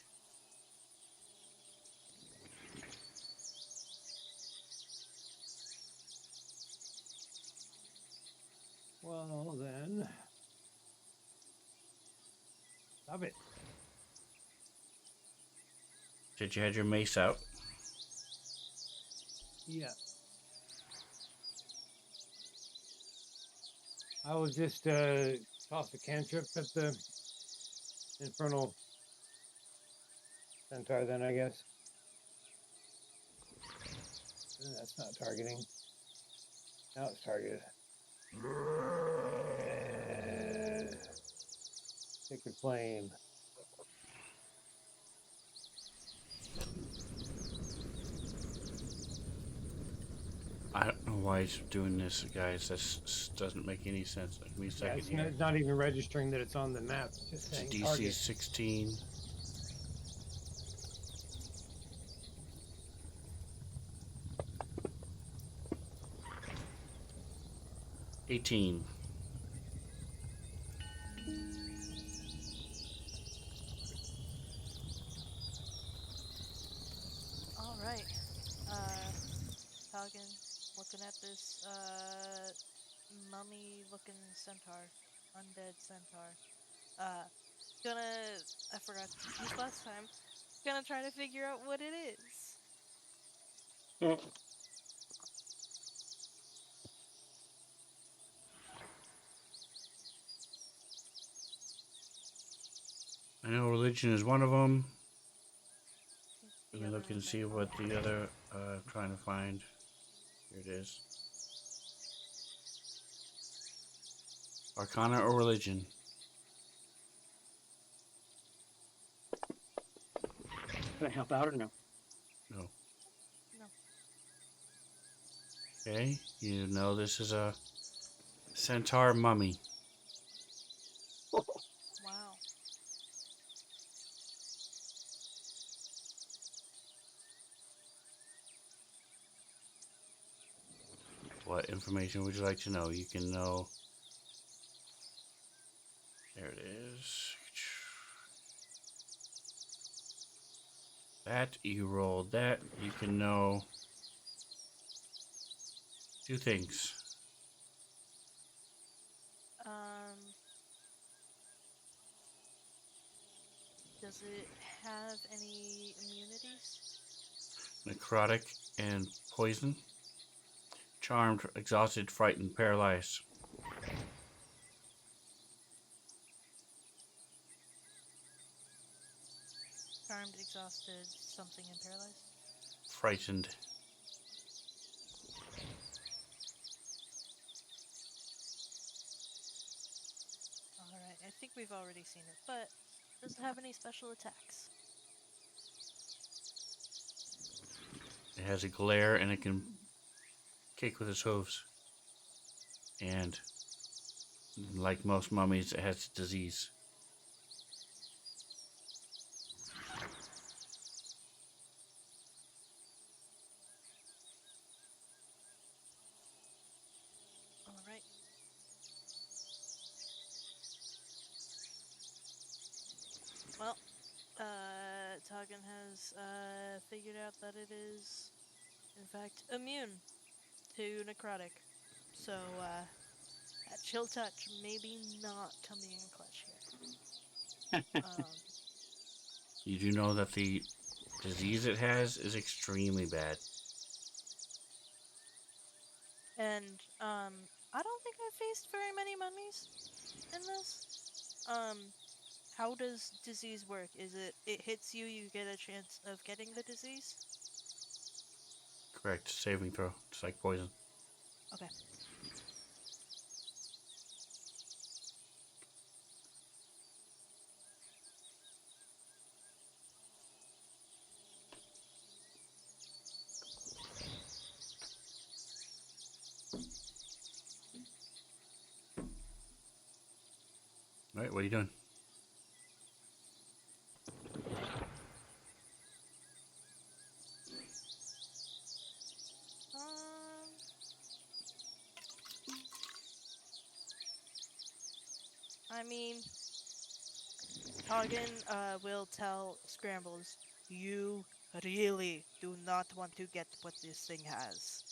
Well, then. Stop it. Did you had your mace out? Yeah. I will just toss a cantrip at the Infernal Centaur then, I guess. That's not targeting. Now it's targeted. Sacred Flame. I don't know why it's doing this, guys. This doesn't make any sense. Give me a Yeah, second it's here. not even registering that it's on the map. It's just saying It's DC target. 16. $18. All right. Falcon, looking at this mummy-looking centaur, undead centaur. I forgot to use last time. Gonna try to figure out what it is. Mm. I know religion is one of them. The Let me other look and one see might what not. the other trying to find. Here it is. Arcana or religion? Can I help out or no? No. No. Okay, you know this is a centaur mummy. Wow. What information would you like to know? You can know. There it is. That, you rolled that. You can know 2 things. Does it have any immunities? Necrotic and poison. Charmed, exhausted, frightened, paralyzed. Charmed, exhausted, something, and paralyzed? Frightened. Alright, I think we've already seen it, but does it have any special attacks? It has a glare and it can kick with its hooves. And like most mummies, it has disease. Alright. Well, Toggin has figured out that it is, in fact, immune to necrotic. So, that chill touch maybe not coming in clutch here. You do know that the disease it has is extremely bad. And I don't think I've faced very many mummies in this. How does disease work? Is it hits you, you get a chance of getting the disease? Correct. Saving throw. It's like poison. Okay. Right, what are you doing? I mean, Toggin will tell Scrambles, you really do not want to get what this thing has.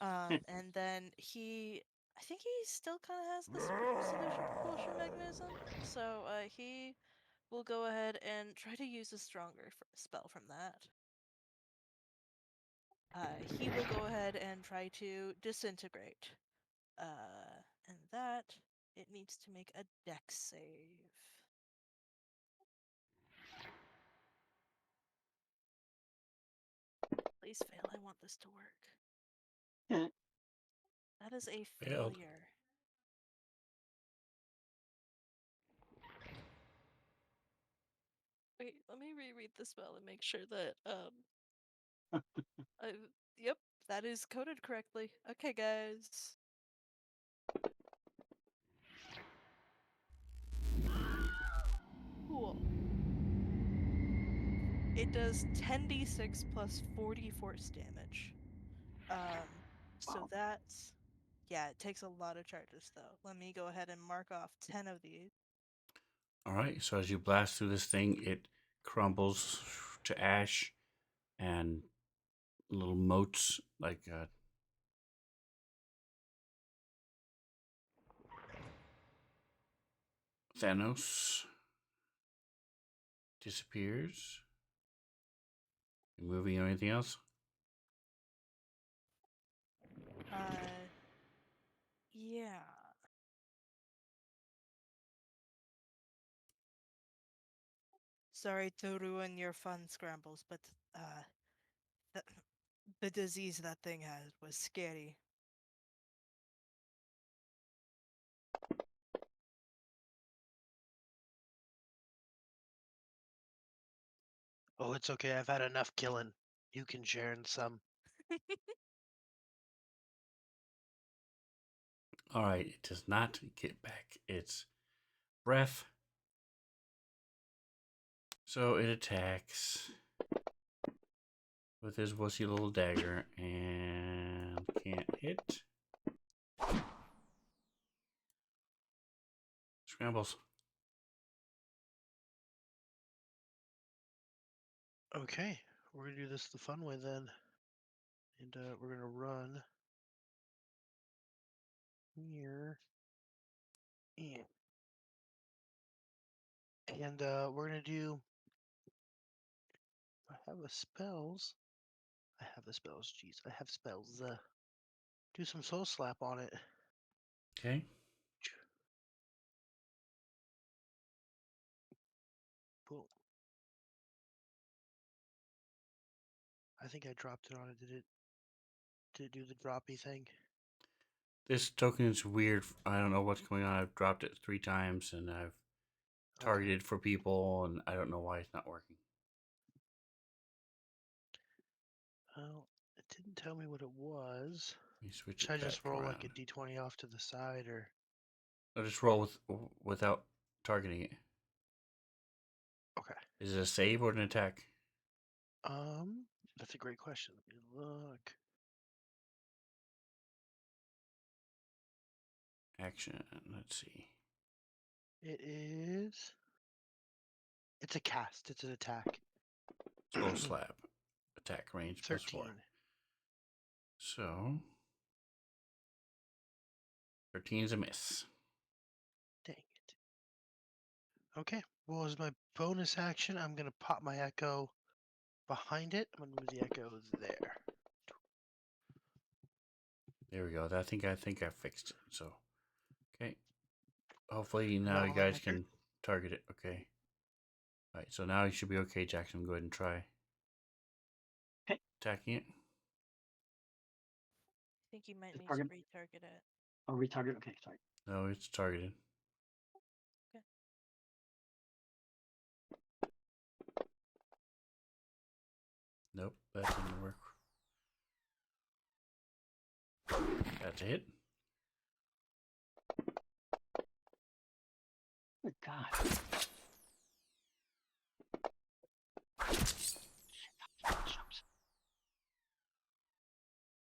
And then I think he still kind of has the solution propulsion mechanism, so he will go ahead and try to use a stronger spell from that. He will go ahead and try to disintegrate. And that, it needs to make a dex save. Please fail, I want this to work. That is a Failed. failure. Wait, let me reread the spell and make sure that yep, that is coded correctly. Okay, guys. Cool. It does 10d6 plus 40 force damage. So that's, yeah, it takes a lot of charges though. Let me go ahead and mark off 10 of these. Alright, so as you blast through this thing, it crumbles to ash and little motes like Thanos disappears. You moving or anything else? Yeah. Sorry to ruin your fun, Scrambles, but the, the disease that thing had was scary. Oh, it's okay. I've had enough killing. You can share in some. Alright, it does not get back its breath. So it attacks with his wussy little dagger and one can't hit. Scrambles. Okay, we're gonna do this the fun way then, and we're gonna run here, and we're gonna do. I have the spells. I have the spells. Jeez, I have spells. Do some soul slap on it. Okay. Boom. I think I dropped it on it. Did it do the droppy thing? This token is weird. I don't know what's going on. I've dropped it 3 times and I've targeted for people, and I don't know why it's not working. Well, it didn't tell me what it was. Let me switch Should it I just back roll around. like a d20 off to the side, or? I'll just roll without targeting it. Okay. Is it a save or an attack? That's a great question. Let me look. Action. Let's see. It is. It's a cast. It's an attack. Soul slap. Attack range 13. +4. So 13 is a miss. Dang it. Okay. Well, as my bonus action, I'm gonna pop my echo behind it. I'm gonna move the echo there. There we go. I think I fixed it. So okay. Hopefully now Now you will I guys make can target it. Okay. All right. So now you should be okay, Jackson. Go ahead and try Okay. attacking it. I think you might Is need target- to retarget it. Oh, retarget. Okay, sorry. No, it's targeted. Okay. Nope, that didn't work. That's a hit. Good God.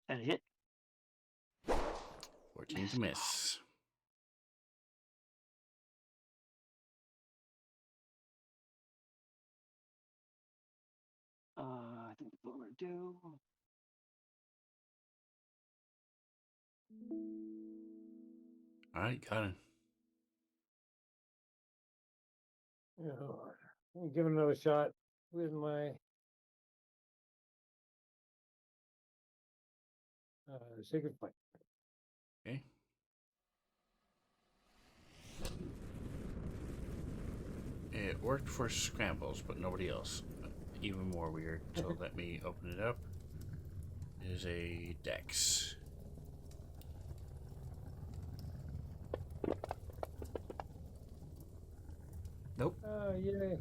That a hit? 14's a miss. I think that's what we're gonna do. All right, got it. Oh, let me give it another shot with my sacred flame. Okay. It worked for scrambles, but nobody else. Even more weird. So let me open it up. It is a dex. Nope. Oh, yay.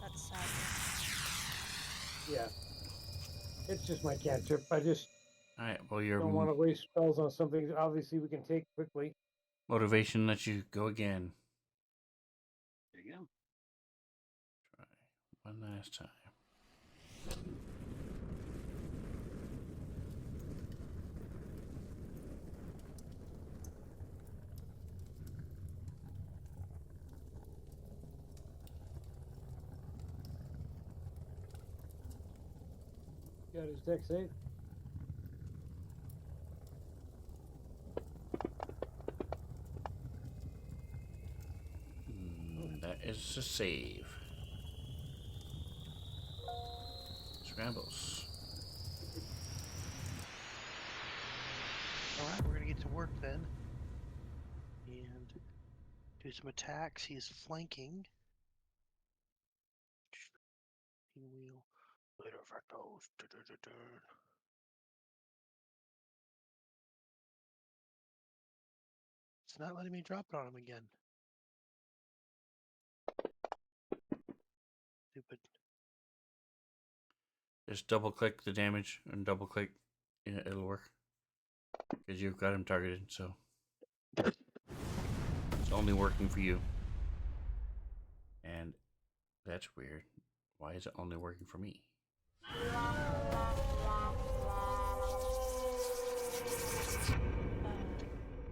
That's sad. Yeah. It's just my cantrip. I just All right. Well, your don't want to waste spells on something that obviously we can take quickly. motivation lets you go again. There you go. Try one last time. Got his deck save. That is a save. Scrambles. All right, we're gonna get to work then, and do some attacks. He is flanking. Pinwheel. Later effectos. It's not letting me drop it on him again. Stupid. Just double click the damage and double click. Yeah, it'll work. Because you've got him targeted, so it's only working for you. That's weird. Why is it only working for me?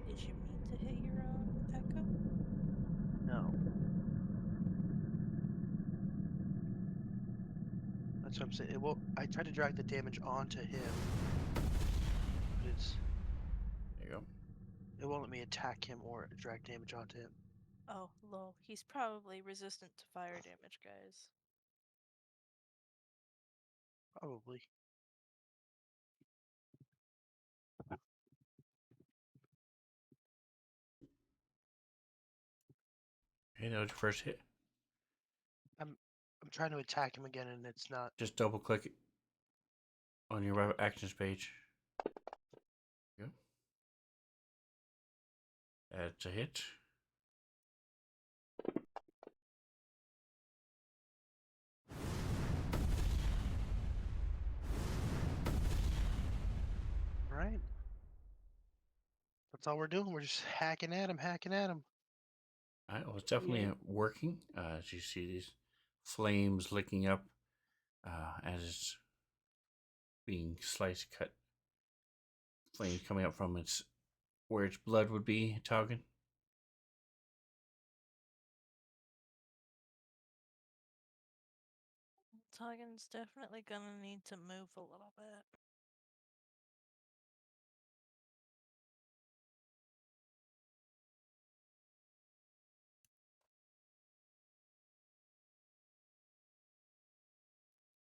Did you mean to hit your own echo? No. That's what I'm saying. It will. I tried to drag the damage onto him, but There you go. it won't let me attack him or drag damage onto him. Oh, lol. He's probably resistant to fire damage, guys. Probably. Hey, that was your first hit. I'm trying to attack him again, and it's not. Just double click it on your actions page. There you go. That's a hit. All right. That's all we're doing. We're just hacking at him, hacking at him. All right, well, it's definitely Yeah. working. As you see these flames licking up as it's being sliced, cut. Flames coming up from its where its blood would be, Toggin. Toggen's definitely gonna need to move a little bit.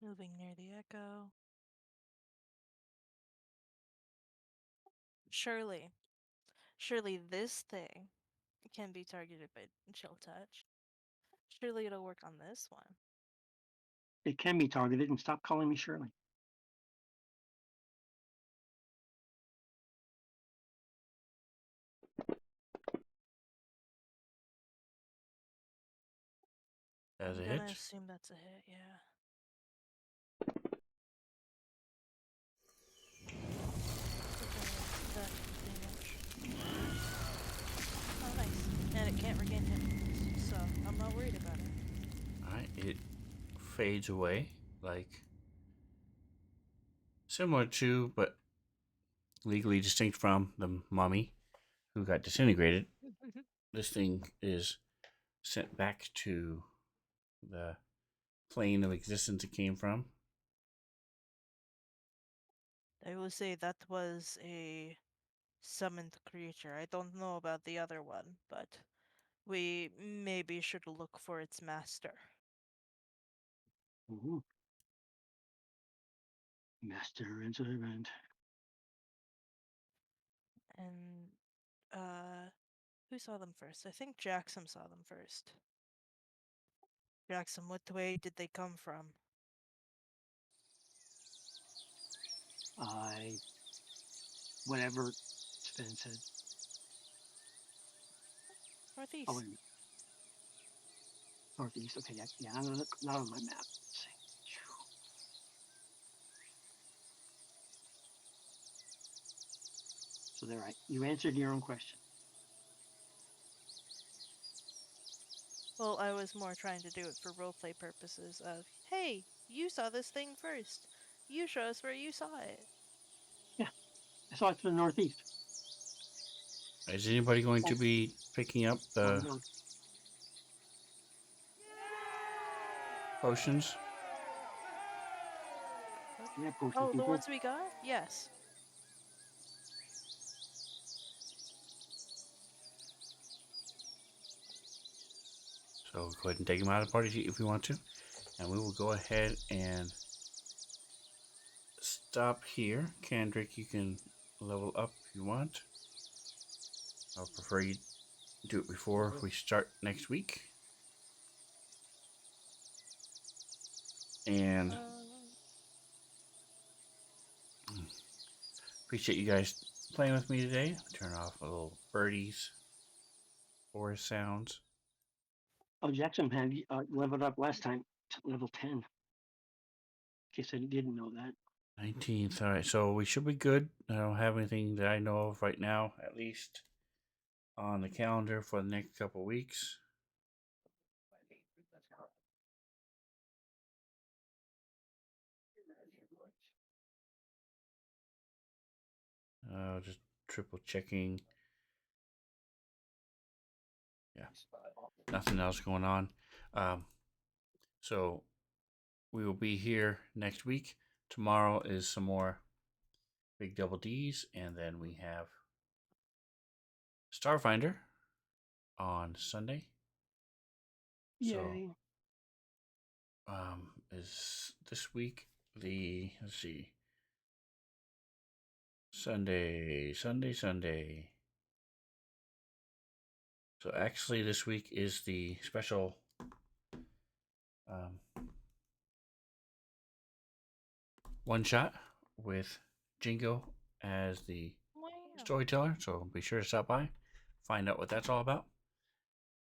Moving near the echo. Surely this thing can be targeted by chill touch. Surely it'll work on this one. It can be targeted, and stop calling me Shirley. As a I'm hit. gonna assume that's a hit, yeah. That damage. Oh, nice. And it can't regain hit points, so I'm not worried about it. Alright, it fades away, like similar to, but legally distinct from the mummy who got disintegrated. This thing is sent back to the plane of existence it came from. I will say that was a summoned creature. I don't know about the other one, but we maybe should look for its master. Ooh. Master and servant. And who saw them first? I think Jackson saw them first. Jackson, what way did they come from? Whatever Sven said. Northeast. Oh, wait a minute. Northeast. Okay, yeah, I'm gonna look, not on my map. Let's see. So there, you answered your own question. Well, I was more trying to do it for roleplay purposes of, hey, you saw this thing first. You show us where you saw it. I saw it to the northeast. Is anybody going to be picking up the potions? Yeah, potion Oh, the people. ones we got? Yes. So go ahead and take them out of the party sheet if you want to. And we will go ahead and stop here. Kendrick, you can level up if you want. I'll prefer you do it before we start next week. And appreciate you guys playing with me today. Turn off a little birdies, forest sounds. Oh, Jackson had leveled up last time to level 10. In case I didn't know that. 19th. All right, so we should be good. I don't have anything that I know of right now, at least on the calendar for the next couple weeks. just triple checking. Yeah, nothing else going on. So we will be here next week. Tomorrow is some more big double D's, and then we have Starfinder on Sunday. Yay. So, is this week the, let's see, Sunday. So actually, this week is the special one shot with Jingo as the Wow. storyteller. So be sure to stop by, find out what that's all about.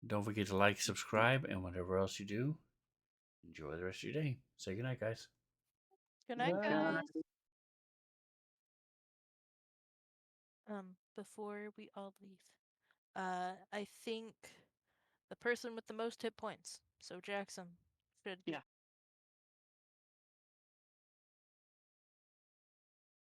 Don't forget to like, subscribe, and whatever else you do, enjoy the rest of your day. Say goodnight, guys. Good night, Uh, guys. Before we all leave, I think the person with the most hit points, so Jackson, should Yeah.